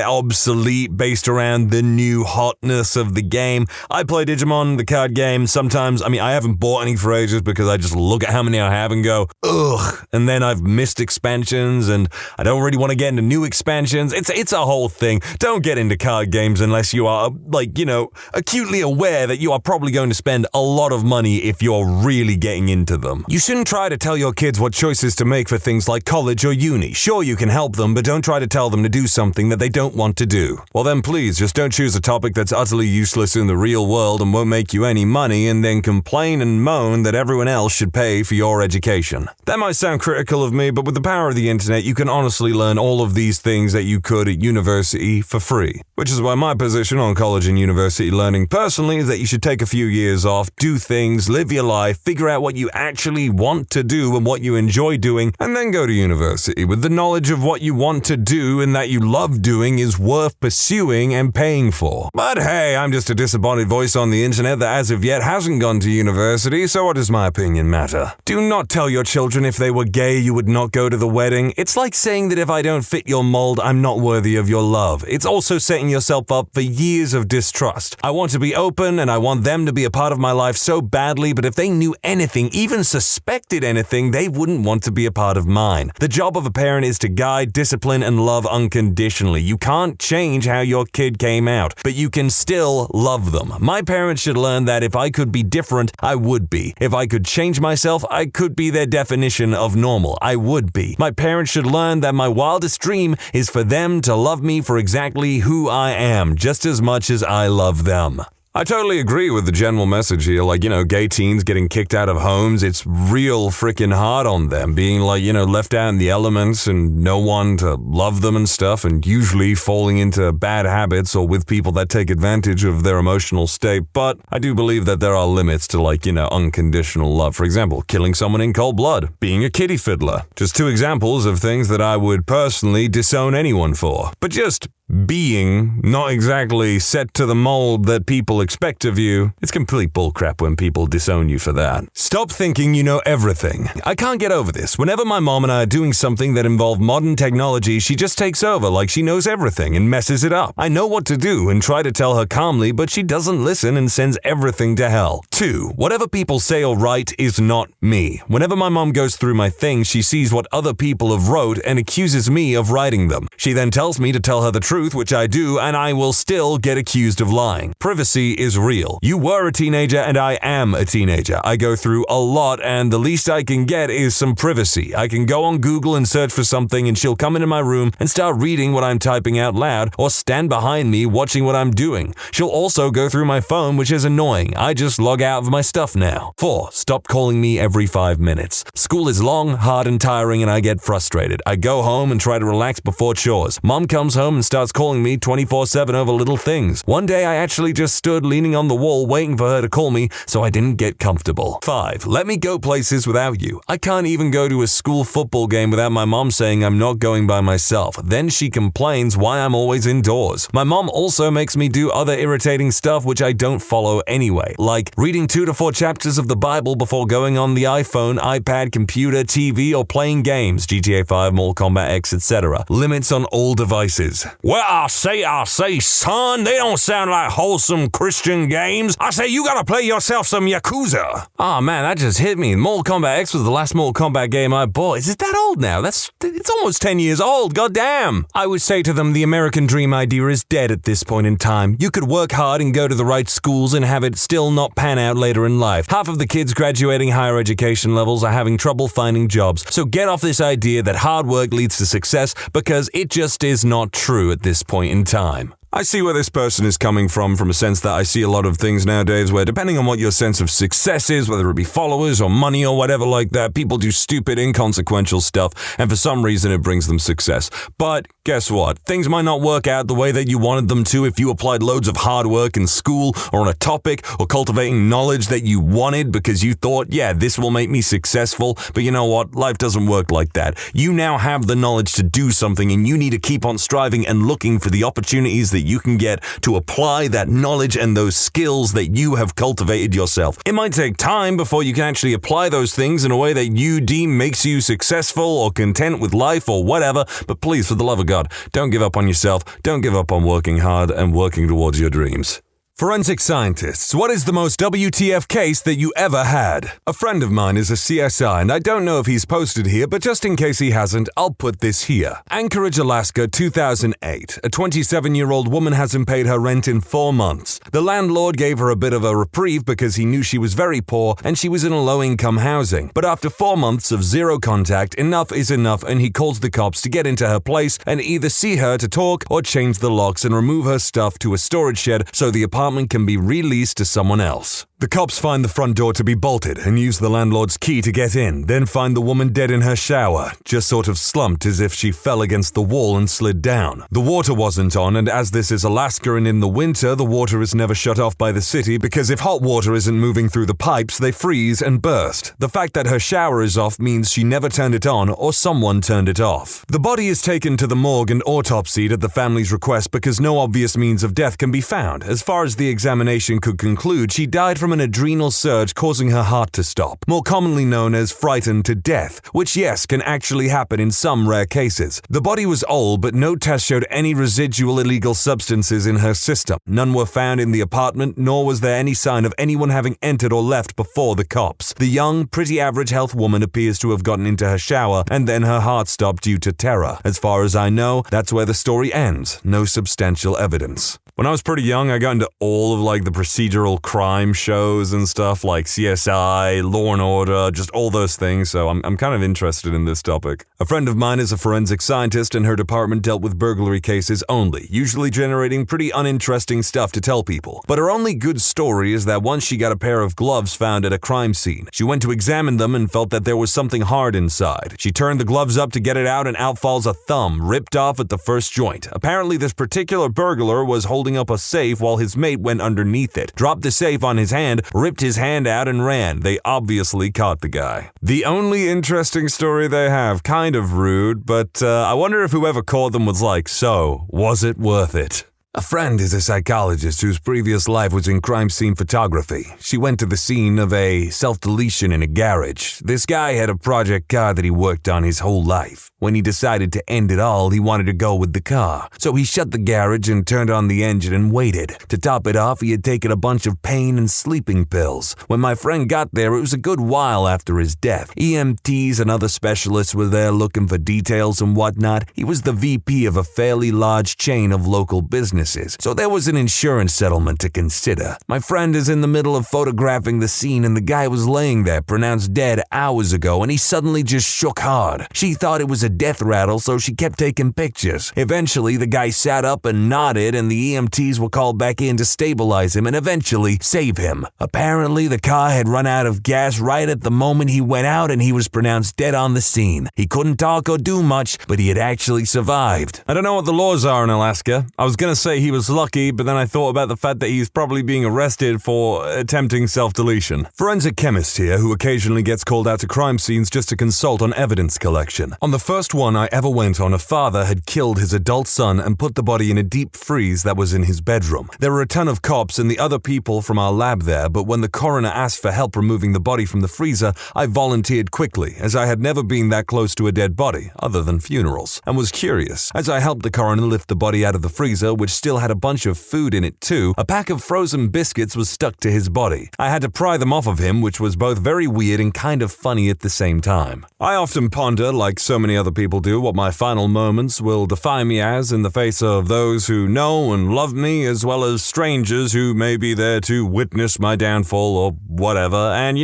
obsolete based around the new hotness of the game. I play Digimon, the card game, sometimes, I haven't bought any for ages because I just look at how many I have and go, ugh, and then I've missed expansions and I don't really want to get into new expansions. It's a whole thing. Don't get into card games unless you are acutely aware that you are probably going to spend a lot of money if you're really getting into them. You shouldn't try to tell your kids what choices to make for things like college or uni. Sure, you can help them, but don't try to tell them to do something that they don't want to do. Well then please, just don't choose a topic that's utterly useless in the real world and won't make you any money and then complain and moan that everyone else should pay for your education. That might sound critical of me, but with the power of the internet, you can honestly learn all of these things that you could at university for free. Which is why my position on college and university learning personally is that you should take a few years off, do things, live your life, figure out what you actually want to do and what you enjoy doing, and then go to university with the knowledge of what you want to do and that you love doing is worth pursuing and paying for. But hey, I'm just a disappointed voice on the internet that as of yet hasn't gone to university, so what does my opinion matter? Do not tell your children if they were gay you would not go to the wedding. It's like saying that if I don't fit your mold, I'm not worthy of your love. It's also setting yourself up for years of distrust. I want to be open and I want them to be a part of my life so badly, but if they knew anything, even suspected anything, they wouldn't want to be a part of mine. The job of a parent is to guide, discipline, and love unconditionally. You can't change how your kid came out, but you can still love them. My parents should learn that if I could be different, I would be. If I could change myself, I could be their definition of normal. I would be. My parents should learn that my wildest dream is for them to love me for exactly who I am, just as much as I love them. I totally agree with the general message here, gay teens getting kicked out of homes, it's real freaking hard on them, being left out in the elements and no one to love them and stuff, and usually falling into bad habits or with people that take advantage of their emotional state, but I do believe that there are limits to unconditional love. For example, killing someone in cold blood, being a kitty fiddler. Just two examples of things that I would personally disown anyone for. But just being not exactly set to the mold that people expect of you, it's complete bullcrap when people disown you for that. Stop thinking you know everything. I can't get over this. Whenever my mom and I are doing something that involves modern technology, she just takes over like she knows everything and messes it up. I know what to do and try to tell her calmly, but she doesn't listen and sends everything to hell. 2. Whatever people say or write is not me. Whenever my mom goes through my things, she sees what other people have wrote and accuses me of writing them. She then tells me to tell her the truth, which I do, and I will still get accused of lying. Privacy is real. You were a teenager and I am a teenager. I go through a lot and the least I can get is some privacy. I can go on Google and search for something and she'll come into my room and start reading what I'm typing out loud or stand behind me watching what I'm doing. She'll also go through my phone, which is annoying. I just log out of my stuff now. 4. Stop calling me every 5 minutes. School is long, hard, and tiring and I get frustrated. I go home and try to relax before chores. Mom comes home and starts calling me 24/7 over little things. One day I actually just stood leaning on the wall waiting for her to call me, so I didn't get comfortable. 5. Let me go places without you. I can't even go to a school football game without my mom saying I'm not going by myself. Then she complains why I'm always indoors. My mom also makes me do other irritating stuff which I don't follow anyway, like reading 2 to 4 chapters of the Bible before going on the iPhone, iPad, computer, TV, or playing games, GTA 5, Mortal Kombat X, etc. Limits on all devices. Well, I say, son, they don't sound like wholesome Christian games. I say, you gotta play yourself some Yakuza. Oh man, that just hit me. Mortal Kombat X was the last Mortal Kombat game I bought. Is it that old now? It's almost 10 years old, goddamn. I would say to them, the American dream idea is dead at this point in time. You could work hard and go to the right schools and have it still not pan out later in life. Half of the kids graduating higher education levels are having trouble finding jobs. So get off this idea that hard work leads to success, because it just is not true at this point in time. I see where this person is coming from a sense that I see a lot of things nowadays where depending on what your sense of success is, whether it be followers or money or whatever like that, people do stupid, inconsequential stuff, and for some reason it brings them success. But guess what? Things might not work out the way that you wanted them to if you applied loads of hard work in school or on a topic or cultivating knowledge that you wanted because you thought, yeah, this will make me successful. But you know what? Life doesn't work like that. You now have the knowledge to do something, and you need to keep on striving and looking for the opportunities that you can get to apply that knowledge and those skills that you have cultivated yourself. It might take time before you can actually apply those things in a way that you deem makes you successful or content with life or whatever, but please, for the love of God, don't give up on yourself. Don't give up on working hard and working towards your dreams. Forensic scientists, what is the most WTF case that you ever had? A friend of mine is a CSI, and I don't know if he's posted here, but just in case he hasn't, I'll put this here. Anchorage, Alaska, 2008. A 27-year-old woman hasn't paid her rent in 4 months. The landlord gave her a bit of a reprieve because he knew she was very poor and she was in a low-income housing. But after 4 months of zero contact, enough is enough, and he calls the cops to get into her place and either see her to talk or change the locks and remove her stuff to a storage shed so the apartment can be released to someone else. The cops find the front door to be bolted and use the landlord's key to get in, then find the woman dead in her shower, just sort of slumped as if she fell against the wall and slid down. The water wasn't on, and as this is Alaska and in the winter, the water is never shut off by the city because if hot water isn't moving through the pipes, they freeze and burst. The fact that her shower is off means she never turned it on or someone turned it off. The body is taken to the morgue and autopsied at the family's request because no obvious means of death can be found. As far as the examination could conclude, she died from an adrenal surge causing her heart to stop, more commonly known as frightened to death, which yes, can actually happen in some rare cases. The body was old, but no test showed any residual illegal substances in her system. None were found in the apartment, nor was there any sign of anyone having entered or left before the cops. The young, pretty average health woman appears to have gotten into her shower, and then her heart stopped due to terror. As far as I know, that's where the story ends. No substantial evidence. When I was pretty young, I got into all of the procedural crime shows and stuff like CSI, Law and Order, just all those things, so I'm kind of interested in this topic. A friend of mine is a forensic scientist and her department dealt with burglary cases only, usually generating pretty uninteresting stuff to tell people. But her only good story is that once she got a pair of gloves found at a crime scene. She went to examine them and felt that there was something hard inside. She turned the gloves up to get it out and out falls a thumb, ripped off at the first joint. Apparently this particular burglar was holding up a safe while his mate went underneath it, dropped the safe on his hand, ripped his hand out and ran. They obviously caught the guy. The only interesting story they have, kind of rude, but I wonder if whoever caught them was like, so, was it worth it? A friend is a psychologist whose previous life was in crime scene photography. She went to the scene of a self-deletion in a garage. This guy had a project car that he worked on his whole life. When he decided to end it all, he wanted to go with the car. So he shut the garage and turned on the engine and waited. To top it off, he had taken a bunch of pain and sleeping pills. When my friend got there, it was a good while after his death. EMTs and other specialists were there looking for details and whatnot. He was the VP of a fairly large chain of local businesses. So there was an insurance settlement to consider. My friend is in the middle of photographing the scene and the guy was laying there, pronounced dead hours ago, and he suddenly just shook hard. She thought it was a death rattle, so she kept taking pictures. Eventually, the guy sat up and nodded, and the EMTs were called back in to stabilize him and eventually save him. Apparently, the car had run out of gas right at the moment he went out, and he was pronounced dead on the scene. He couldn't talk or do much, but he had actually survived. I don't know what the laws are in Alaska. I was gonna say he was lucky, but then I thought about the fact that he's probably being arrested for attempting self-deletion. Forensic chemist here who occasionally gets called out to crime scenes just to consult on evidence collection. On the first one I ever went on, a father had killed his adult son and put the body in a deep freeze that was in his bedroom. There were a ton of cops and the other people from our lab there, but when the coroner asked for help removing the body from the freezer, I volunteered quickly, as I had never been that close to a dead body, other than funerals, and was curious. As I helped the coroner lift the body out of the freezer, which still had a bunch of food in it too, a pack of frozen biscuits was stuck to his body. I had to pry them off of him, which was both very weird and kind of funny at the same time. I often ponder, like so many other people do, what my final moments will define me as in the face of those who know and love me, as well as strangers who may be there to witness my downfall or whatever. And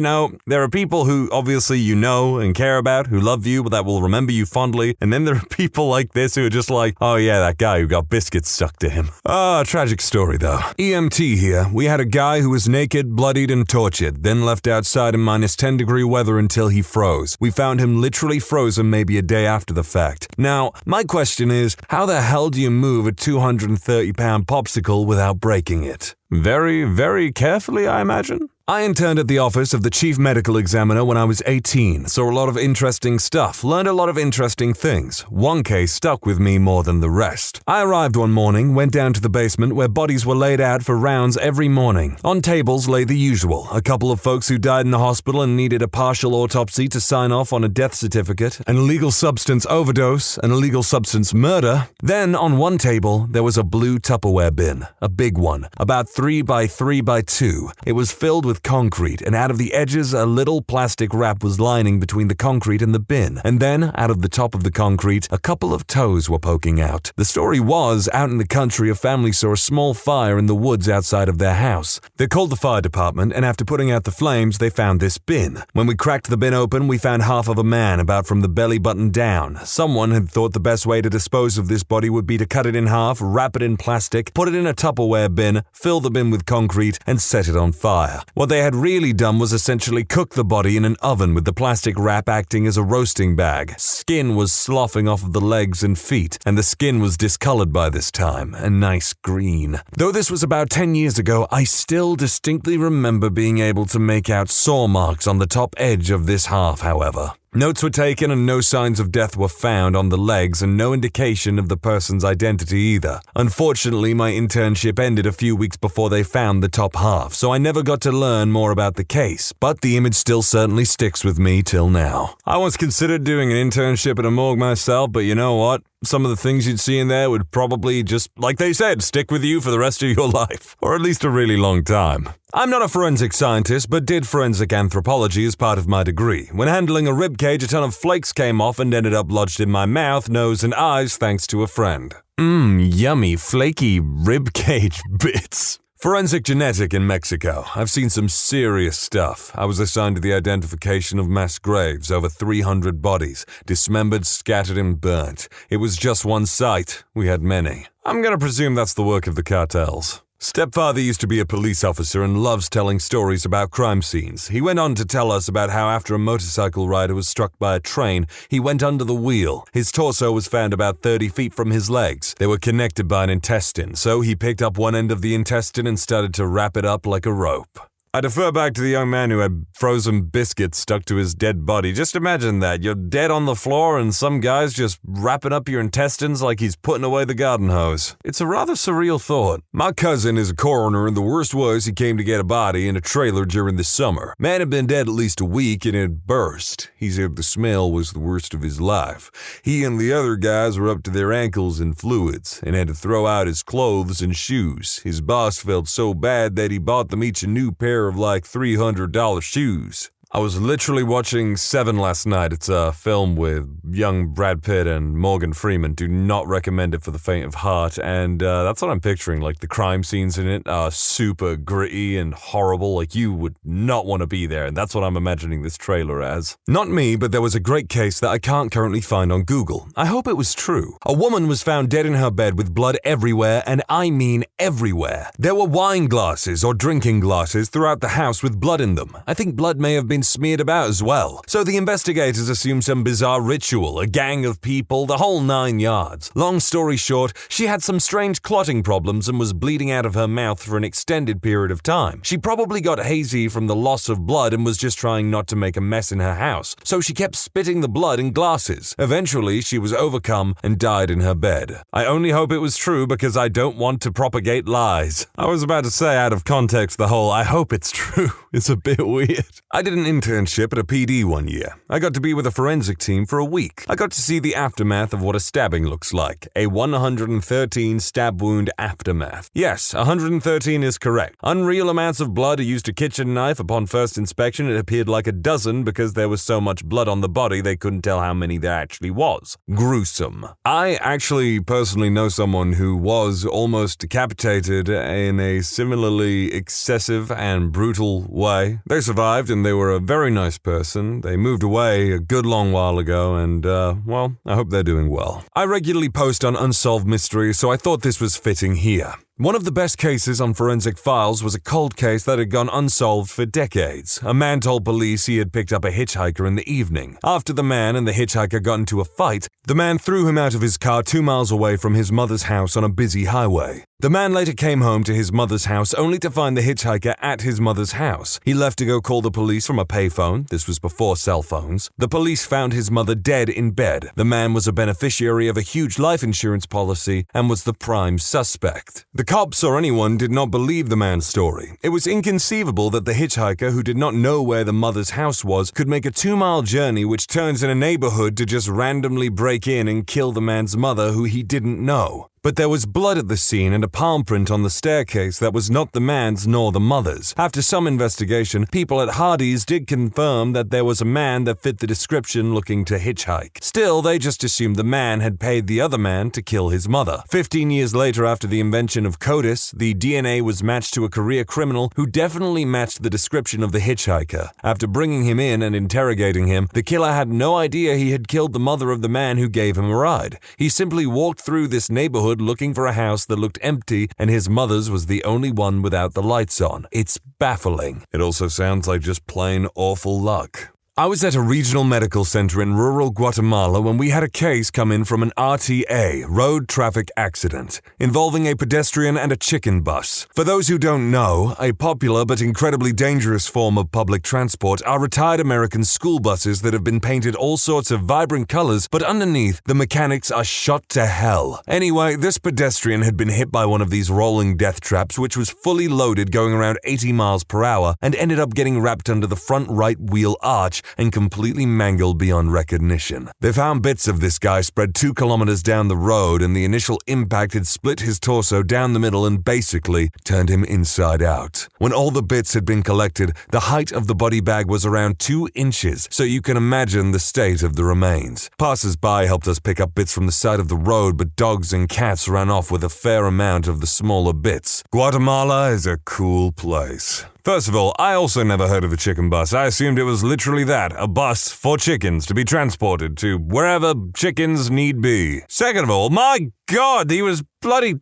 there are people who obviously you know and care about, who love you, but that will remember you fondly. And then there are people like this who are just like, oh yeah, that guy who got biscuits stuck to him. time. Tragic story though. EMT here. We had a guy who was naked, bloodied, and tortured, then left outside in -10-degree weather until he froze. We found him literally frozen maybe a day after the fact. Now, my question is, how the hell do you move a 230-pound popsicle without breaking it? Very, very carefully, I imagine? I interned at the office of the chief medical examiner when I was 18, saw a lot of interesting stuff, learned a lot of interesting things. One case stuck with me more than the rest. I arrived one morning, went down to the basement where bodies were laid out for rounds every morning. On tables lay the usual, a couple of folks who died in the hospital and needed a partial autopsy to sign off on a death certificate, an illegal substance overdose, an illegal substance murder. Then on one table, there was a blue Tupperware bin, a big one, about 3 by 3 by 2. It was filled with concrete, and out of the edges a little plastic wrap was lining between the concrete and the bin, and then out of the top of the concrete a couple of toes were poking out. The story was, out in the country a family saw a small fire in the woods outside of their house. They called the fire department, and after putting out the flames they found this bin. When we cracked the bin open, we found half of a man, about from the belly button down. Someone had thought the best way to dispose of this body would be to cut it in half, wrap it in plastic, put it in a Tupperware bin, fill the bin with concrete, and set it on fire. What they had really done was essentially cook the body in an oven with the plastic wrap acting as a roasting bag. Skin was sloughing off of the legs and feet, and the skin was discolored by this time, a nice green. Though this was about 10 years ago, I still distinctly remember being able to make out saw marks on the top edge of this half, however. Notes were taken and no signs of death were found on the legs and no indication of the person's identity either. Unfortunately, my internship ended a few weeks before they found the top half, so I never got to learn more about the case, but the image still certainly sticks with me till now. I once considered doing an internship at a morgue myself, but you know what? Some of the things you'd see in there would probably just, like they said, stick with you for the rest of your life, or at least a really long time. I'm not a forensic scientist, but did forensic anthropology as part of my degree. When handling a rib cage, a ton of flakes came off and ended up lodged in my mouth, nose, and eyes thanks to a friend. Yummy, flaky rib cage bits. Forensic genetic in Mexico. I've seen some serious stuff. I was assigned to the identification of mass graves, over 300 bodies, dismembered, scattered, and burnt. It was just one site. We had many. I'm gonna presume that's the work of the cartels. Stepfather used to be a police officer and loves telling stories about crime scenes. He went on to tell us about how after a motorcycle rider was struck by a train, he went under the wheel. His torso was found about 30 feet from his legs. They were connected by an intestine, so he picked up one end of the intestine and started to wrap it up like a rope. I defer back to the young man who had frozen biscuits stuck to his dead body. Just imagine that. You're dead on the floor and some guy's just wrapping up your intestines like he's putting away the garden hose. It's a rather surreal thought. My cousin is a coroner and the worst was he came to get a body in a trailer during the summer. Man had been dead at least a week and it had burst. He said the smell was the worst of his life. He and the other guys were up to their ankles in fluids and had to throw out his clothes and shoes. His boss felt so bad that he bought them each a new pair of like $300 shoes. I was literally watching Seven last night. It's a film with young Brad Pitt and Morgan Freeman. Do not recommend it for the faint of heart. And that's what I'm picturing. Like the crime scenes in it are super gritty and horrible. Like you would not want to be there. And that's what I'm imagining this trailer as. Not me, but there was a great case that I can't currently find on Google. I hope it was true. A woman was found dead in her bed with blood everywhere, and I mean everywhere. There were wine glasses or drinking glasses throughout the house with blood in them. I think blood may have been smeared about as well. So the investigators assumed some bizarre ritual, a gang of people, the whole 9 yards. Long story short, she had some strange clotting problems and was bleeding out of her mouth for an extended period of time. She probably got hazy from the loss of blood and was just trying not to make a mess in her house, so she kept spitting the blood in glasses. Eventually, she was overcome and died in her bed. I only hope it was true because I don't want to propagate lies. I was about to say out of context the whole "I hope it's true" is a bit weird. I did an internship at a PD one year. I got to be with a forensic team for a week. I got to see the aftermath of what a stabbing looks like. A 113 stab wound aftermath. Yes, 113 is correct. Unreal amounts of blood. I used a kitchen knife. Upon first inspection, it appeared like a dozen because there was so much blood on the body they couldn't tell how many there actually was. Gruesome. I actually personally know someone who was almost decapitated in a similarly excessive and brutal way. They survived and they were a very nice person. They moved away a good long while ago and, well, I hope they're doing well. I regularly post on Unsolved Mysteries, so I thought this was fitting here. One of the best cases on Forensic Files was a cold case that had gone unsolved for decades. A man told police he had picked up a hitchhiker in the evening. After the man and the hitchhiker got into a fight, the man threw him out of his car 2 miles away from his mother's house on a busy highway. The man later came home to his mother's house only to find the hitchhiker at his mother's house. He left to go call the police from a payphone. This was before cell phones. The police found his mother dead in bed. The man was a beneficiary of a huge life insurance policy and was the prime suspect. The cops or anyone did not believe the man's story. It was inconceivable that the hitchhiker, who did not know where the mother's house was, could make a 2-mile journey which turns in a neighborhood to just randomly break in and kill the man's mother who he didn't know. But there was blood at the scene and a palm print on the staircase that was not the man's nor the mother's. After some investigation, people at Hardee's did confirm that there was a man that fit the description looking to hitchhike. Still, they just assumed the man had paid the other man to kill his mother. 15 years later, after the invention of CODIS, the DNA was matched to a career criminal who definitely matched the description of the hitchhiker. After bringing him in and interrogating him, the killer had no idea he had killed the mother of the man who gave him a ride. He simply walked through this neighborhood looking for a house that looked empty, and his mother's was the only one without the lights on. It's baffling. It also sounds like just plain awful luck. I was at a regional medical center in rural Guatemala when we had a case come in from an RTA, road traffic accident, involving a pedestrian and a chicken bus. For those who don't know, a popular but incredibly dangerous form of public transport are retired American school buses that have been painted all sorts of vibrant colors, but underneath, the mechanics are shot to hell. Anyway, this pedestrian had been hit by one of these rolling death traps, which was fully loaded going around 80 miles per hour, and ended up getting wrapped under the front right wheel arch and completely mangled beyond recognition. They found bits of this guy spread 2 kilometers down the road, and the initial impact had split his torso down the middle and basically turned him inside out. When all the bits had been collected, the height of the body bag was around 2 inches, so you can imagine the state of the remains. Passers-by helped us pick up bits from the side of the road, but dogs and cats ran off with a fair amount of the smaller bits. Guatemala is a cool place. First of all, I also never heard of a chicken bus. I assumed it was literally that, a bus for chickens to be transported to wherever chickens need be. Second of all, my God, he was bloody...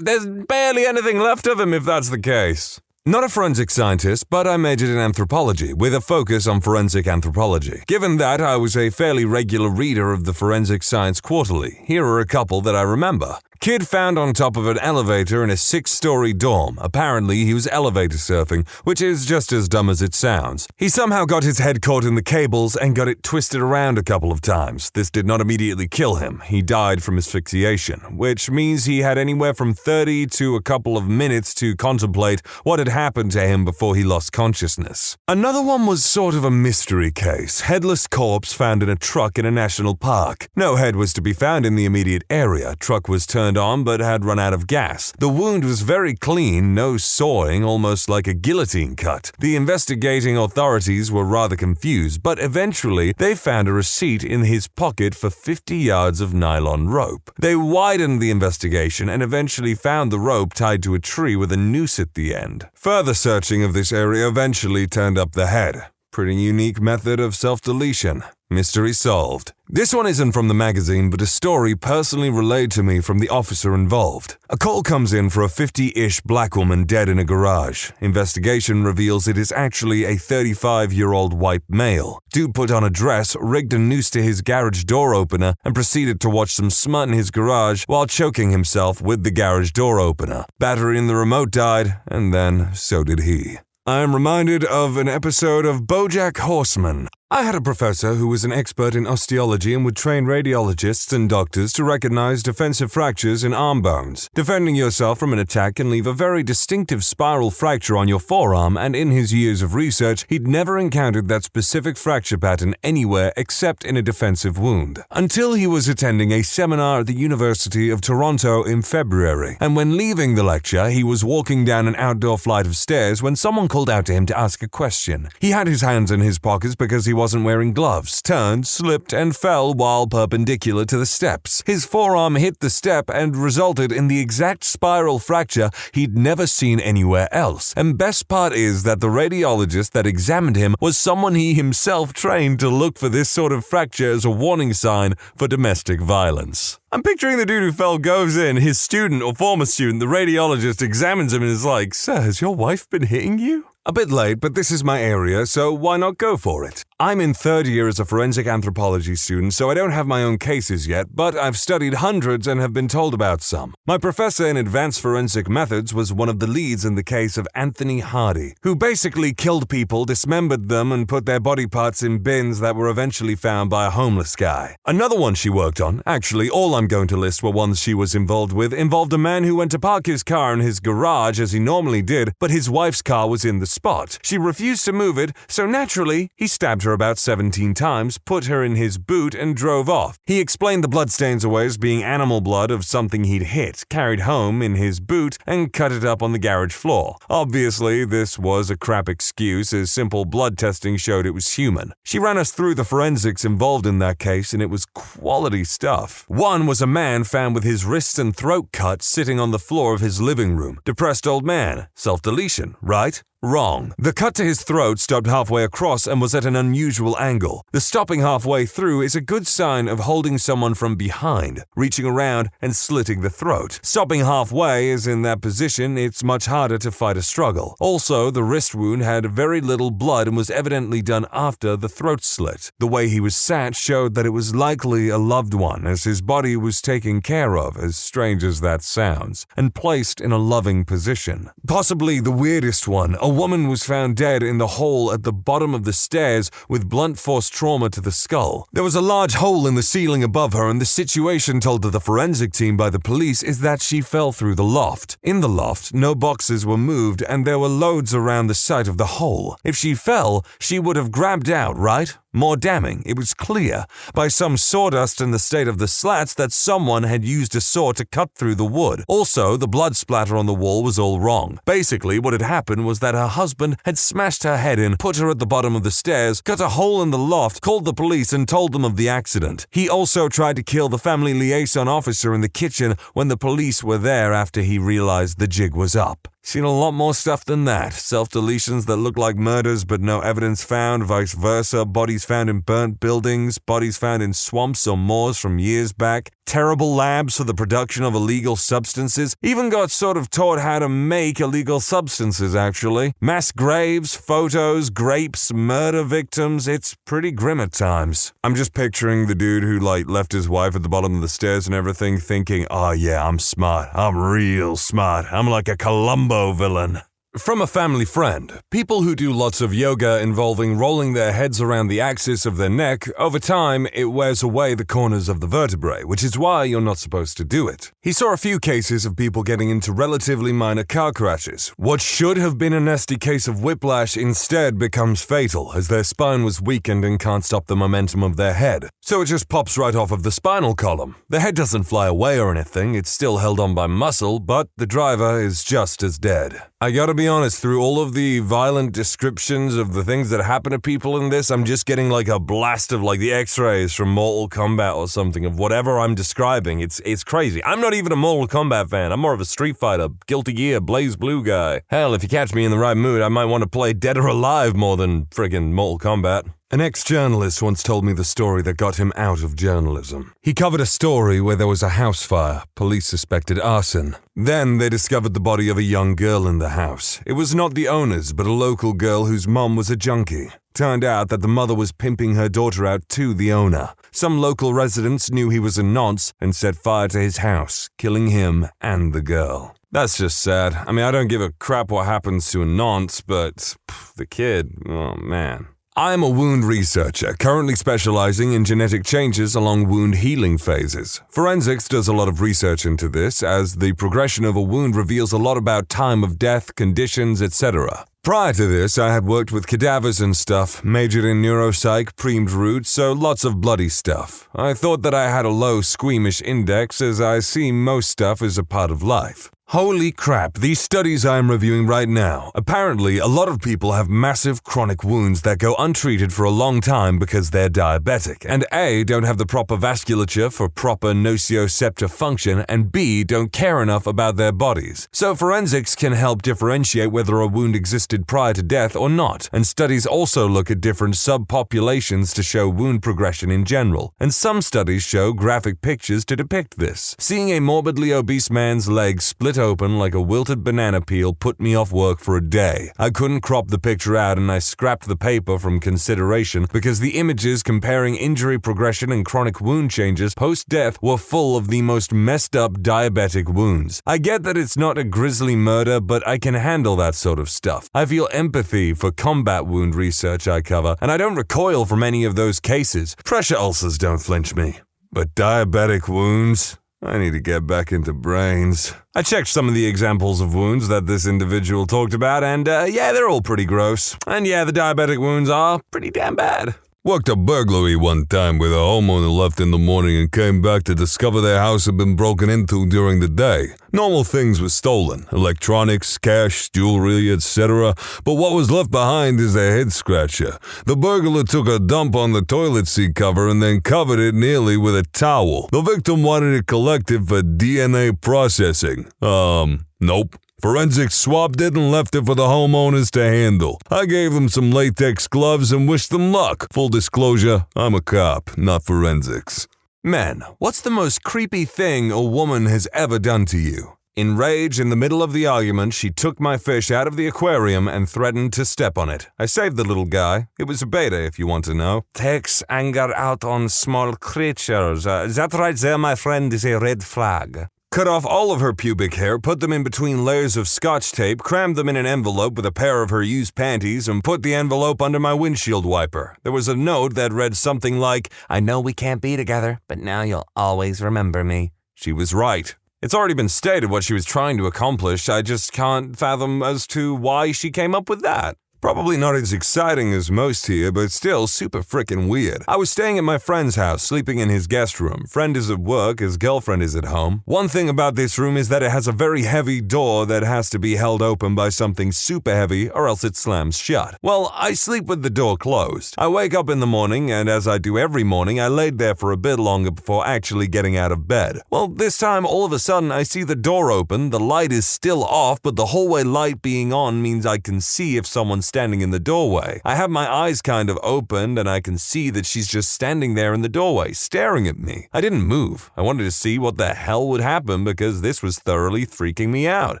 there's barely anything left of him if that's the case. Not a forensic scientist, but I majored in anthropology, with a focus on forensic anthropology. Given that, I was a fairly regular reader of the Forensic Science Quarterly. Here are a couple that I remember. Kid found on top of an elevator in a 6-story dorm. Apparently, he was elevator surfing, which is just as dumb as it sounds. He somehow got his head caught in the cables and got it twisted around a couple of times. This did not immediately kill him. He died from asphyxiation, which means he had anywhere from 30 to a couple of minutes to contemplate what had happened to him before he lost consciousness. Another one was sort of a mystery case. Headless corpse found in a truck in a national park. No head was to be found in the immediate area. Truck was turned on but had run out of gas. The wound was very clean, no sawing, almost like a guillotine cut. The investigating authorities were rather confused, but eventually they found a receipt in his pocket for 50 yards of nylon rope. They widened the investigation and eventually found the rope tied to a tree with a noose at the end. Further searching of this area eventually turned up the head. Pretty unique method of self-deletion. Mystery solved. This one isn't from the magazine, but a story personally relayed to me from the officer involved. A call comes in for a 50-ish black woman dead in a garage. Investigation reveals it is actually a 35-year-old white male. Dude put on a dress, rigged a noose to his garage door opener, and proceeded to watch some smut in his garage while choking himself with the garage door opener. Battery in the remote died, and then so did he. I am reminded of an episode of BoJack Horseman. I had a professor who was an expert in osteology and would train radiologists and doctors to recognize defensive fractures in arm bones. Defending yourself from an attack can leave a very distinctive spiral fracture on your forearm, and in his years of research, he'd never encountered that specific fracture pattern anywhere except in a defensive wound. Until he was attending a seminar at the University of Toronto in February, and when leaving the lecture, he was walking down an outdoor flight of stairs when someone called out to him to ask a question. He had his hands in his pockets because he wasn't wearing gloves, turned, slipped, and fell while perpendicular to the steps. His forearm hit the step and resulted in the exact spiral fracture he'd never seen anywhere else. And best part is that the radiologist that examined him was someone he himself trained to look for this sort of fracture as a warning sign for domestic violence. I'm picturing the dude who fell goes in, his student or former student, the radiologist examines him and is like, "Sir, has your wife been hitting you?" A bit late, but this is my area, so why not go for it? I'm in third year as a forensic anthropology student, so I don't have my own cases yet, but I've studied hundreds and have been told about some. My professor in advanced forensic methods was one of the leads in the case of Anthony Hardy, who basically killed people, dismembered them, and put their body parts in bins that were eventually found by a homeless guy. Another one she worked on, actually all I'm going to list were ones she was involved with, involved a man who went to park his car in his garage as he normally did, but his wife's car was in the spot. She refused to move it, so naturally, he stabbed her about 17 times, put her in his boot, and drove off. He explained the bloodstains away as being animal blood of something he'd hit, carried home in his boot, and cut it up on the garage floor. Obviously, this was a crap excuse, as simple blood testing showed it was human. She ran us through the forensics involved in that case, and it was quality stuff. One was a man found with his wrist and throat cut sitting on the floor of his living room. Depressed old man. Self-deletion, right? Wrong. The cut to his throat stopped halfway across and was at an unusual angle. The stopping halfway through is a good sign of holding someone from behind, reaching around and slitting the throat. Stopping halfway is in that position, it's much harder to fight a struggle. Also, the wrist wound had very little blood and was evidently done after the throat slit. The way he was sat showed that it was likely a loved one, as his body was taken care of, as strange as that sounds, and placed in a loving position. Possibly the weirdest one, a woman was found dead in the hole at the bottom of the stairs with blunt force trauma to the skull. There was a large hole in the ceiling above her, and the situation told to the forensic team by the police is that she fell through the loft. In the loft, no boxes were moved, and there were loads around the site of the hole. If she fell, she would have grabbed out, right? More damning, it was clear, by some sawdust in the state of the slats, that someone had used a saw to cut through the wood. Also, the blood splatter on the wall was all wrong. Basically, what had happened was that her husband had smashed her head in, put her at the bottom of the stairs, cut a hole in the loft, called the police, and told them of the accident. He also tried to kill the family liaison officer in the kitchen when the police were there after he realized the jig was up. Seen a lot more stuff than that. Self-deletions that look like murders but no evidence found, vice versa, bodies found in burnt buildings, bodies found in swamps or moors from years back, terrible labs for the production of illegal substances, even got sort of taught how to make illegal substances actually. Mass graves, photos, grapes, murder victims, it's pretty grim at times. I'm just picturing the dude who left his wife at the bottom of the stairs and everything thinking, oh yeah, I'm smart, I'm real smart, I'm like a Columbo villain. From a family friend, people who do lots of yoga involving rolling their heads around the axis of their neck, over time it wears away the corners of the vertebrae, which is why you're not supposed to do it. He saw a few cases of people getting into relatively minor car crashes. What should have been a nasty case of whiplash instead becomes fatal, as their spine was weakened and can't stop the momentum of their head. So it just pops right off of the spinal column. The head doesn't fly away or anything, it's still held on by muscle, but the driver is just as dead. I gotta be honest, through all of the violent descriptions of the things that happen to people in this, I'm just getting like a blast of like the x-rays from Mortal Kombat or something of whatever I'm describing. It's crazy. I'm not even a Mortal Kombat fan. I'm more of a Street Fighter, Guilty Gear, Blaze Blue guy. Hell, if you catch me in the right mood, I might want to play Dead or Alive more than friggin' Mortal Kombat. An ex-journalist once told me the story that got him out of journalism. He covered a story where there was a house fire. Police suspected arson. Then they discovered the body of a young girl in the house. It was not the owner's, but a local girl whose mom was a junkie. Turned out that the mother was pimping her daughter out to the owner. Some local residents knew he was a nonce and set fire to his house, killing him and the girl. That's just sad. I mean, I don't give a crap what happens to a nonce, but the kid, oh man. I am a wound researcher, currently specializing in genetic changes along wound healing phases. Forensics does a lot of research into this, as the progression of a wound reveals a lot about time of death, conditions, etc. Prior to this, I had worked with cadavers and stuff, majored in neuropsych, premed roots, so lots of bloody stuff. I thought that I had a low squeamish index, as I see most stuff as a part of life. Holy crap, these studies I am reviewing right now. Apparently, a lot of people have massive chronic wounds that go untreated for a long time because they're diabetic, and A, don't have the proper vasculature for proper nociceptor function, and B, don't care enough about their bodies. So forensics can help differentiate whether a wound existed prior to death or not, and studies also look at different subpopulations to show wound progression in general, and some studies show graphic pictures to depict this. Seeing a morbidly obese man's leg split open like a wilted banana peel put me off work for a day. I couldn't crop the picture out and I scrapped the paper from consideration because the images comparing injury progression and chronic wound changes post-death were full of the most messed up diabetic wounds. I get that it's not a grisly murder, but I can handle that sort of stuff. I feel empathy for combat wound research I cover, and I don't recoil from any of those cases. Pressure ulcers don't flinch me. But diabetic wounds? I need to get back into brains. I checked some of the examples of wounds that this individual talked about, and yeah, they're all pretty gross. And yeah, the diabetic wounds are pretty damn bad. Worked a burglary one time where the homeowner left in the morning and came back to discover their house had been broken into during the day. Normal things were stolen, electronics, cash, jewelry, etc. But what was left behind is a head scratcher. The burglar took a dump on the toilet seat cover and then covered it nearly with a towel. The victim wanted it collected for DNA processing. Nope. Forensics swabbed it and left it for the homeowners to handle. I gave them some latex gloves and wished them luck. Full disclosure, I'm a cop, not forensics. Men, what's the most creepy thing a woman has ever done to you? Enraged in the middle of the argument, she took my fish out of the aquarium and threatened to step on it. I saved the little guy. It was a beta, if you want to know. Takes anger out on small creatures. That right there, my friend, is a red flag. Cut off all of her pubic hair, put them in between layers of scotch tape, crammed them in an envelope with a pair of her used panties, and put the envelope under my windshield wiper. There was a note that read something like, "I know we can't be together, but now you'll always remember me." She was right. It's already been stated what she was trying to accomplish. I just can't fathom as to why she came up with that. Probably not as exciting as most here, but still super frickin' weird. I was staying at my friend's house, sleeping in his guest room. Friend is at work, his girlfriend is at home. One thing about this room is that it has a very heavy door that has to be held open by something super heavy or else it slams shut. Well, I sleep with the door closed. I wake up in the morning, and as I do every morning, I laid there for a bit longer before actually getting out of bed. Well, this time, all of a sudden, I see the door open, the light is still off, but the hallway light being on means I can see if someone's standing in the doorway. I have my eyes kind of opened and I can see that she's just standing there in the doorway, staring at me. I didn't move. I wanted to see what the hell would happen because this was thoroughly freaking me out.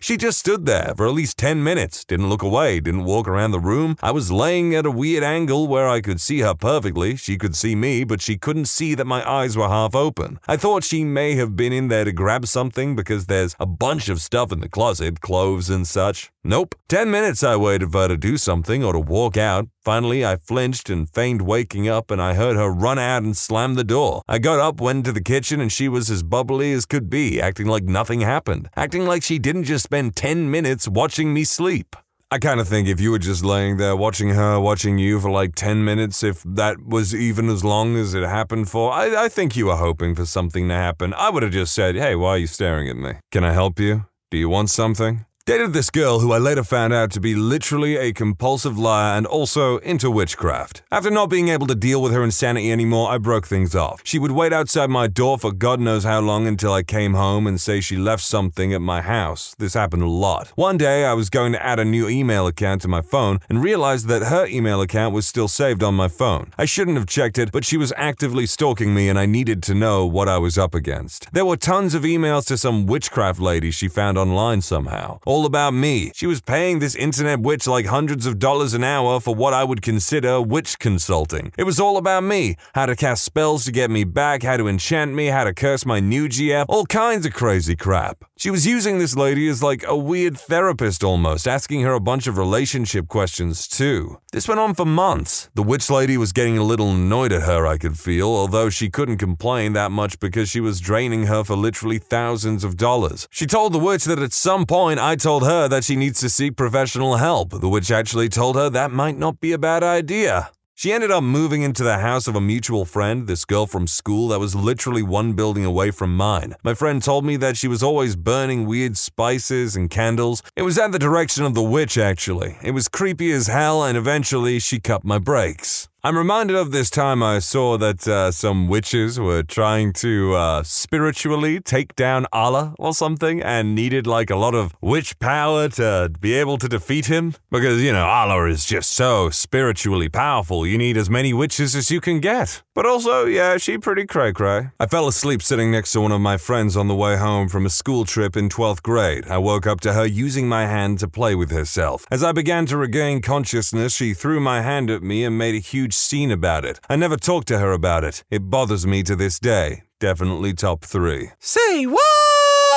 She just stood there for at least 10 minutes, didn't look away, didn't walk around the room. I was laying at a weird angle where I could see her perfectly. She could see me, but she couldn't see that my eyes were half open. I thought she may have been in there to grab something because there's a bunch of stuff in the closet, clothes and such. Nope. 10 minutes I waited for her to do something or to walk out. Finally, I flinched and feigned waking up and I heard her run out and slam the door. I got up, went to the kitchen, and she was as bubbly as could be, acting like nothing happened. Acting like she didn't just spend 10 minutes watching me sleep. I kind of think if you were just laying there watching her, watching you for like 10 minutes, if that was even as long as it happened for, I think you were hoping for something to happen. I would have just said, "Hey, why are you staring at me? Can I help you? Do you want something?" Dated this girl who I later found out to be literally a compulsive liar and also into witchcraft. After not being able to deal with her insanity anymore, I broke things off. She would wait outside my door for God knows how long until I came home and say she left something at my house. This happened a lot. One day, I was going to add a new email account to my phone and realized that her email account was still saved on my phone. I shouldn't have checked it, but she was actively stalking me and I needed to know what I was up against. There were tons of emails to some witchcraft lady she found online somehow. All about me. She was paying this internet witch like hundreds of dollars an hour for what I would consider witch consulting. It was all about me. How to cast spells to get me back, how to enchant me, how to curse my new GF, all kinds of crazy crap. She was using this lady as like a weird therapist almost, asking her a bunch of relationship questions too. This went on for months. The witch lady was getting a little annoyed at her, I could feel, although she couldn't complain that much because she was draining her for literally thousands of dollars. She told the witch that at some point I told her that she needs to seek professional help. The witch actually told her that might not be a bad idea. She ended up moving into the house of a mutual friend, this girl from school that was literally one building away from mine. My friend told me that she was always burning weird spices and candles. It was at the direction of the witch, actually. It was creepy as hell, and eventually she cut my brakes. I'm reminded of this time I saw that some witches were trying to spiritually take down Allah or something and needed like a lot of witch power to be able to defeat him. Because, Allah is just so spiritually powerful, you need as many witches as you can get. But also, yeah, she pretty cray-cray. I fell asleep sitting next to one of my friends on the way home from a school trip in 12th grade. I woke up to her using my hand to play with herself. As I began to regain consciousness, she threw my hand at me and made a huge scene about it. I never talked to her about it. It bothers me to this day. Definitely top 3. Say what?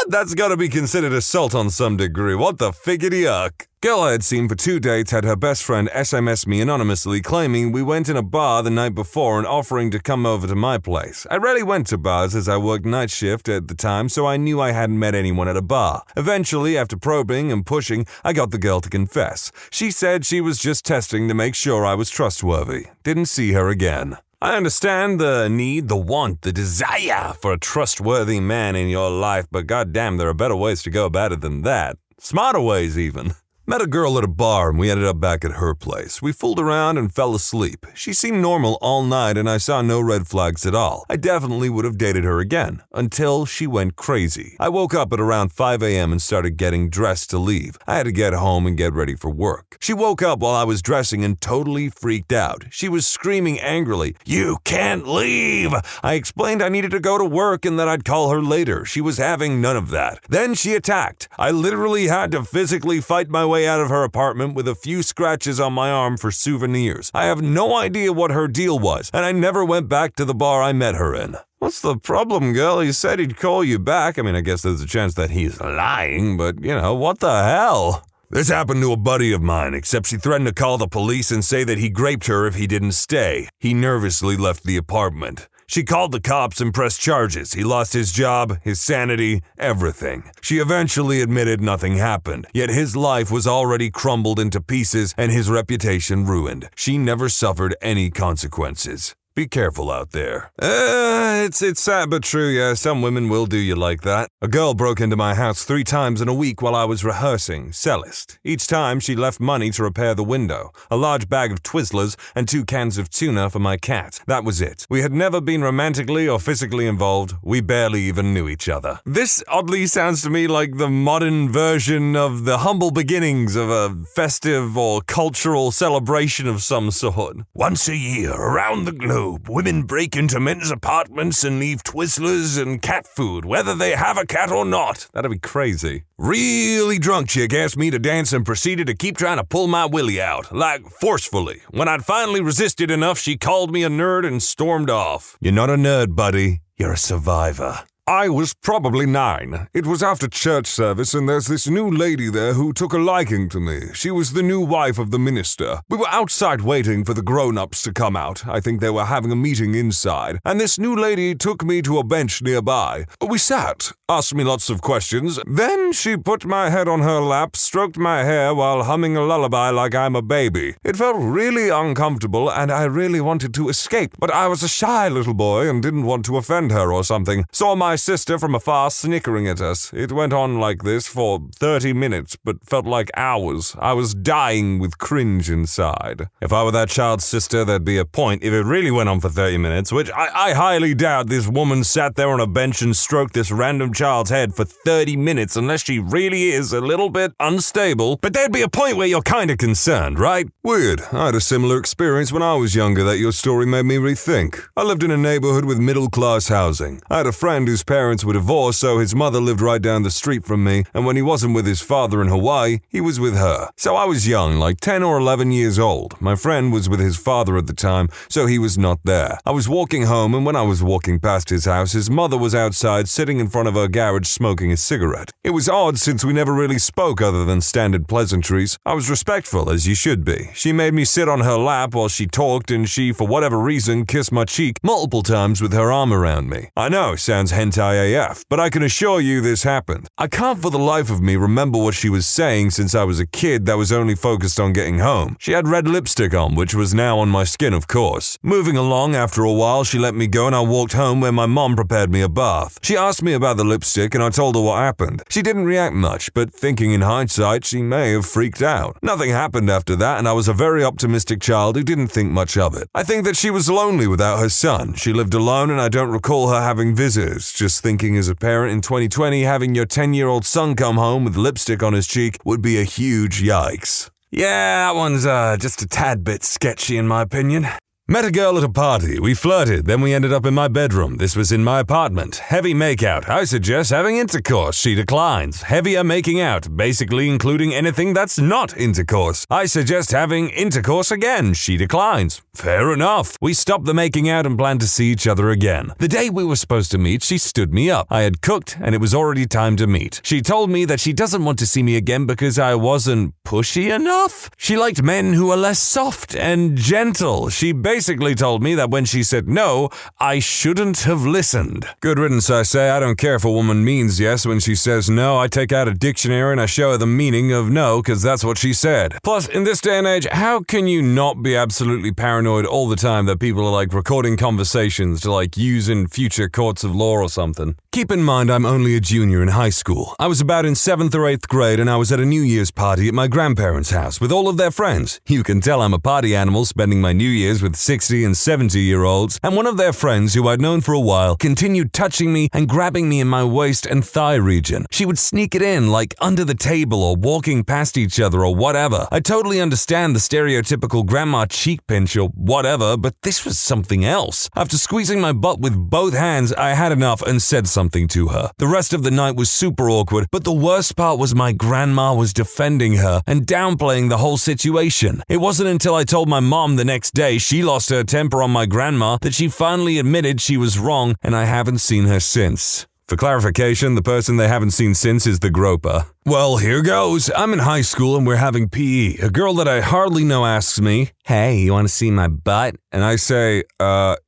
That's gotta be considered assault on some degree. What the figgity yuck? Girl I had seen for 2 dates had her best friend SMS me anonymously claiming we went in a bar the night before and offering to come over to my place. I rarely went to bars as I worked night shift at the time, so I knew I hadn't met anyone at a bar. Eventually, after probing and pushing, I got the girl to confess. She said she was just testing to make sure I was trustworthy. Didn't see her again. I understand the need, the want, the desire for a trustworthy man in your life, but goddamn, there are better ways to go about it than that. Smarter ways, even. Met a girl at a bar and we ended up back at her place. We fooled around and fell asleep. She seemed normal all night and I saw no red flags at all. I definitely would have dated her again, until she went crazy. I woke up at around 5 a.m. and started getting dressed to leave. I had to get home and get ready for work. She woke up while I was dressing and totally freaked out. She was screaming angrily, "You can't leave!" I explained I needed to go to work and that I'd call her later. She was having none of that. Then she attacked. I literally had to physically fight my way out of her apartment with a few scratches on my arm for souvenirs. I have no idea what her deal was, and I never went back to the bar I met her in. What's the problem, girl? He said he'd call you back. I mean, I guess there's a chance that he's lying, but, what the hell? This happened to a buddy of mine, except she threatened to call the police and say that he raped her if he didn't stay. He nervously left the apartment. She called the cops and pressed charges. He lost his job, his sanity, everything. She eventually admitted nothing happened, yet his life was already crumbled into pieces and his reputation ruined. She never suffered any consequences. Be careful out there. It's sad but true, yeah, some women will do you like that. A girl broke into my house 3 times in a week while I was rehearsing, Cellist. Each time she left money to repair the window, a large bag of Twizzlers, and 2 cans of tuna for my cat. That was it. We had never been romantically or physically involved. We barely even knew each other. This oddly sounds to me like the modern version of the humble beginnings of a festive or cultural celebration of some sort. Once a year, around the globe, women break into men's apartments and leave Twizzlers and cat food, whether they have a cat or not. That'd be crazy. Really drunk chick asked me to dance and proceeded to keep trying to pull my willy out, like forcefully. When I'd finally resisted enough, she called me a nerd and stormed off. You're not a nerd, buddy. You're a survivor. I was probably 9. It was after church service and there's this new lady there who took a liking to me. She was the new wife of the minister. We were outside waiting for the grown-ups to come out. I think they were having a meeting inside. And this new lady took me to a bench nearby. We sat, asked me lots of questions. Then she put my head on her lap, stroked my hair while humming a lullaby like I'm a baby. It felt really uncomfortable and I really wanted to escape. But I was a shy little boy and didn't want to offend her or something. So my sister from afar snickering at us. It went on like this for 30 minutes, but felt like hours. I was dying with cringe inside. If I were that child's sister, there'd be a point if it really went on for 30 minutes, which I highly doubt this woman sat there on a bench and stroked this random child's head for 30 minutes unless she really is a little bit unstable. But there'd be a point where you're kinda concerned, right? Weird. I had a similar experience when I was younger that your story made me rethink. I lived in a neighborhood with middle-class housing. I had a friend whose parents were divorced, so his mother lived right down the street from me, and when he wasn't with his father in Hawaii, he was with her. So I was young, like 10 or 11 years old. My friend was with his father at the time, so he was not there. I was walking home, and when I was walking past his house, his mother was outside sitting in front of her garage smoking a cigarette. It was odd since we never really spoke other than standard pleasantries. I was respectful, as you should be. She made me sit on her lap while she talked, and she, for whatever reason, kissed my cheek multiple times with her arm around me. I know, sounds hentai AF, but I can assure you this happened. I can't for the life of me remember what she was saying since I was a kid that was only focused on getting home. She had red lipstick on, which was now on my skin, of course. Moving along, after a while, she let me go and I walked home where my mom prepared me a bath. She asked me about the lipstick and I told her what happened. She didn't react much, but thinking in hindsight, she may have freaked out. Nothing happened after that, and I was a very optimistic child who didn't think much of it. I think that she was lonely without her son. She lived alone and I don't recall her having visitors. Just thinking as a parent in 2020, having your 10-year-old son come home with lipstick on his cheek would be a huge yikes. Yeah, that one's just a tad bit sketchy in my opinion. Met a girl at a party. We flirted, then we ended up in my bedroom. This was in my apartment. Heavy makeout. I suggest having intercourse. She declines. Heavier making out, basically including anything that's not intercourse. I suggest having intercourse again. She declines. Fair enough. We stopped the making out and planned to see each other again. The day we were supposed to meet, she stood me up. I had cooked and it was already time to meet. She told me that she doesn't want to see me again because I wasn't pushy enough. She liked men who are less soft and gentle. She basically told me that when she said no, I shouldn't have listened. Good riddance, I say. I don't care if a woman means yes when she says no. I take out a dictionary and I show her the meaning of no because that's what she said. Plus, in this day and age, how can you not be absolutely paranoid all the time that people are recording conversations to use in future courts of law or something? Keep in mind I'm only a junior in high school. I was about in 7th or 8th grade and I was at a New Year's party at my grandparents' house with all of their friends. You can tell I'm a party animal spending my New Year's with 60 and 70-year-olds, and one of their friends who I'd known for a while continued touching me and grabbing me in my waist and thigh region. She would sneak it in under the table or walking past each other or whatever. I totally understand the stereotypical grandma cheek pinch or whatever, but this was something else. After squeezing my butt with both hands, I had enough and said something to her. The rest of the night was super awkward, but the worst part was my grandma was defending her and downplaying the whole situation. It wasn't until I told my mom the next day she lost her temper on my grandma that she finally admitted she was wrong, and I haven't seen her since. For clarification, the person they haven't seen since is the groper. Well, here goes. I'm in high school and we're having PE. A girl that I hardly know asks me, "Hey, you want to see my butt?" And I say,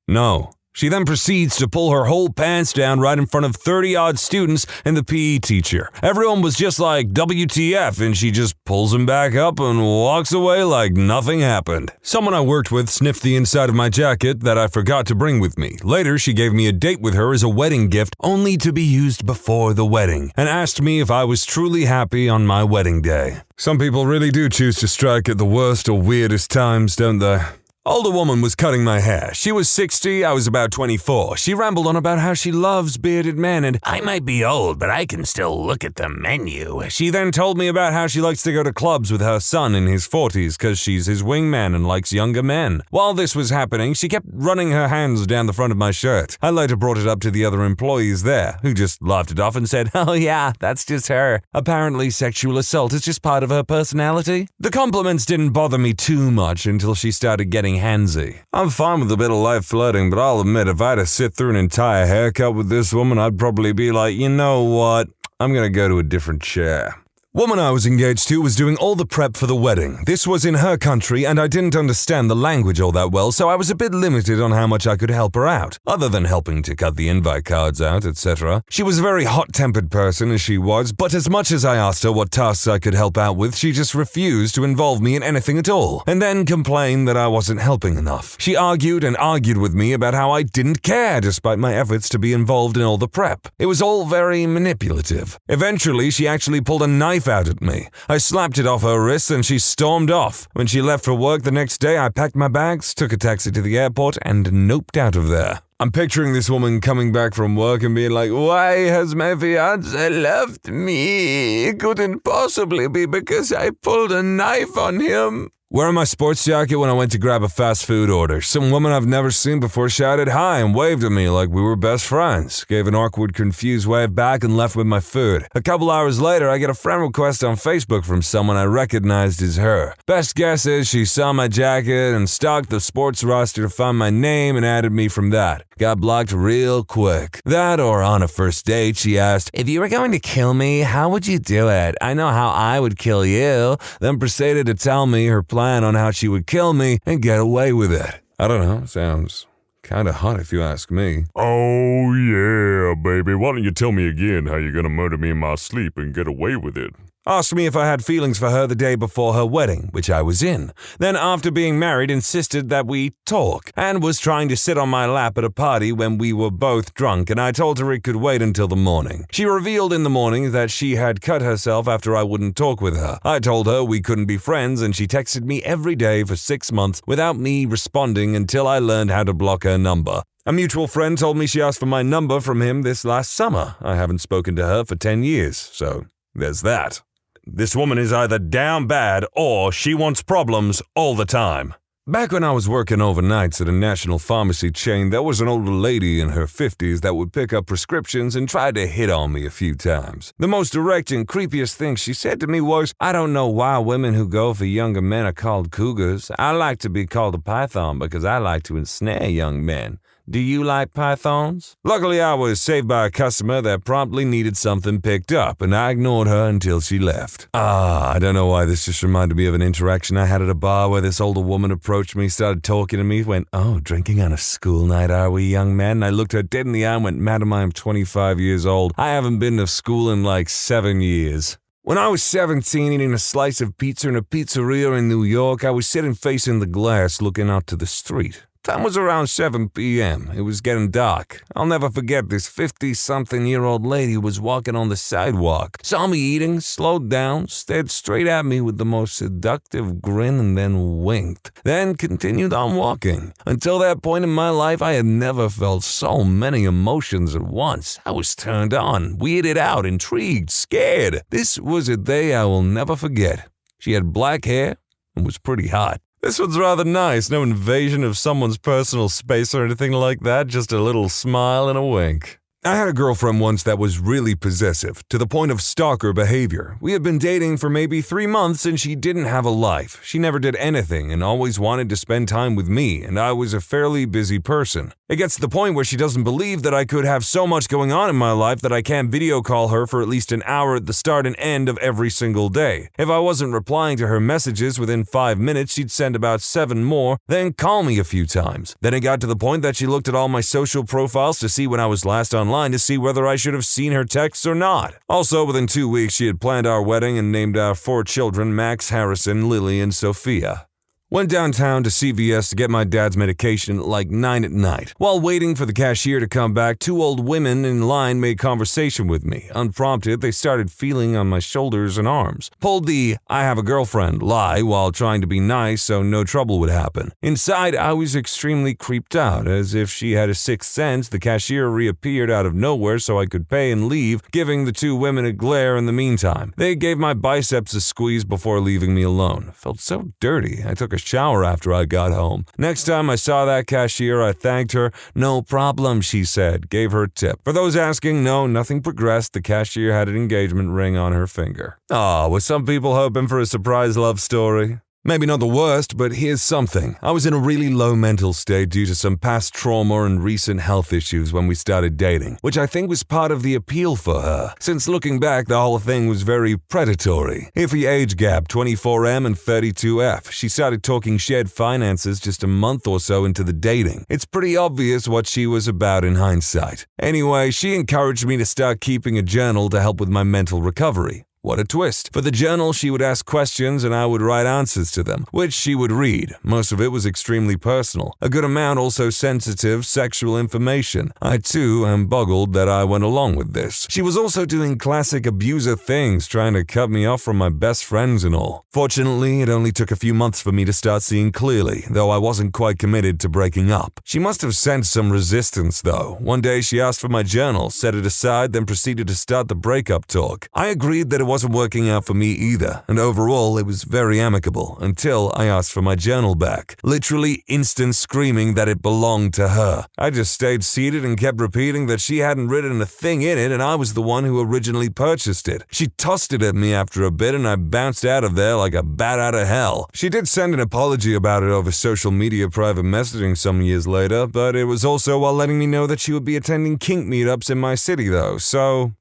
no. She then proceeds to pull her whole pants down right in front of 30-odd students and the PE teacher. Everyone was just like, WTF, and she just pulls them back up and walks away like nothing happened. Someone I worked with sniffed the inside of my jacket that I forgot to bring with me. Later, she gave me a date with her as a wedding gift, only to be used before the wedding, and asked me if I was truly happy on my wedding day. Some people really do choose to strike at the worst or weirdest times, don't they? Older woman was cutting my hair. She was 60, I was about 24. She rambled on about how she loves bearded men and I might be old, but I can still look at the menu. She then told me about how she likes to go to clubs with her son in his 40s because she's his wingman and likes younger men. While this was happening, she kept running her hands down the front of my shirt. I later brought it up to the other employees there, who just laughed it off and said, "Oh yeah, that's just her. Apparently sexual assault is just part of her personality." The compliments didn't bother me too much until she started getting handsy. I'm fine with a bit of light flirting, but I'll admit if I had to sit through an entire haircut with this woman, I'd probably be like, you know what? I'm gonna go to a different chair. Woman I was engaged to was doing all the prep for the wedding. This was in her country and I didn't understand the language all that well, so I was a bit limited on how much I could help her out, other than helping to cut the invite cards out, etc. She was a very hot-tempered person as she was, but as much as I asked her what tasks I could help out with, she just refused to involve me in anything at all, and then complained that I wasn't helping enough. She argued and argued with me about how I didn't care despite my efforts to be involved in all the prep. It was all very manipulative. Eventually, she actually pulled a knife out at me. I slapped it off her wrist and she stormed off. When she left for work the next day, I packed my bags, took a taxi to the airport, and noped out of there. I'm picturing this woman coming back from work and being like, "Why has my fiancé left me? It couldn't possibly be because I pulled a knife on him." Wearing my sports jacket when I went to grab a fast food order, some woman I've never seen before shouted hi and waved at me like we were best friends, gave an awkward, confused wave back and left with my food. A couple hours later, I get a friend request on Facebook from someone I recognized as her. Best guess is she saw my jacket and stalked the sports roster to find my name and added me from that. Got blocked real quick. That or on a first date, she asked, "If you were going to kill me, how would you do it? I know how I would kill you." Then proceeded to tell me her plan on how she would kill me and get away with it. I don't know, sounds Kinda hot if you ask me. Oh yeah, baby. Why don't you tell me again how you're gonna murder me in my sleep and get away with it? Asked me if I had feelings for her the day before her wedding, which I was in. Then after being married insisted that we talk, and was trying to sit on my lap at a party when we were both drunk, and I told her it could wait until the morning. She revealed in the morning that she had cut herself after I wouldn't talk with her. I told her we couldn't be friends, and she texted me every day for 6 months without me responding until I learned how to block her number. A mutual friend told me she asked for my number from him this last summer. I haven't spoken to her for 10 years, so there's that. This woman is either down bad or she wants problems all the time. Back when I was working overnights at a national pharmacy chain, there was an older lady in her 50s that would pick up prescriptions and try to hit on me a few times. The most direct and creepiest thing she said to me was, "I don't know why women who go for younger men are called cougars. I like to be called a python because I like to ensnare young men. Do you like pythons?" Luckily, I was saved by a customer that promptly needed something picked up, and I ignored her until she left. I don't know why this just reminded me of an interaction I had at a bar where this older woman approached me, started talking to me, went, "Oh, drinking on a school night, are we, young man?" And I looked her dead in the eye and went, "Madam, I am 25 years old. I haven't been to school in like 7 years." When I was 17 eating a slice of pizza in a pizzeria in New York, I was sitting facing the glass looking out to the street. Time was around 7 p.m. It was getting dark. I'll never forget this 50-something-year-old lady was walking on the sidewalk, saw me eating, slowed down, stared straight at me with the most seductive grin, and then winked. Then continued on walking. Until that point in my life, I had never felt so many emotions at once. I was turned on, weirded out, intrigued, scared. This was a day I will never forget. She had black hair and was pretty hot. This one's rather nice, no invasion of someone's personal space or anything like that, just a little smile and a wink. I had a girlfriend once that was really possessive, to the point of stalker behavior. We had been dating for maybe 3 months and she didn't have a life. She never did anything and always wanted to spend time with me, and I was a fairly busy person. It gets to the point where she doesn't believe that I could have so much going on in my life that I can't video call her for at least an hour at the start and end of every single day. If I wasn't replying to her messages within 5 minutes, she'd send about 7 more, then call me a few times. Then it got to the point that she looked at all my social profiles to see when I was last online to see whether I should have seen her texts or not. Also, within 2 weeks, she had planned our wedding and named our 4 children Max, Harrison, Lily, and Sophia. Went downtown to CVS to get my dad's medication at like 9 at night. While waiting for the cashier to come back, 2 old women in line made conversation with me. Unprompted, they started feeling on my shoulders and arms. Pulled the "I have a girlfriend" lie while trying to be nice so no trouble would happen. Inside, I was extremely creeped out. As if she had a sixth sense, the cashier reappeared out of nowhere so I could pay and leave, giving the 2 women a glare in the meantime. They gave my biceps a squeeze before leaving me alone. Felt so dirty. I took a shower after I got home. Next time I saw that cashier, I thanked her. "No problem," she said. Gave her a tip. For those asking, no, nothing progressed. The cashier had an engagement ring on her finger. Were some people hoping for a surprise love story? Maybe not the worst, but here's something. I was in a really low mental state due to some past trauma and recent health issues when we started dating, which I think was part of the appeal for her. Since looking back, the whole thing was very predatory. Iffy age gap, 24M and 32F. She started talking shared finances just a month or so into the dating. It's pretty obvious what she was about in hindsight. Anyway, she encouraged me to start keeping a journal to help with my mental recovery. What a twist. For the journal, she would ask questions and I would write answers to them, which she would read. Most of it was extremely personal. A good amount also sensitive, sexual information. I too am boggled that I went along with this. She was also doing classic abuser things, trying to cut me off from my best friends and all. Fortunately, it only took a few months for me to start seeing clearly, though I wasn't quite committed to breaking up. She must have sensed some resistance, though. One day she asked for my journal, set it aside, then proceeded to start the breakup talk. I agreed that it wasn't working out for me either, and overall it was very amicable until I asked for my journal back, literally instant screaming that it belonged to her. I just stayed seated and kept repeating that she hadn't written a thing in it and I was the one who originally purchased it. She tossed it at me after a bit and I bounced out of there like a bat out of hell. She did send an apology about it over social media private messaging some years later, but it was also while letting me know that she would be attending kink meetups in my city though, so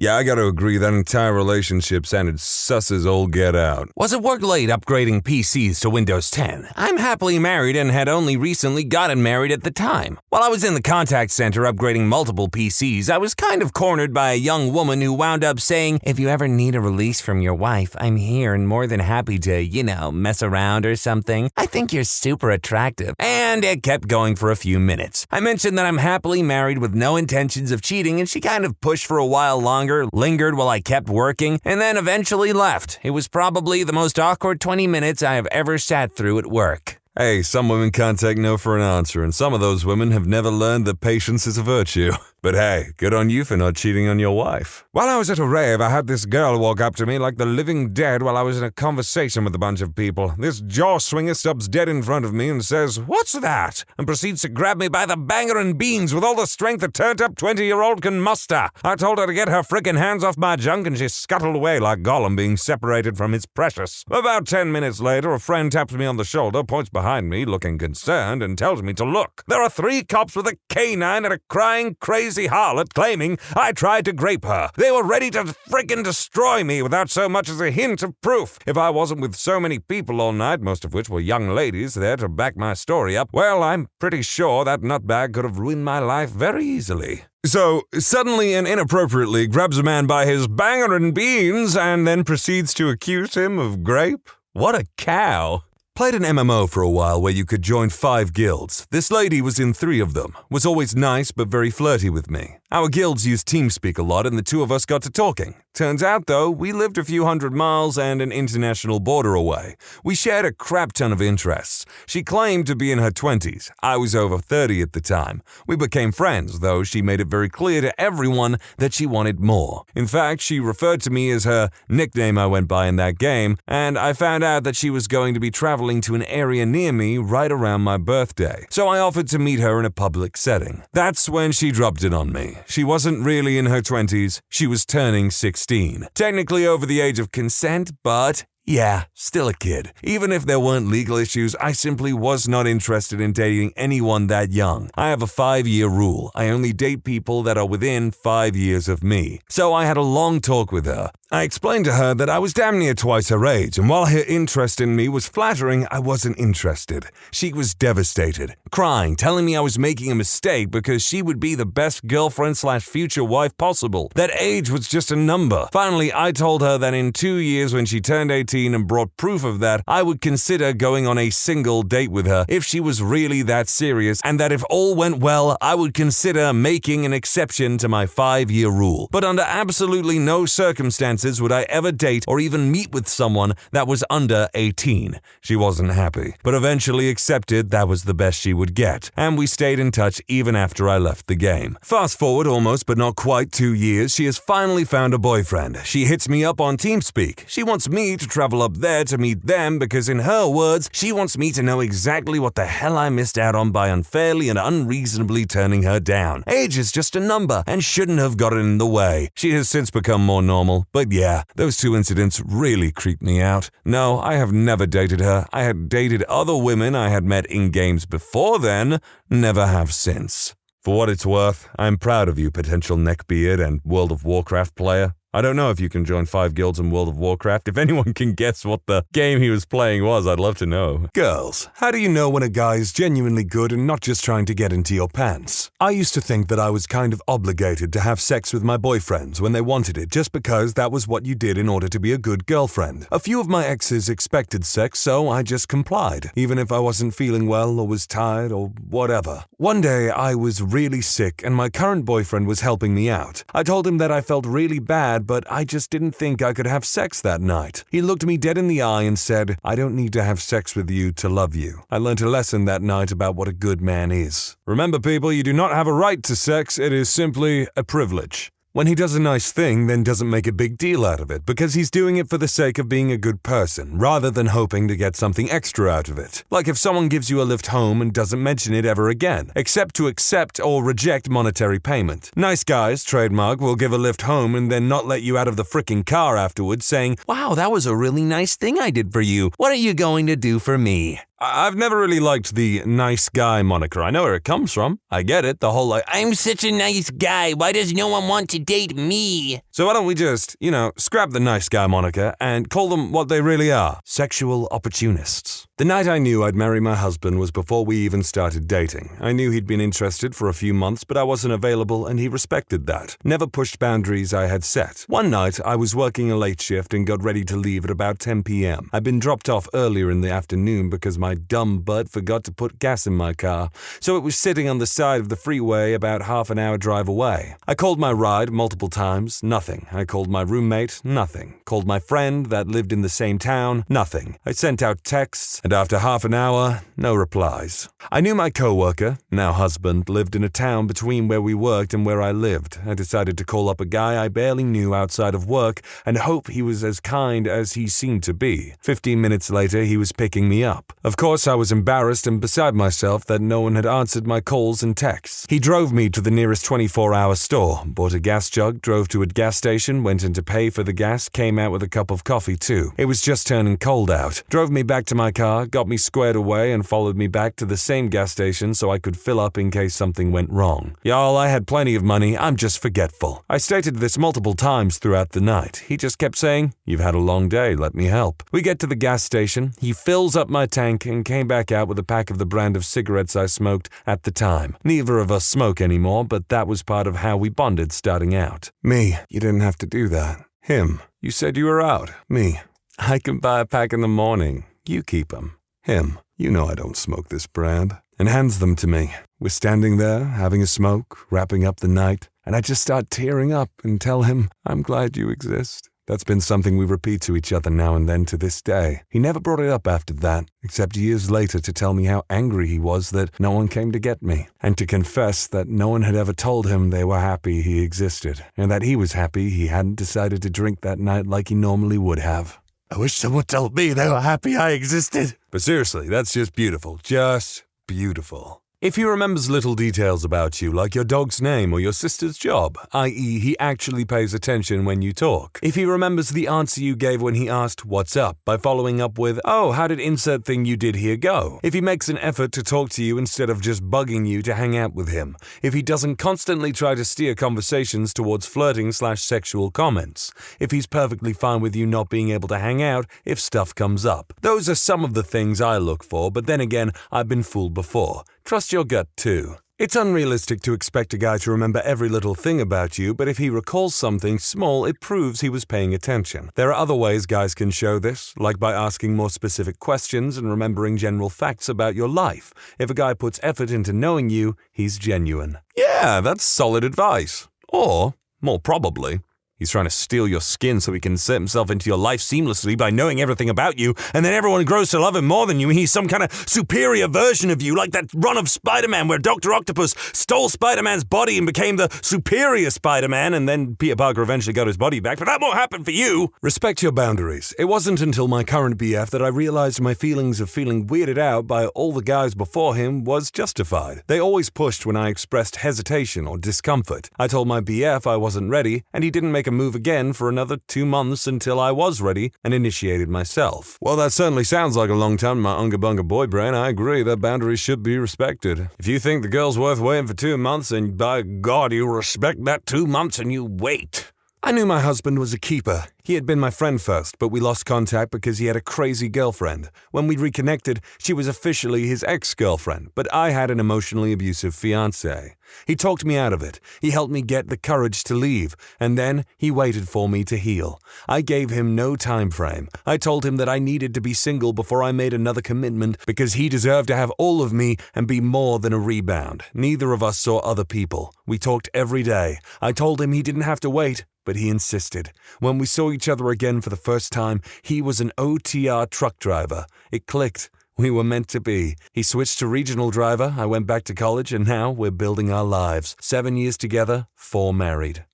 Yeah, I gotta agree, that entire relationship sounded sus as all get out. Was it work late upgrading PCs to Windows 10? I'm happily married and had only recently gotten married at the time. While I was in the contact center upgrading multiple PCs, I was kind of cornered by a young woman who wound up saying, "If you ever need a release from your wife, I'm here and more than happy to, mess around or something. I think you're super attractive." And it kept going for a few minutes. I mentioned that I'm happily married with no intentions of cheating, and she kind of pushed for a while longer, lingered while I kept working, and then eventually left. It was probably the most awkward 20 minutes I have ever sat through at work. Hey, some women can't take no for an answer, and some of those women have never learned that patience is a virtue. But hey, good on you for not cheating on your wife. While I was at a rave, I had this girl walk up to me like the living dead while I was in a conversation with a bunch of people. This jaw swinger stops dead in front of me and says, "What's that?" and proceeds to grab me by the banger and beans with all the strength a turned-up 20-year-old can muster. I told her to get her frickin' hands off my junk, and she scuttled away like Gollum being separated from his precious. About 10 minutes later, a friend taps me on the shoulder, points behind me, looking concerned, and tells me to look. There are 3 cops with a canine and a crying, crazy harlot claiming I tried to grape her. They were ready to frickin' destroy me without so much as a hint of proof. If I wasn't with so many people all night, most of which were young ladies there to back my story up, well, I'm pretty sure that nutbag could have ruined my life very easily. So, suddenly and inappropriately grabs a man by his banger and beans and then proceeds to accuse him of grape? What a cow. Played an MMO for a while where you could join 5 guilds. This lady was in 3 of them, was always nice but very flirty with me. Our guilds used TeamSpeak a lot and the 2 of us got to talking. Turns out, though, we lived a few hundred miles and an international border away. We shared a crap ton of interests. She claimed to be in her 20s. I was over 30 at the time. We became friends, though she made it very clear to everyone that she wanted more. In fact, she referred to me as her nickname I went by in that game, and I found out that she was going to be traveling to an area near me right around my birthday. So I offered to meet her in a public setting. That's when she dropped it on me. She wasn't really in her 20s. She was turning 16. Technically over the age of consent, but yeah, still a kid. Even if there weren't legal issues, I simply was not interested in dating anyone that young. I have a 5-year rule. I only date people that are within 5 years of me. So I had a long talk with her. I explained to her that I was damn near twice her age, and while her interest in me was flattering, I wasn't interested. She was devastated, crying, telling me I was making a mistake because she would be the best girlfriend/future wife possible. That age was just a number. Finally, I told her that in 2 years when she turned 18 and brought proof of that, I would consider going on a single date with her if she was really that serious, and that if all went well, I would consider making an exception to my 5-year rule. But under absolutely no circumstances would I ever date or even meet with someone that was under 18. She wasn't happy, but eventually accepted that was the best she would get, and we stayed in touch even after I left the game. Fast forward almost but not quite 2 years, she has finally found a boyfriend. She hits me up on TeamSpeak. She wants me to travel up there to meet them because in her words, she wants me to know exactly what the hell I missed out on by unfairly and unreasonably turning her down. Age is just a number and shouldn't have gotten in the way. She has since become more normal, but yeah, those 2 incidents really creeped me out. No, I have never dated her. I had dated other women I had met in games before then, never have since. For what it's worth, I'm proud of you, potential neckbeard and World of Warcraft player. I don't know if you can join 5 guilds in World of Warcraft. If anyone can guess what the game he was playing was, I'd love to know. Girls, how do you know when a guy is genuinely good and not just trying to get into your pants? I used to think that I was kind of obligated to have sex with my boyfriends when they wanted it just because that was what you did in order to be a good girlfriend. A few of my exes expected sex, so I just complied, even if I wasn't feeling well or was tired or whatever. One day, I was really sick and my current boyfriend was helping me out. I told him that I felt really bad, but I just didn't think I could have sex that night. He looked me dead in the eye and said, "I don't need to have sex with you to love you." I learned a lesson that night about what a good man is. Remember, people, you do not have a right to sex. It is simply a privilege. When he does a nice thing, then doesn't make a big deal out of it because he's doing it for the sake of being a good person rather than hoping to get something extra out of it. Like if someone gives you a lift home and doesn't mention it ever again, except to accept or reject monetary payment. Nice guys, trademark, will give a lift home and then not let you out of the frickin' car afterwards saying, "Wow, that was a really nice thing I did for you. What are you going to do for me?" I've never really liked the nice guy moniker. I know where it comes from. I get it. The whole like, I'm such a nice guy. Why does no one want to date me? So why don't we just, scrap the nice guy moniker and call them what they really are. Sexual opportunists. The night I knew I'd marry my husband was before we even started dating. I knew he'd been interested for a few months, but I wasn't available and he respected that. Never pushed boundaries I had set. One night, I was working a late shift and got ready to leave at about 10 p.m. I'd been dropped off earlier in the afternoon because my dumb butt forgot to put gas in my car, so it was sitting on the side of the freeway about half an hour drive away. I called my ride multiple times, nothing. I called my roommate, nothing. Called my friend that lived in the same town, nothing. I sent out texts, and after half an hour, no replies. I knew my coworker, now husband, lived in a town between where we worked and where I lived. I decided to call up a guy I barely knew outside of work and hope he was as kind as he seemed to be. 15 minutes later, he was picking me up. Of course, I was embarrassed and beside myself that no one had answered my calls and texts. He drove me to the nearest 24-hour store, bought a gas jug, drove to a gas station, went in to pay for the gas, came out with a cup of coffee too. It was just turning cold out. Drove me back to my car, got me squared away and followed me back to the same gas station so I could fill up in case something went wrong. Y'all, I had plenty of money, I'm just forgetful. I stated this multiple times throughout the night. He just kept saying, "You've had a long day, let me help." We get to the gas station, he fills up my tank and came back out with a pack of the brand of cigarettes I smoked at the time. Neither of us smoke anymore, but that was part of how we bonded starting out. Me, you didn't have to do that. Him, you said you were out. Me, I can buy a pack in the morning. You keep 'em. Him, you know I don't smoke this brand. And hands them to me. We're standing there, having a smoke, wrapping up the night, and I just start tearing up and tell him, I'm glad you exist. That's been something we repeat to each other now and then to this day. He never brought it up after that, except years later to tell me how angry he was that no one came to get me, and to confess that no one had ever told him they were happy he existed, and that he was happy he hadn't decided to drink that night like he normally would have. I wish someone told me they were happy I existed. But seriously, that's just beautiful. Just beautiful. If he remembers little details about you, like your dog's name or your sister's job, i.e. he actually pays attention when you talk. If he remembers the answer you gave when he asked, "What's up?" by following up with, "Oh, how did insert thing you did here go?" If he makes an effort to talk to you instead of just bugging you to hang out with him. If he doesn't constantly try to steer conversations towards flirting/sexual comments. If he's perfectly fine with you not being able to hang out if stuff comes up. Those are some of the things I look for, but then again, I've been fooled before. Trust your gut too. It's unrealistic to expect a guy to remember every little thing about you, but if he recalls something small, it proves he was paying attention. There are other ways guys can show this, like by asking more specific questions and remembering general facts about your life. If a guy puts effort into knowing you, he's genuine. Yeah, that's solid advice. Or, more probably, he's trying to steal your skin so he can insert himself into your life seamlessly by knowing everything about you, and then everyone grows to love him more than you, and he's some kind of superior version of you, like that run of Spider-Man where Dr. Octopus stole Spider-Man's body and became the superior Spider-Man, and then Peter Parker eventually got his body back, but that won't happen for you! Respect your boundaries. It wasn't until my current BF that I realized my feelings of feeling weirded out by all the guys before him was justified. They always pushed when I expressed hesitation or discomfort. I told my BF I wasn't ready, and he didn't make a move again for another 2 months until I was ready and initiated myself. Well, that certainly sounds like a long time in my unga bunga boy brain. I agree that boundaries should be respected. If you think the girl's worth waiting for 2 months, and by God, you respect that 2 months and you wait. I knew my husband was a keeper. He had been my friend first, but we lost contact because he had a crazy girlfriend. When we reconnected, she was officially his ex-girlfriend, but I had an emotionally abusive fiancé. He talked me out of it. He helped me get the courage to leave, and then he waited for me to heal. I gave him no time frame. I told him that I needed to be single before I made another commitment because he deserved to have all of me and be more than a rebound. Neither of us saw other people. We talked every day. I told him he didn't have to wait, but he insisted. When we saw each other again for the first time, he was an OTR truck driver. It clicked. We were meant to be. He switched to regional driver, I went back to college, and now we're building our lives. 7 years together, 4 married.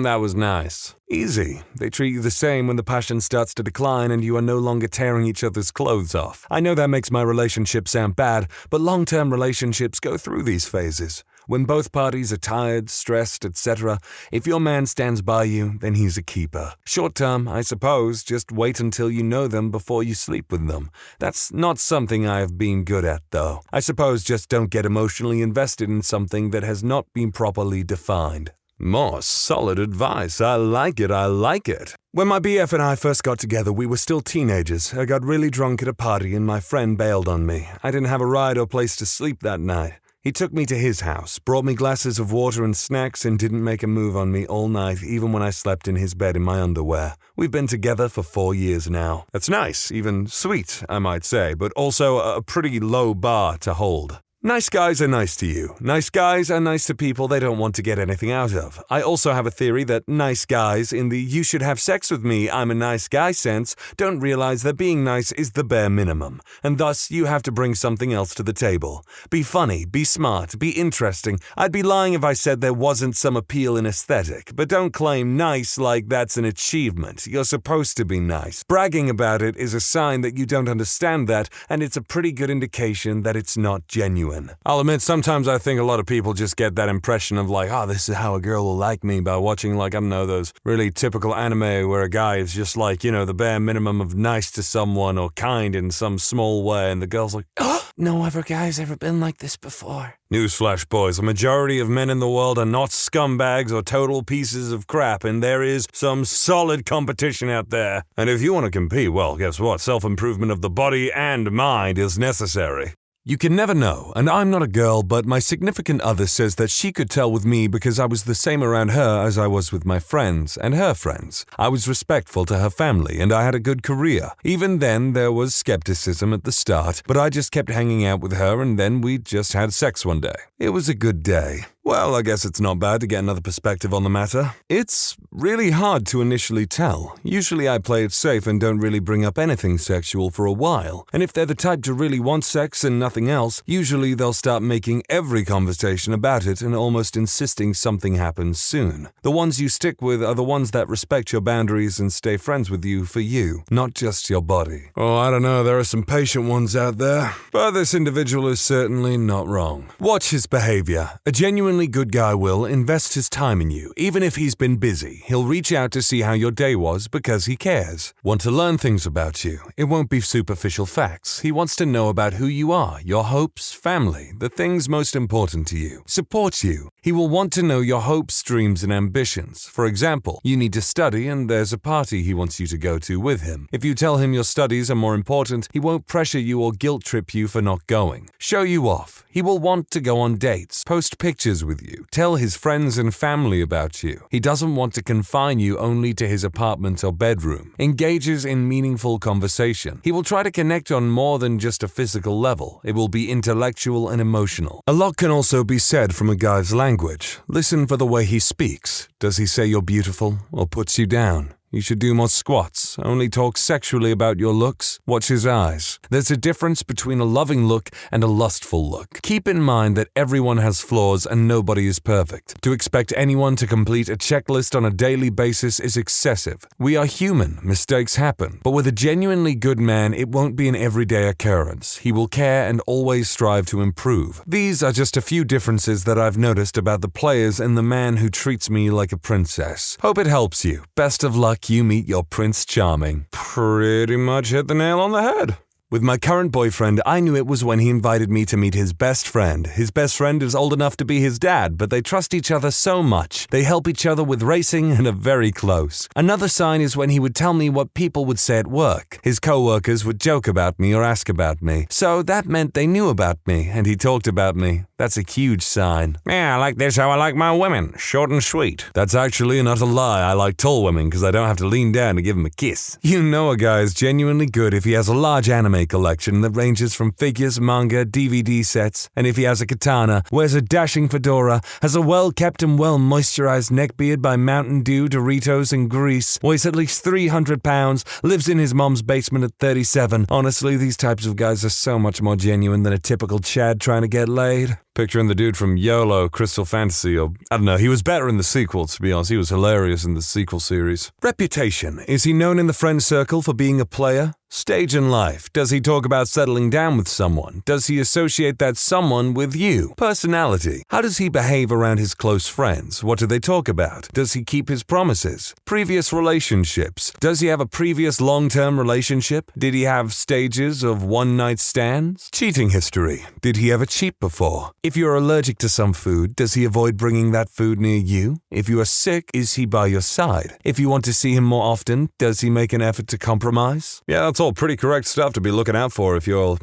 That was nice. Easy. They treat you the same when the passion starts to decline and you are no longer tearing each other's clothes off. I know that makes my relationship sound bad, but long-term relationships go through these phases. When both parties are tired, stressed, etc., if your man stands by you, then he's a keeper. Short term, I suppose, just wait until you know them before you sleep with them. That's not something I have been good at, though. I suppose just don't get emotionally invested in something that has not been properly defined. More solid advice. I like it. When my BF and I first got together, we were still teenagers. I got really drunk at a party and my friend bailed on me. I didn't have a ride or place to sleep that night. He took me to his house, brought me glasses of water and snacks, and didn't make a move on me all night, even when I slept in his bed in my underwear. We've been together for 4 years now. That's nice, even sweet, I might say, but also a pretty low bar to hold. Nice guys are nice to you. Nice guys are nice to people they don't want to get anything out of. I also have a theory that nice guys, in the you should have sex with me, I'm a nice guy sense, don't realize that being nice is the bare minimum, and thus you have to bring something else to the table. Be funny, be smart, be interesting. I'd be lying if I said there wasn't some appeal in aesthetic, but don't claim nice like that's an achievement. You're supposed to be nice. Bragging about it is a sign that you don't understand that, and it's a pretty good indication that it's not genuine. I'll admit, sometimes I think a lot of people just get that impression of like, oh, this is how a girl will like me by watching, like, I don't know, those really typical anime where a guy is just like, you know, the bare minimum of nice to someone or kind in some small way, and the girl's like, oh, no other guy's ever been like this before. Newsflash, boys, a majority of men in the world are not scumbags or total pieces of crap, and there is some solid competition out there. And if you want to compete, well, guess what? Self-improvement of the body and mind is necessary. You can never know, and I'm not a girl, but my significant other says that she could tell with me because I was the same around her as I was with my friends and her friends. I was respectful to her family, and I had a good career. Even then, there was skepticism at the start, but I just kept hanging out with her, and then we just had sex one day. It was a good day. Well, I guess it's not bad to get another perspective on the matter. It's really hard to initially tell. Usually I play it safe and don't really bring up anything sexual for a while. And if they're the type to really want sex and nothing else, usually they'll start making every conversation about it and almost insisting something happens soon. The ones you stick with are the ones that respect your boundaries and stay friends with you for you, not just your body. Oh, I don't know, there are some patient ones out there. But this individual is certainly not wrong. Watch his behavior. A genuinely good guy will invest his time in you. Even if he's been busy, he'll reach out to see how your day was because he cares. Want to learn things about you. It won't be superficial facts. He wants to know about who you are, your hopes, family, the things most important to you. Support you. He will want to know your hopes, dreams, and ambitions. For example, you need to study and there's a party he wants you to go to with him. If you tell him your studies are more important, he won't pressure you or guilt trip you for not going. Show you off. He will want to go on dates, post pictures with you, tell his friends and family about you. He doesn't want to confine you only to his apartment or bedroom. Engages in meaningful conversation. He will try to connect on more than just a physical level. It will be intellectual and emotional. A lot can also be said from a guy's language. Listen for the way he speaks. Does he say you're beautiful or puts you down? You should do more squats. Only talk sexually about your looks. Watch his eyes. There's a difference between a loving look and a lustful look. Keep in mind that everyone has flaws and nobody is perfect. To expect anyone to complete a checklist on a daily basis is excessive. We are human. Mistakes happen. But with a genuinely good man, it won't be an everyday occurrence. He will care and always strive to improve. These are just a few differences that I've noticed about the players and the man who treats me like a princess. Hope it helps you. Best of luck. You meet your Prince Charming. Pretty much hit the nail on the head. With my current boyfriend, I knew it was when he invited me to meet his best friend. His best friend is old enough to be his dad, but they trust each other so much. They help each other with racing and are very close. Another sign is when he would tell me what people would say at work. His co-workers would joke about me or ask about me. So that meant they knew about me, and he talked about me. That's a huge sign. Yeah, I like this how I like my women. Short and sweet. That's actually an utter lie. I like tall women because I don't have to lean down to give him a kiss. You know a guy is genuinely good if he has a large anime collection that ranges from figures, manga, DVD sets, and if he has a katana, wears a dashing fedora, has a well-kept and well-moisturized neckbeard by Mountain Dew, Doritos, and Grease, weighs at least 300 pounds, lives in his mom's basement at 37. Honestly, these types of guys are so much more genuine than a typical Chad trying to get laid. Picturing the dude from YOLO, Crystal Fantasy, or I don't know, he was better in the sequel, to be honest. He was hilarious in the sequel series. Reputation. Is he known in the friend circle for being a player? Stage in life. Does he talk about settling down with someone? Does he associate that someone with you? Personality. How does he behave around his close friends? What do they talk about? Does he keep his promises? Previous relationships. Does he have a previous long-term relationship? Did he have stages of one-night stands? Cheating history. Did he ever cheat before? If you're allergic to some food, does he avoid bringing that food near you? If you are sick, is he by your side? If you want to see him more often, does he make an effort to compromise? Yeah, that's all pretty correct stuff to be looking out for if you're,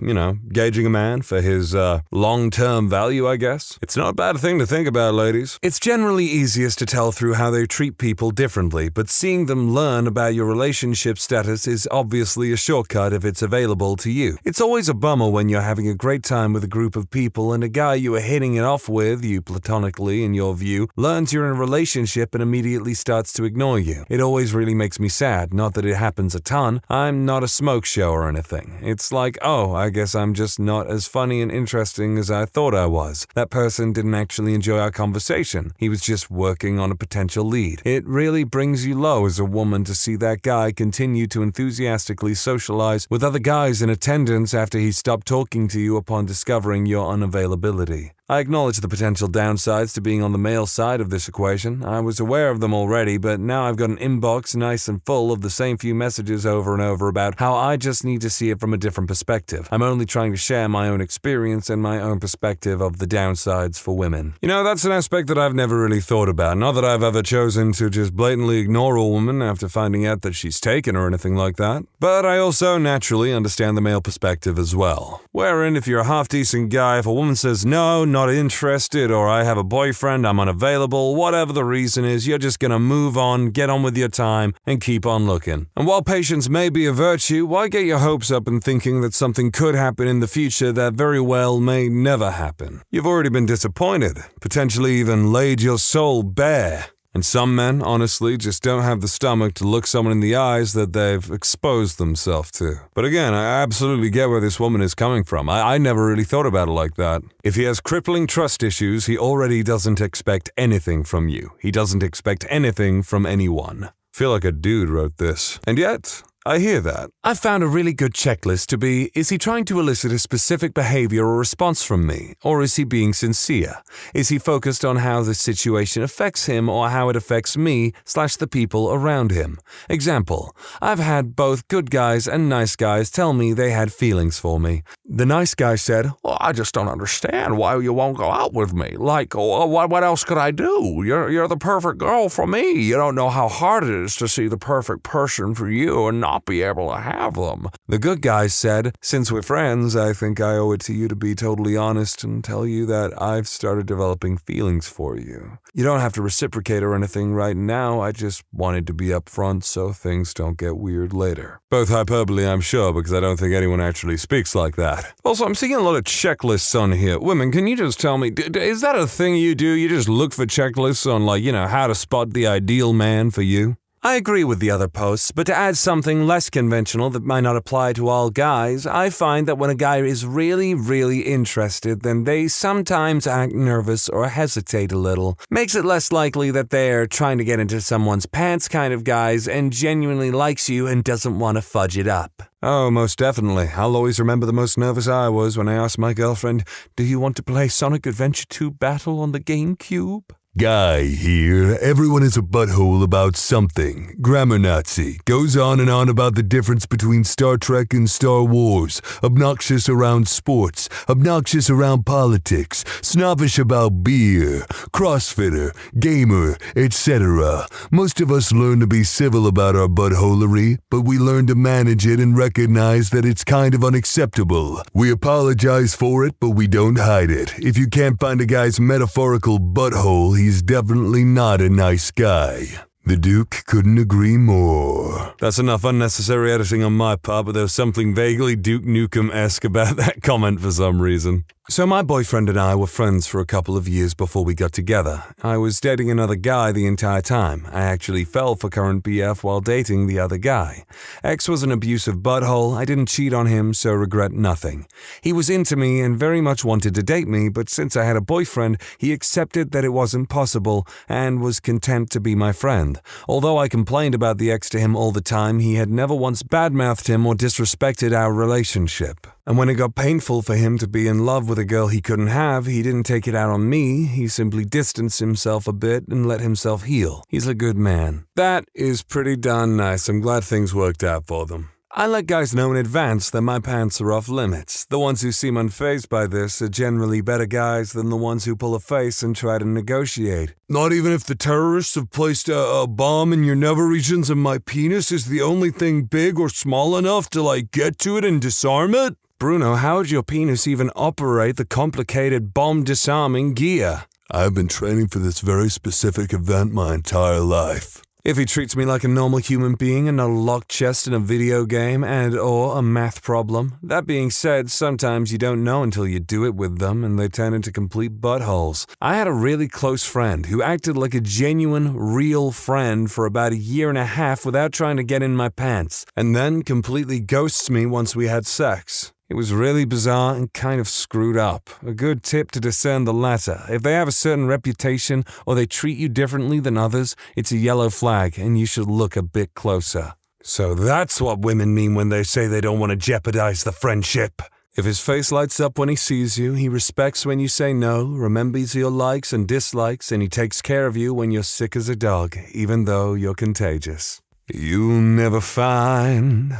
gauging a man for his long-term value, I guess. It's not a bad thing to think about, ladies. It's generally easiest to tell through how they treat people differently, but seeing them learn about your relationship status is obviously a shortcut if it's available to you. It's always a bummer when you're having a great time with a group of people and a guy you are hitting it off with, you platonically in your view, learns you're in a relationship and immediately starts to ignore you. It always really makes me sad, not that it happens a ton. I'm not a smoke show or anything. It's like, oh, I guess I'm just not as funny and interesting as I thought I was. That person didn't actually enjoy our conversation. He was just working on a potential lead. It really brings you low as a woman to see that guy continue to enthusiastically socialize with other guys in attendance after he stopped talking to you upon discovering your unavailability. I acknowledge the potential downsides to being on the male side of this equation. I was aware of them already, but now I've got an inbox nice and full of the same few messages over and over about how I just need to see it from a different perspective. I'm only trying to share my own experience and my own perspective of the downsides for women. That's an aspect that I've never really thought about. Not that I've ever chosen to just blatantly ignore a woman after finding out that she's taken or anything like that. But I also naturally understand the male perspective as well. Wherein, if you're a half-decent guy, if a woman says no, not interested, or I have a boyfriend, I'm unavailable, whatever the reason is, you're just gonna move on, get on with your time, and keep on looking. And while patience may be a virtue, why get your hopes up in thinking that something could happen in the future that very well may never happen? You've already been disappointed, potentially even laid your soul bare. And some men, honestly, just don't have the stomach to look someone in the eyes that they've exposed themselves to. But again, I absolutely get where this woman is coming from. I never really thought about it like that. If he has crippling trust issues, he already doesn't expect anything from you. He doesn't expect anything from anyone. Feel like a dude wrote this. And yet, I hear that. I've found a really good checklist to be, is he trying to elicit a specific behavior or response from me? Or is he being sincere? Is he focused on how the situation affects him or how it affects me/the people around him? Example, I've had both good guys and nice guys tell me they had feelings for me. The nice guy said, well, I just don't understand why you won't go out with me. Like, what else could I do? You're the perfect girl for me. You don't know how hard it is to see the perfect person for you and not be able to have them. The good guy said, since we're friends, I think I owe it to you to be totally honest and tell you that I've started developing feelings for you. You don't have to reciprocate or anything right now. I just wanted to be upfront so things don't get weird later. Both hyperbole, I'm sure, because I don't think anyone actually speaks like that. Also, I'm seeing a lot of checklists on here. Women, can you just tell me, is that a thing you do? You just look for checklists on, how to spot the ideal man for you? I agree with the other posts, but to add something less conventional that might not apply to all guys, I find that when a guy is really, really interested, then they sometimes act nervous or hesitate a little. Makes it less likely that they're trying to get into someone's pants kind of guys and genuinely likes you and doesn't want to fudge it up. Oh, most definitely. I'll always remember the most nervous I was when I asked my girlfriend, do you want to play Sonic Adventure 2 Battle on the GameCube? Guy here. Everyone is a butthole about something. Grammar Nazi. Goes on and on about the difference between Star Trek and Star Wars. Obnoxious around sports. Obnoxious around politics. Snobbish about beer. Crossfitter. Gamer. Etc. Most of us learn to be civil about our buttholery, but we learn to manage it and recognize that it's kind of unacceptable. We apologize for it, but we don't hide it. If you can't find a guy's metaphorical butthole, he's definitely not a nice guy. The Duke couldn't agree more. That's enough unnecessary editing on my part, but there was something vaguely Duke Nukem-esque about that comment for some reason. So my boyfriend and I were friends for a couple of years before we got together. I was dating another guy the entire time. I actually fell for current BF while dating the other guy. X was an abusive butthole. I didn't cheat on him, so regret nothing. He was into me and very much wanted to date me, but since I had a boyfriend, he accepted that it wasn't possible and was content to be my friend. Although I complained about the ex to him all the time, he had never once badmouthed him or disrespected our relationship. And when it got painful for him to be in love with a girl he couldn't have, he didn't take it out on me. He simply distanced himself a bit and let himself heal. He's a good man. That is pretty darn nice. I'm glad things worked out for them. I let guys know in advance that my pants are off limits. The ones who seem unfazed by this are generally better guys than the ones who pull a face and try to negotiate. Not even if the terrorists have placed a bomb in your nether regions and my penis is the only thing big or small enough to, get to it and disarm it? Bruno, how would your penis even operate the complicated bomb disarming gear? I've been training for this very specific event my entire life. If he treats me like a normal human being and not a locked chest in a video game or a math problem. That being said, sometimes you don't know until you do it with them and they turn into complete buttholes. I had a really close friend who acted like a genuine, real friend for about a year and a half without trying to get in my pants, and then completely ghosts me once we had sex. It was really bizarre and kind of screwed up. A good tip to discern the latter. If they have a certain reputation or they treat you differently than others, it's a yellow flag and you should look a bit closer. So that's what women mean when they say they don't want to jeopardize the friendship. If his face lights up when he sees you, he respects when you say no, remembers your likes and dislikes, and he takes care of you when you're sick as a dog, even though you're contagious. You'll never find,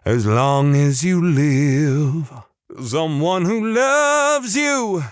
as long as you live, someone who loves you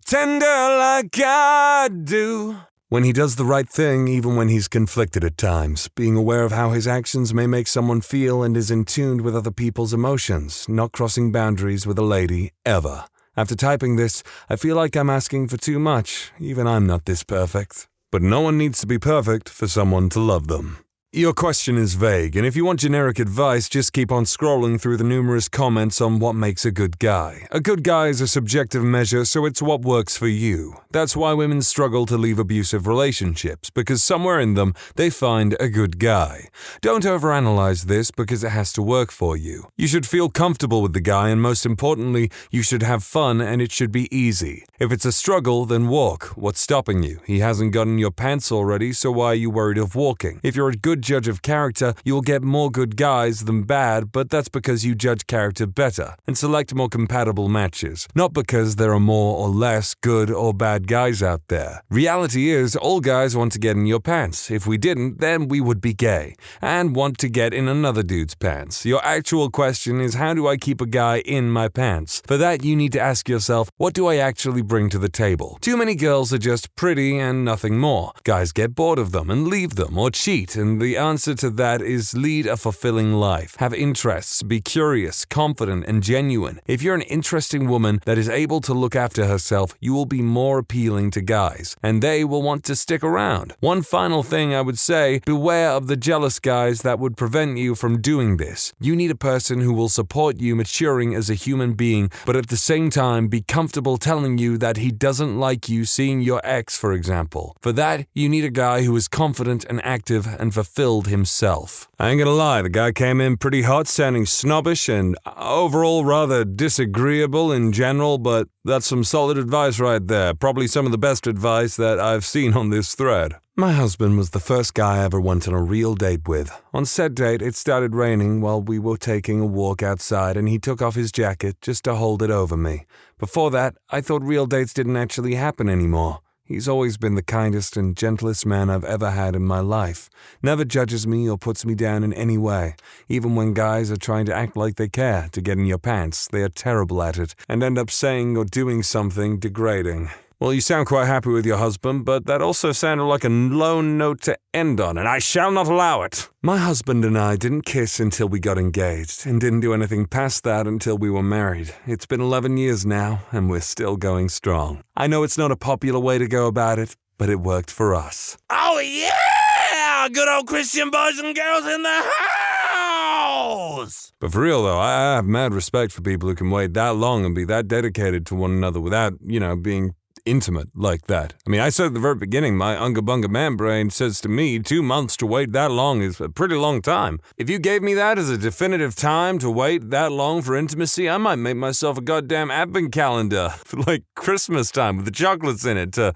tender like I do. When he does the right thing, even when he's conflicted at times, being aware of how his actions may make someone feel and is in tune with other people's emotions, not crossing boundaries with a lady, ever. After typing this, I feel like I'm asking for too much. Even I'm not this perfect. But no one needs to be perfect for someone to love them. Your question is vague, and if you want generic advice, just keep on scrolling through the numerous comments on what makes a good guy. A good guy is a subjective measure, so it's what works for you. That's why women struggle to leave abusive relationships, because somewhere in them, they find a good guy. Don't overanalyze this because it has to work for you. You should feel comfortable with the guy, and most importantly, you should have fun and it should be easy. If it's a struggle, then walk. What's stopping you? He hasn't gotten your pants already, so why are you worried of walking? If you're a good judge of character, you'll get more good guys than bad, but that's because you judge character better and select more compatible matches, not because there are more or less good or bad guys out there. Reality is, all guys want to get in your pants. If we didn't, then we would be gay and want to get in another dude's pants. Your actual question is, how do I keep a guy in my pants? For that, you need to ask yourself, what do I actually bring to the table? Too many girls are just pretty and nothing more. Guys get bored of them and leave them or cheat, and the answer to that is lead a fulfilling life. Have interests, be curious, confident, and genuine. If you're an interesting woman that is able to look after herself, you will be more appealing to guys, and they will want to stick around. One final thing I would say, beware of the jealous guys that would prevent you from doing this. You need a person who will support you maturing as a human being, but at the same time be comfortable telling you that he doesn't like you seeing your ex, for example. For that, you need a guy who is confident and active and fulfilled himself. I ain't gonna lie, the guy came in pretty hot, sounding snobbish and overall rather disagreeable in general, but that's some solid advice right there. Probably some of the best advice that I've seen on this thread. My husband was the first guy I ever went on a real date with. On said date, it started raining while we were taking a walk outside, and he took off his jacket just to hold it over me. Before that, I thought real dates didn't actually happen anymore. He's always been the kindest and gentlest man I've ever had in my life. Never judges me or puts me down in any way. Even when guys are trying to act like they care to get in your pants, they are terrible at it and end up saying or doing something degrading. Well, you sound quite happy with your husband, but that also sounded like a low note to end on, and I shall not allow it. My husband and I didn't kiss until we got engaged, and didn't do anything past that until we were married. It's been 11 years now, and we're still going strong. I know it's not a popular way to go about it, but it worked for us. Oh yeah! my good old Christian boys and girls in the house! But for real though, I have mad respect for people who can wait that long and be that dedicated to one another without, being intimate like that. I mean, I said at the very beginning, my unga bunga man brain says to me 2 months to wait that long is a pretty long time. If you gave me that as a definitive time to wait that long for intimacy, I might make myself a goddamn advent calendar for like Christmas time with the chocolates in it to,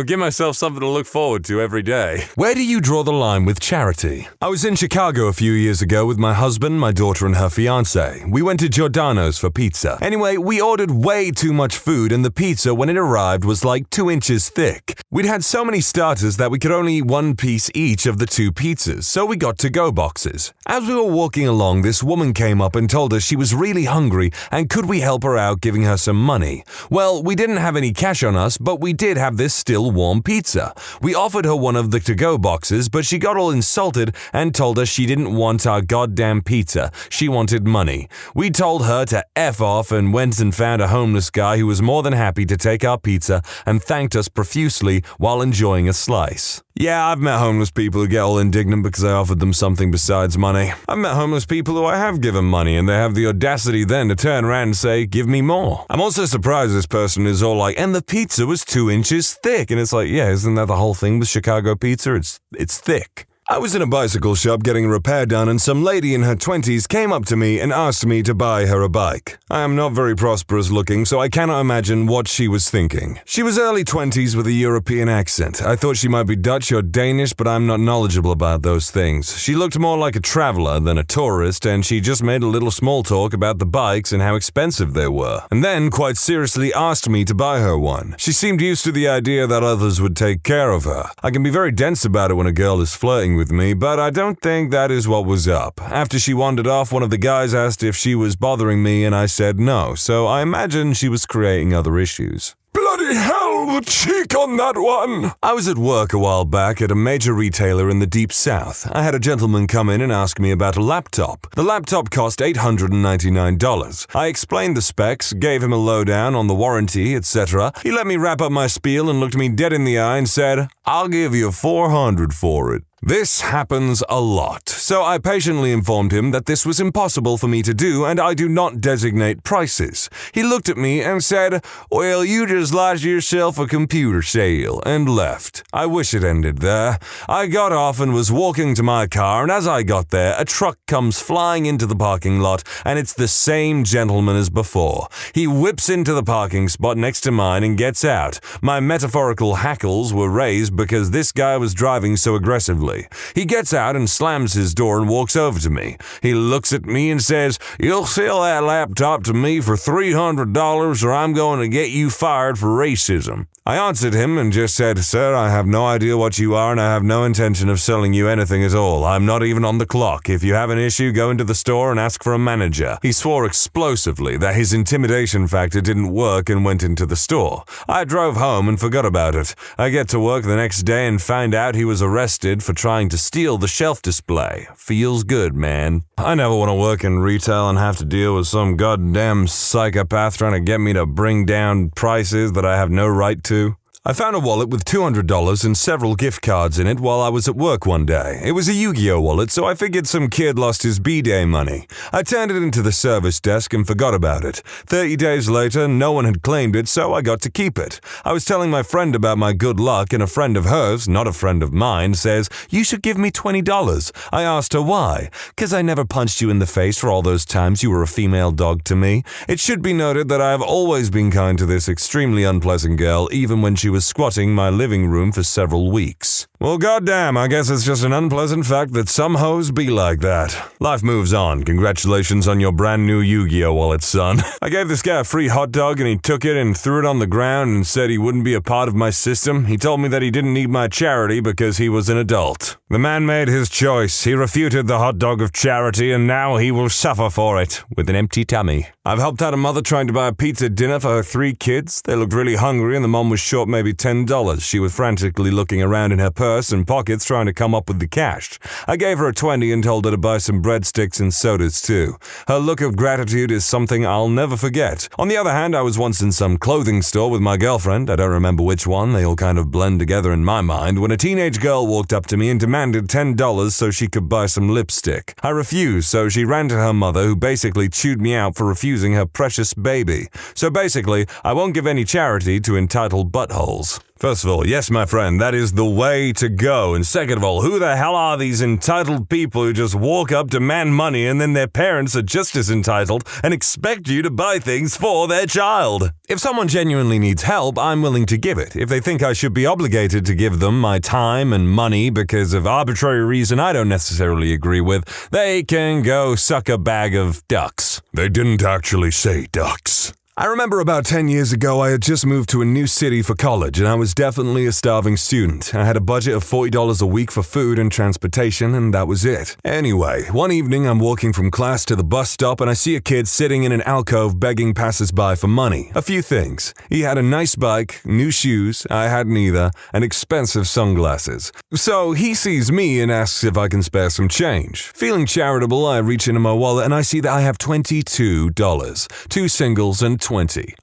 give myself something to look forward to every day. Where do you draw the line with charity? I was in Chicago a few years ago with my husband, my daughter, and her fiance. We went to Giordano's for pizza. Anyway, we ordered way too much food, and the pizza, when it arrived, was like 2 inches thick. We'd had so many starters that we could only eat one piece each of the 2 pizzas, so we got to-go boxes. As we were walking along, this woman came up and told us she was really hungry and could we help her out giving her some money. Well, we didn't have any cash on us, but we did have this still warm pizza. We offered her one of the to-go boxes, but she got all insulted and told us she didn't want our goddamn pizza. She wanted money. We told her to F off and went and found a homeless guy who was more than happy to take our pizza and thanked us profusely while enjoying a slice. Yeah, I've met homeless people who get all indignant because I offered them something besides money. I've met homeless people who I have given money and they have the audacity then to turn around and say, give me more. I'm also surprised this person is all like, and the pizza was 2 inches thick. And it's like, yeah, isn't that the whole thing with Chicago pizza? It's thick. I was in a bicycle shop getting a repair done and some lady in her 20s came up to me and asked me to buy her a bike. I am not very prosperous looking, so I cannot imagine what she was thinking. She was early 20s with a European accent. I thought she might be Dutch or Danish, but I'm not knowledgeable about those things. She looked more like a traveler than a tourist, and she just made a little small talk about the bikes and how expensive they were, and then quite seriously asked me to buy her one. She seemed used to the idea that others would take care of her. I can be very dense about it when a girl is flirting with me, but I don't think that is what was up. After she wandered off, one of the guys asked if she was bothering me and I said no, so I imagine she was creating other issues. Bloody hell, the cheek on that one! I was at work a while back at a major retailer in the Deep South. I had a gentleman come in and ask me about a laptop. The laptop cost $899. I explained the specs, gave him a lowdown on the warranty, etc. He let me wrap up my spiel and looked me dead in the eye and said, I'll give you $400 for it. This happens a lot, so I patiently informed him that this was impossible for me to do and I do not designate prices. He looked at me and said, well, you just lost yourself a computer sale, and left. I wish it ended there. I got off and was walking to my car, and as I got there, a truck comes flying into the parking lot, and it's the same gentleman as before. He whips into the parking spot next to mine and gets out. My metaphorical hackles were raised because this guy was driving so aggressively. He gets out and slams his door and walks over to me. He looks at me and says, you'll sell that laptop to me for $300 or I'm going to get you fired for racism. I answered him and just said, sir, I have no idea what you are and I have no intention of selling you anything at all. I'm not even on the clock. If you have an issue, go into the store and ask for a manager. He swore explosively that his intimidation factor didn't work and went into the store. I drove home and forgot about it. I get to work the next day and find out he was arrested for trying to steal the shelf display. Feels good, man. I never want to work in retail and have to deal with some goddamn psychopath trying to get me to bring down prices that I have no right to. I found a wallet with $200 and several gift cards in it while I was at work one day. It was a Yu-Gi-Oh wallet, so I figured some kid lost his B-Day money. I turned it into the service desk and forgot about it. 30 days later, no one had claimed it, so I got to keep it. I was telling my friend about my good luck, and a friend of hers, not a friend of mine, says, you should give me $20. I asked her why. 'Cause I never punched you in the face for all those times you were a female dog to me. It should be noted that I have always been kind to this extremely unpleasant girl, even when she was squatting my living room for several weeks. Well, goddamn, I guess it's just an unpleasant fact that some hoes be like that. Life moves on. Congratulations on your brand new Yu-Gi-Oh wallet, son. I gave this guy a free hot dog and he took it and threw it on the ground and said he wouldn't be a part of my system. He told me that he didn't need my charity because he was an adult. The man made his choice. He refuted the hot dog of charity and now he will suffer for it with an empty tummy. I've helped out a mother trying to buy a pizza dinner for her 3 kids. They looked really hungry and the mom was short-made maybe $10. She was frantically looking around in her purse and pockets trying to come up with the cash. I gave her a 20 and told her to buy some breadsticks and sodas too. Her look of gratitude is something I'll never forget. On the other hand, I was once in some clothing store with my girlfriend, I don't remember which one, they all kind of blend together in my mind, when a teenage girl walked up to me and demanded $10 so she could buy some lipstick. I refused, so she ran to her mother, who basically chewed me out for refusing her precious baby. So basically, I won't give any charity to entitled buttholes. First of all, yes, my friend, that is the way to go. And second of all, who the hell are these entitled people who just walk up, demand money, and then their parents are just as entitled and expect you to buy things for their child? If someone genuinely needs help, I'm willing to give it. If they think I should be obligated to give them my time and money because of arbitrary reason I don't necessarily agree with, they can go suck a bag of ducks. They didn't actually say ducks. I remember about 10 years ago, I had just moved to a new city for college, and I was definitely a starving student. I had a budget of $40 a week for food and transportation, and that was it. Anyway, one evening I'm walking from class to the bus stop, and I see a kid sitting in an alcove begging passers-by for money. A few things. He had a nice bike, new shoes, I had neither, and expensive sunglasses. So he sees me and asks if I can spare some change. Feeling charitable, I reach into my wallet, and I see that I have $22. 2 singles and 20.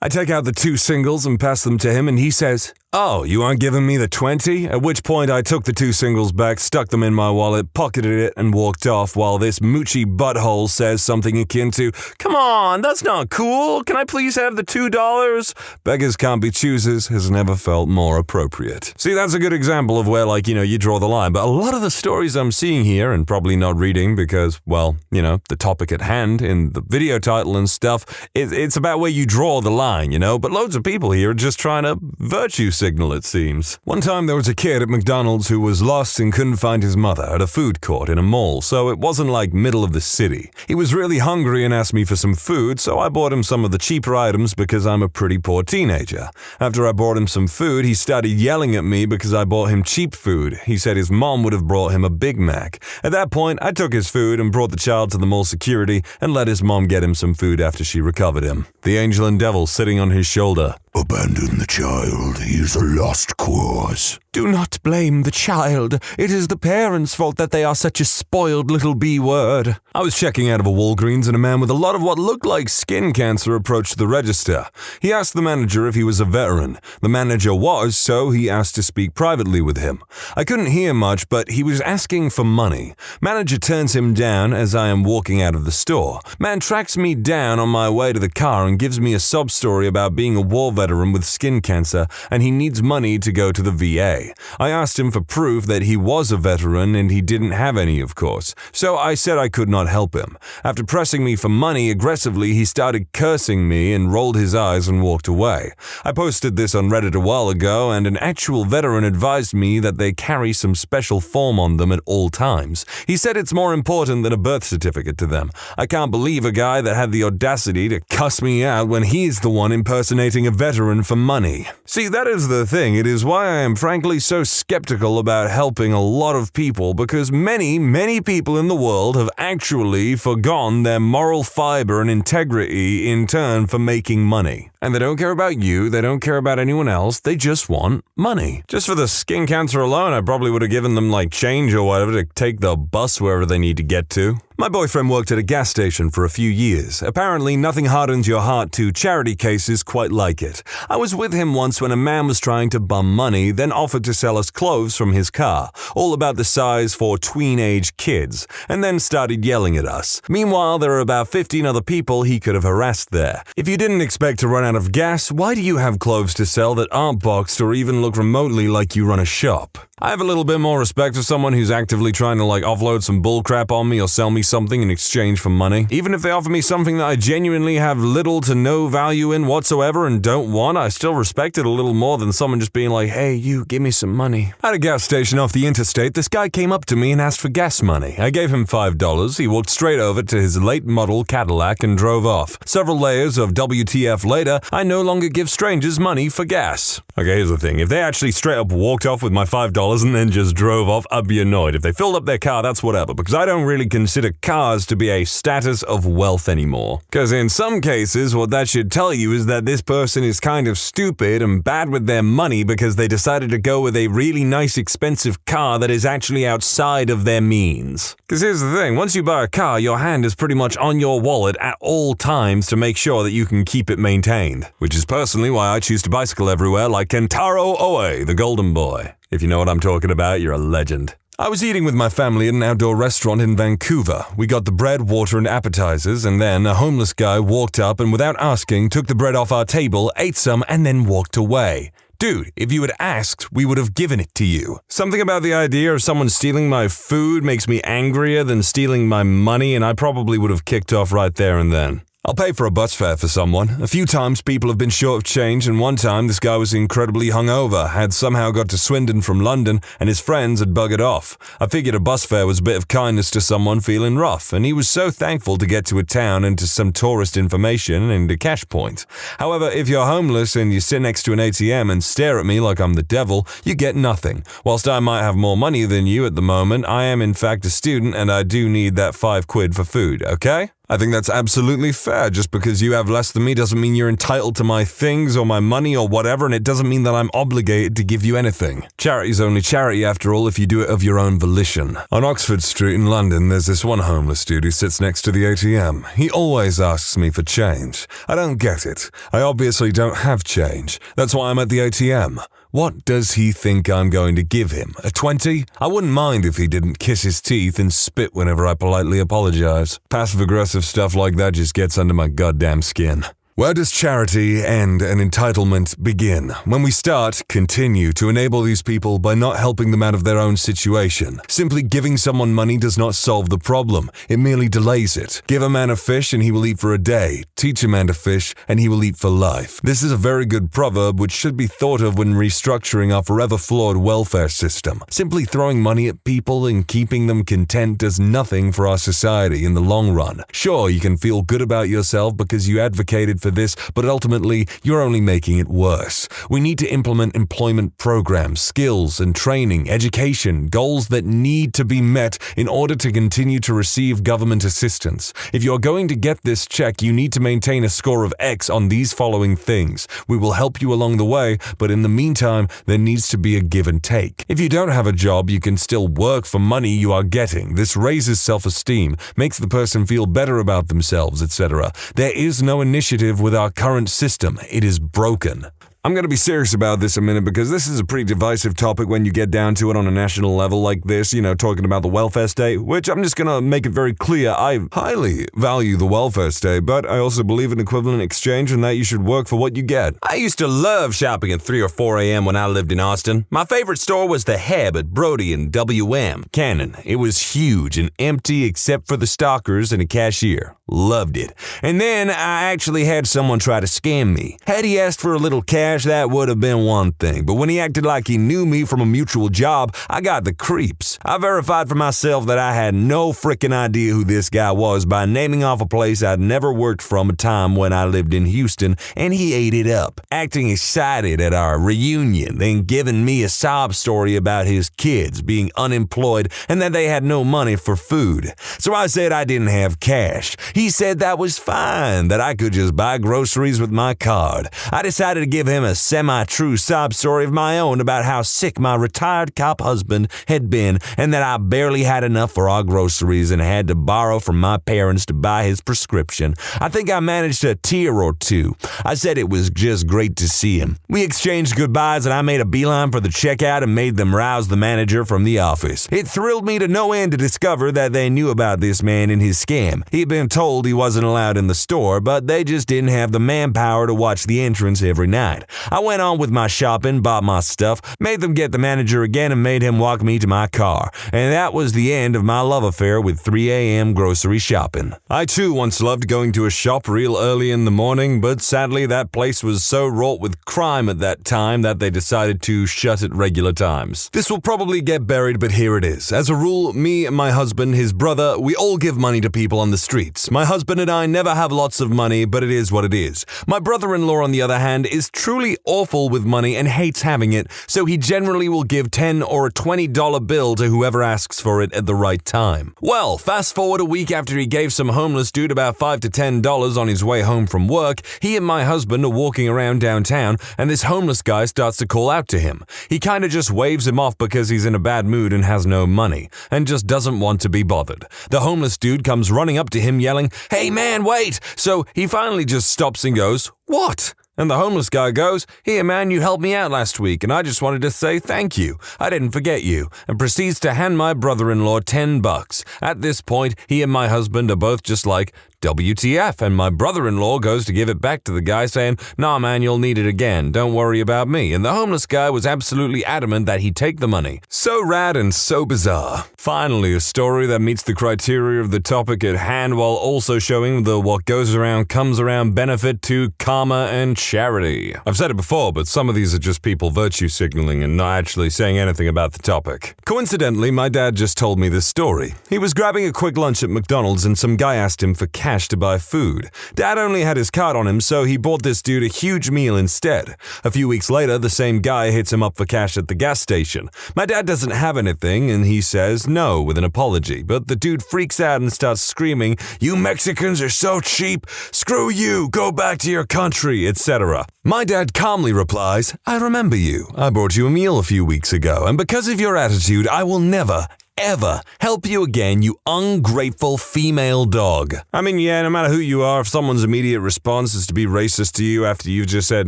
I take out the 2 singles and pass them to him, and he says, "Oh, you aren't giving me the 20? At which point I took the 2 singles back, stuck them in my wallet, pocketed it, and walked off while this moochy butthole says something akin to, "Come on, that's not cool. Can I please have the $2? Beggars can't be choosers has never felt more appropriate. See, that's a good example of where, you draw the line. But a lot of the stories I'm seeing here, and probably not reading because, the topic at hand in the video title and stuff, it's about where you draw the line, But loads of people here are just trying to virtue signal, it seems. One time there was a kid at McDonald's who was lost and couldn't find his mother at a food court in a mall, so it wasn't like middle of the city. He was really hungry and asked me for some food, so I bought him some of the cheaper items because I'm a pretty poor teenager. After I bought him some food, he started yelling at me because I bought him cheap food. He said his mom would have brought him a Big Mac. At that point, I took his food and brought the child to the mall security and let his mom get him some food after she recovered him. The angel and devil sitting on his shoulder. Abandon the child. He is a lost cause. Do not blame the child. It is the parents' fault that they are such a spoiled little B-word. I was checking out of a Walgreens and a man with a lot of what looked like skin cancer approached the register. He asked the manager if he was a veteran. The manager was, so he asked to speak privately with him. I couldn't hear much, but he was asking for money. Manager turns him down as I am walking out of the store. Man tracks me down on my way to the car and gives me a sob story about being a war veteran with skin cancer, and he needs money to go to the VA. I asked him for proof that he was a veteran, and he didn't have any, of course. So I said I could not help him. After pressing me for money aggressively, he started cursing me and rolled his eyes and walked away. I posted this on Reddit a while ago, and an actual veteran advised me that they carry some special form on them at all times. He said it's more important than a birth certificate to them. I can't believe a guy that had the audacity to cuss me out when he's the one impersonating a veteran for money. See, that is the thing. It is why I am frankly so skeptical about helping a lot of people, because many people in the world have actually forgone their moral fiber and integrity in turn for making money. And they don't care about you, they don't care about anyone else, they just want money. Just for the skin cancer alone, I probably would have given them change or whatever to take the bus wherever they need to get to. My boyfriend worked at a gas station for a few years. Apparently, nothing hardens your heart to charity cases quite like it. I was with him once when a man was trying to bum money, then offered to sell us clothes from his car, all about the size for tween-age kids, and then started yelling at us. Meanwhile, there are about 15 other people he could have harassed there. If you didn't expect to run out of gas, why do you have clothes to sell that aren't boxed or even look remotely like you run a shop? I have a little bit more respect for someone who's actively trying to offload some bullcrap on me or sell me something in exchange for money. Even if they offer me something that I genuinely have little to no value in whatsoever and don't want, I still respect it a little more than someone just being like, "Hey, you, give me some money." At a gas station off the interstate, this guy came up to me and asked for gas money. I gave him $5. He walked straight over to his late model Cadillac and drove off. Several layers of WTF later, I no longer give strangers money for gas. Okay, here's the thing. If they actually straight up walked off with my $5, $50 and then just drove off, I'd be annoyed. If they filled up their car, that's whatever, because I don't really consider cars to be a status of wealth anymore. Because in some cases, what that should tell you is that this person is kind of stupid and bad with their money because they decided to go with a really nice expensive car that is actually outside of their means. Because here's the thing, once you buy a car, your hand is pretty much on your wallet at all times to make sure that you can keep it maintained. Which is personally why I choose to bicycle everywhere like Kentaro Oe, the golden boy. If you know what I'm talking about, you're a legend. I was eating with my family at an outdoor restaurant in Vancouver. We got the bread, water, and appetizers, and then a homeless guy walked up and without asking took the bread off our table, ate some, and then walked away. Dude, if you had asked, we would have given it to you. Something about the idea of someone stealing my food makes me angrier than stealing my money, and I probably would have kicked off right there and then. I'll pay for a bus fare for someone. A few times people have been short of change, and one time this guy was incredibly hungover, had somehow got to Swindon from London, and his friends had buggered off. I figured a bus fare was a bit of kindness to someone feeling rough, and he was so thankful to get to a town and to some tourist information and a cash point. However, if you're homeless and you sit next to an ATM and stare at me like I'm the devil, you get nothing. Whilst I might have more money than you at the moment, I am in fact a student and I do need that £5 for food, okay? I think that's absolutely fair. Just because you have less than me doesn't mean you're entitled to my things or my money or whatever, and it doesn't mean that I'm obligated to give you anything. Charity's only charity after all if you do it of your own volition. On Oxford Street in London, there's this one homeless dude who sits next to the ATM. He always asks me for change. I don't get it. I obviously don't have change. That's why I'm at the ATM. What does he think I'm going to give him? A 20? I wouldn't mind if he didn't kiss his teeth and spit whenever I politely apologize. Passive-aggressive stuff like that just gets under my goddamn skin. Where does charity end and entitlement begin? When we start, continue to enable these people by not helping them out of their own situation. Simply giving someone money does not solve the problem. It merely delays it. Give a man a fish and he will eat for a day. Teach a man to fish and he will eat for life. This is a very good proverb which should be thought of when restructuring our forever flawed welfare system. Simply throwing money at people and keeping them content does nothing for our society in the long run. Sure, you can feel good about yourself because you advocated for this, but ultimately, you're only making it worse. We need to implement employment programs, skills and training, education, goals that need to be met in order to continue to receive government assistance. If you're going to get this check, you need to maintain a score of X on these following things. We will help you along the way, but in the meantime, there needs to be a give and take. If you don't have a job, you can still work for money you are getting. This raises self-esteem, makes the person feel better about themselves, etc. There is no initiative with our current system. It is broken. I'm going to be serious about this a minute because this is a pretty divisive topic when you get down to it on a national level like this, talking about the welfare state, which I'm just going to make it very clear. I highly value the welfare state, but I also believe in equivalent exchange and that you should work for what you get. I used to love shopping at 3 or 4 a.m. when I lived in Austin. My favorite store was the Heb at Brody and WM, Cannon. It was huge and empty except for the stalkers and a cashier. Loved it. And then I actually had someone try to scam me. Had he asked for a little cash, that would have been one thing. But when he acted like he knew me from a mutual job, I got the creeps. I verified for myself that I had no freaking idea who this guy was by naming off a place I'd never worked from a time when I lived in Houston, and he ate it up, acting excited at our reunion, then giving me a sob story about his kids being unemployed and that they had no money for food. So I said I didn't have cash. He said that was fine, that I could just buy groceries with my card. I decided to give him a semi-true sob story of my own about how sick my retired cop husband had been and that I barely had enough for our groceries and had to borrow from my parents to buy his prescription. I think I managed a tear or two. I said it was just great to see him. We exchanged goodbyes and I made a beeline for the checkout and made them rouse the manager from the office. It thrilled me to no end to discover that they knew about this man and his scam. He'd been told he wasn't allowed in the store, but they just didn't have the manpower to watch the entrance every night. I went on with my shopping, bought my stuff, made them get the manager again, and made him walk me to my car. And that was the end of my love affair with 3 a.m. grocery shopping. I too once loved going to a shop real early in the morning, but sadly that place was so wrought with crime at that time that they decided to shut at regular times. This will probably get buried, but here it is. As a rule, me and my husband, his brother, we all give money to people on the streets. My husband and I never have lots of money, but it is what it is. My brother-in-law, on the other hand, is truly truly awful with money and hates having it, so he generally will give $10 or a $20 bill to whoever asks for it at the right time. Well, fast forward a week after he gave some homeless dude about $5 to $10 on his way home from work, he and my husband are walking around downtown, and this homeless guy starts to call out to him. He kinda just waves him off because he's in a bad mood and has no money, and just doesn't want to be bothered. The homeless dude comes running up to him yelling, "Hey man, wait!" So he finally just stops and goes, "What?" And the homeless guy goes, "Here man, you helped me out last week and I just wanted to say thank you. I didn't forget you," and proceeds to hand my brother-in-law $10. At this point, he and my husband are both just like, WTF, and my brother-in-law goes to give it back to the guy saying, "Nah man, you'll need it again, don't worry about me," and the homeless guy was absolutely adamant that he'd take the money. So rad and so bizarre. Finally, a story that meets the criteria of the topic at hand while also showing the what goes around comes around benefit to karma and charity. I've said it before, but some of these are just people virtue signaling and not actually saying anything about the topic. Coincidentally, my dad just told me this story. He was grabbing a quick lunch at McDonald's and some guy asked him for cash to buy food. Dad only had his card on him, so he bought this dude a huge meal instead. A few weeks later, the same guy hits him up for cash at the gas station. My dad doesn't have anything, and he says no with an apology, but the dude freaks out and starts screaming, "You Mexicans are so cheap! Screw you! Go back to your country!" etc. My dad calmly replies, "I remember you. I brought you a meal a few weeks ago, and because of your attitude, I will never, ever help you again, you ungrateful female dog." I mean, yeah, no matter who you are, if someone's immediate response is to be racist to you after you've just said,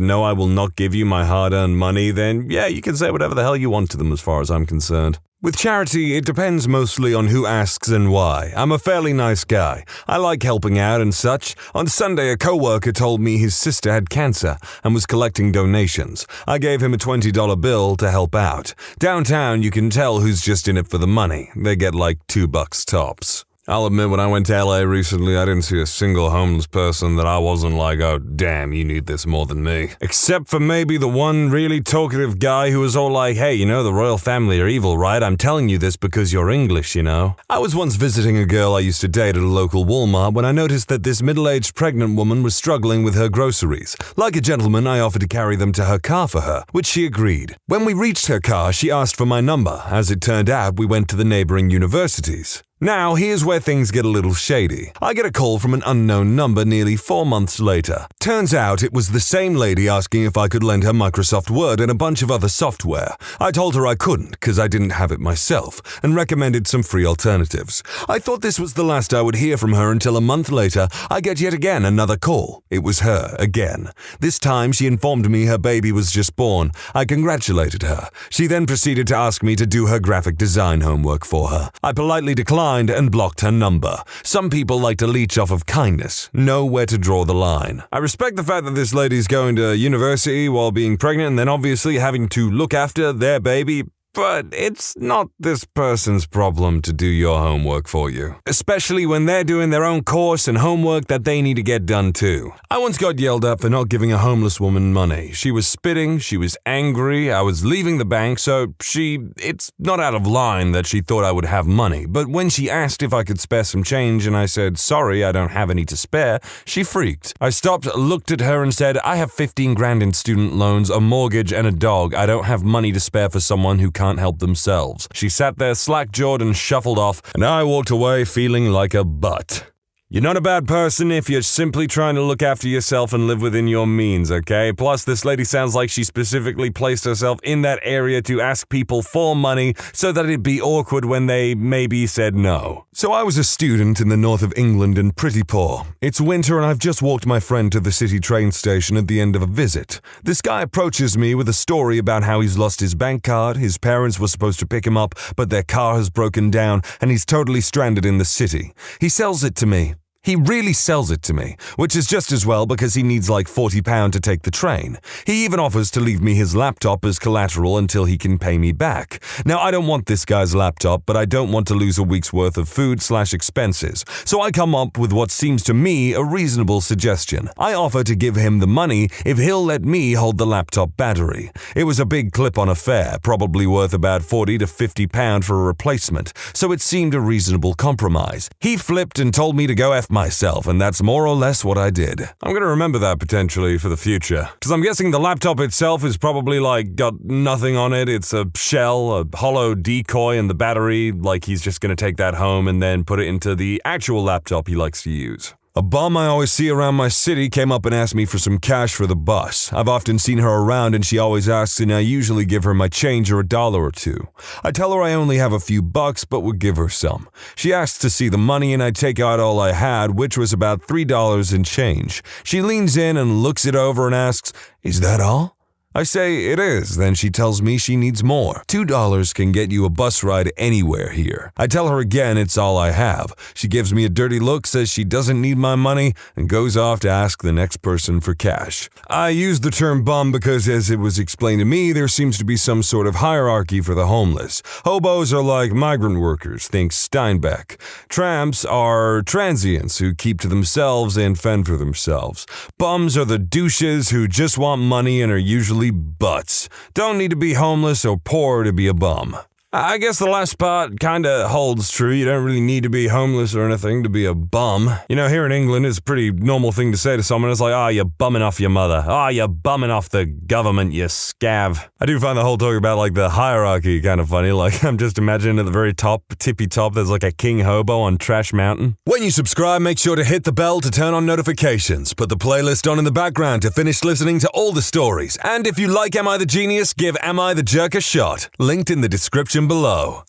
"No, I will not give you my hard-earned money," then yeah, you can say whatever the hell you want to them as far as I'm concerned. With charity, it depends mostly on who asks and why. I'm a fairly nice guy. I like helping out and such. On Sunday, a coworker told me his sister had cancer and was collecting donations. I gave him a $20 bill to help out. Downtown, you can tell who's just in it for the money. They get like $2 tops. I'll admit, when I went to LA recently, I didn't see a single homeless person that I wasn't like, "Oh, damn, you need this more than me." Except for maybe the one really talkative guy who was all like, "Hey, you know, the royal family are evil, right? I'm telling you this because you're English, you know." I was once visiting a girl I used to date at a local Walmart when I noticed that this middle-aged pregnant woman was struggling with her groceries. Like a gentleman, I offered to carry them to her car for her, which she agreed. When we reached her car, she asked for my number. As it turned out, we went to the neighboring universities. Now, here's where things get a little shady. I get a call from an unknown number nearly 4 months later. Turns out it was the same lady asking if I could lend her Microsoft Word and a bunch of other software. I told her I couldn't because I didn't have it myself and recommended some free alternatives. I thought this was the last I would hear from her until a month later, I get yet again another call. It was her again. This time she informed me her baby was just born. I congratulated her. She then proceeded to ask me to do her graphic design homework for her. I politely declined and blocked her number. Some people like to leech off of kindness, know where to draw the line. I respect the fact that this lady's going to university while being pregnant and then obviously having to look after their baby, but it's not this person's problem to do your homework for you, especially when they're doing their own course and homework that they need to get done too. I once got yelled at for not giving a homeless woman money. She was spitting, she was angry, I was leaving the bank, so it's not out of line that she thought I would have money, but when she asked if I could spare some change and I said, "Sorry, I don't have any to spare," she freaked. I stopped, looked at her and said, "I have 15 grand in student loans, a mortgage and a dog. I don't have money to spare for someone who can't help themselves." She sat there slack-jawed and shuffled off, and I walked away feeling like a butt. You're not a bad person if you're simply trying to look after yourself and live within your means, okay? Plus, this lady sounds like she specifically placed herself in that area to ask people for money so that it'd be awkward when they maybe said no. So I was a student in the north of England and pretty poor. It's winter and I've just walked my friend to the city train station at the end of a visit. This guy approaches me with a story about how he's lost his bank card, his parents were supposed to pick him up, but their car has broken down and he's totally stranded in the city. He sells it to me. He really sells it to me, which is just as well because he needs like £40 to take the train. He even offers to leave me his laptop as collateral until he can pay me back. Now, I don't want this guy's laptop, but I don't want to lose a week's worth of food/expenses. So I come up with what seems to me a reasonable suggestion. I offer to give him the money if he'll let me hold the laptop battery. It was a big clip-on affair, probably worth about £40 to £50 for a replacement, so it seemed a reasonable compromise. He flipped and told me to go F myself, and that's more or less what I did. I'm gonna remember that potentially for the future, because I'm guessing the laptop itself is probably got nothing on it. It's a shell, a hollow decoy, and the battery, he's just gonna take that home and then put it into the actual laptop he likes to use. A bum I always see around my city came up and asked me for some cash for the bus. I've often seen her around and she always asks, and I usually give her my change or $1 or $2. I tell her I only have a few bucks but would give her some. She asks to see the money and I take out all I had, which was about $3 and change. She leans in and looks it over and asks, "Is that all?" I say it is, then she tells me she needs more. $2 can get you a bus ride anywhere here. I tell her again it's all I have. She gives me a dirty look, says she doesn't need my money, and goes off to ask the next person for cash. I use the term bum because, as it was explained to me, there seems to be some sort of hierarchy for the homeless. Hobos are like migrant workers, think Steinbeck. Tramps are transients who keep to themselves and fend for themselves. Bums are the douches who just want money and are usually butts. Don't need to be homeless or poor to be a bum. I guess the last part kinda holds true. You don't really need to be homeless or anything to be a bum. Here in England, it's a pretty normal thing to say to someone. It's like, you're bumming off your mother. You're bumming off the government, you scav. I do find the whole talk about, the hierarchy kind of funny. I'm just imagining at the very top, tippy top, there's a king hobo on Trash Mountain. When you subscribe, make sure to hit the bell to turn on notifications. Put the playlist on in the background to finish listening to all the stories. And if you like Am I the Genius, give Am I the Jerk a shot. Linked in the description below.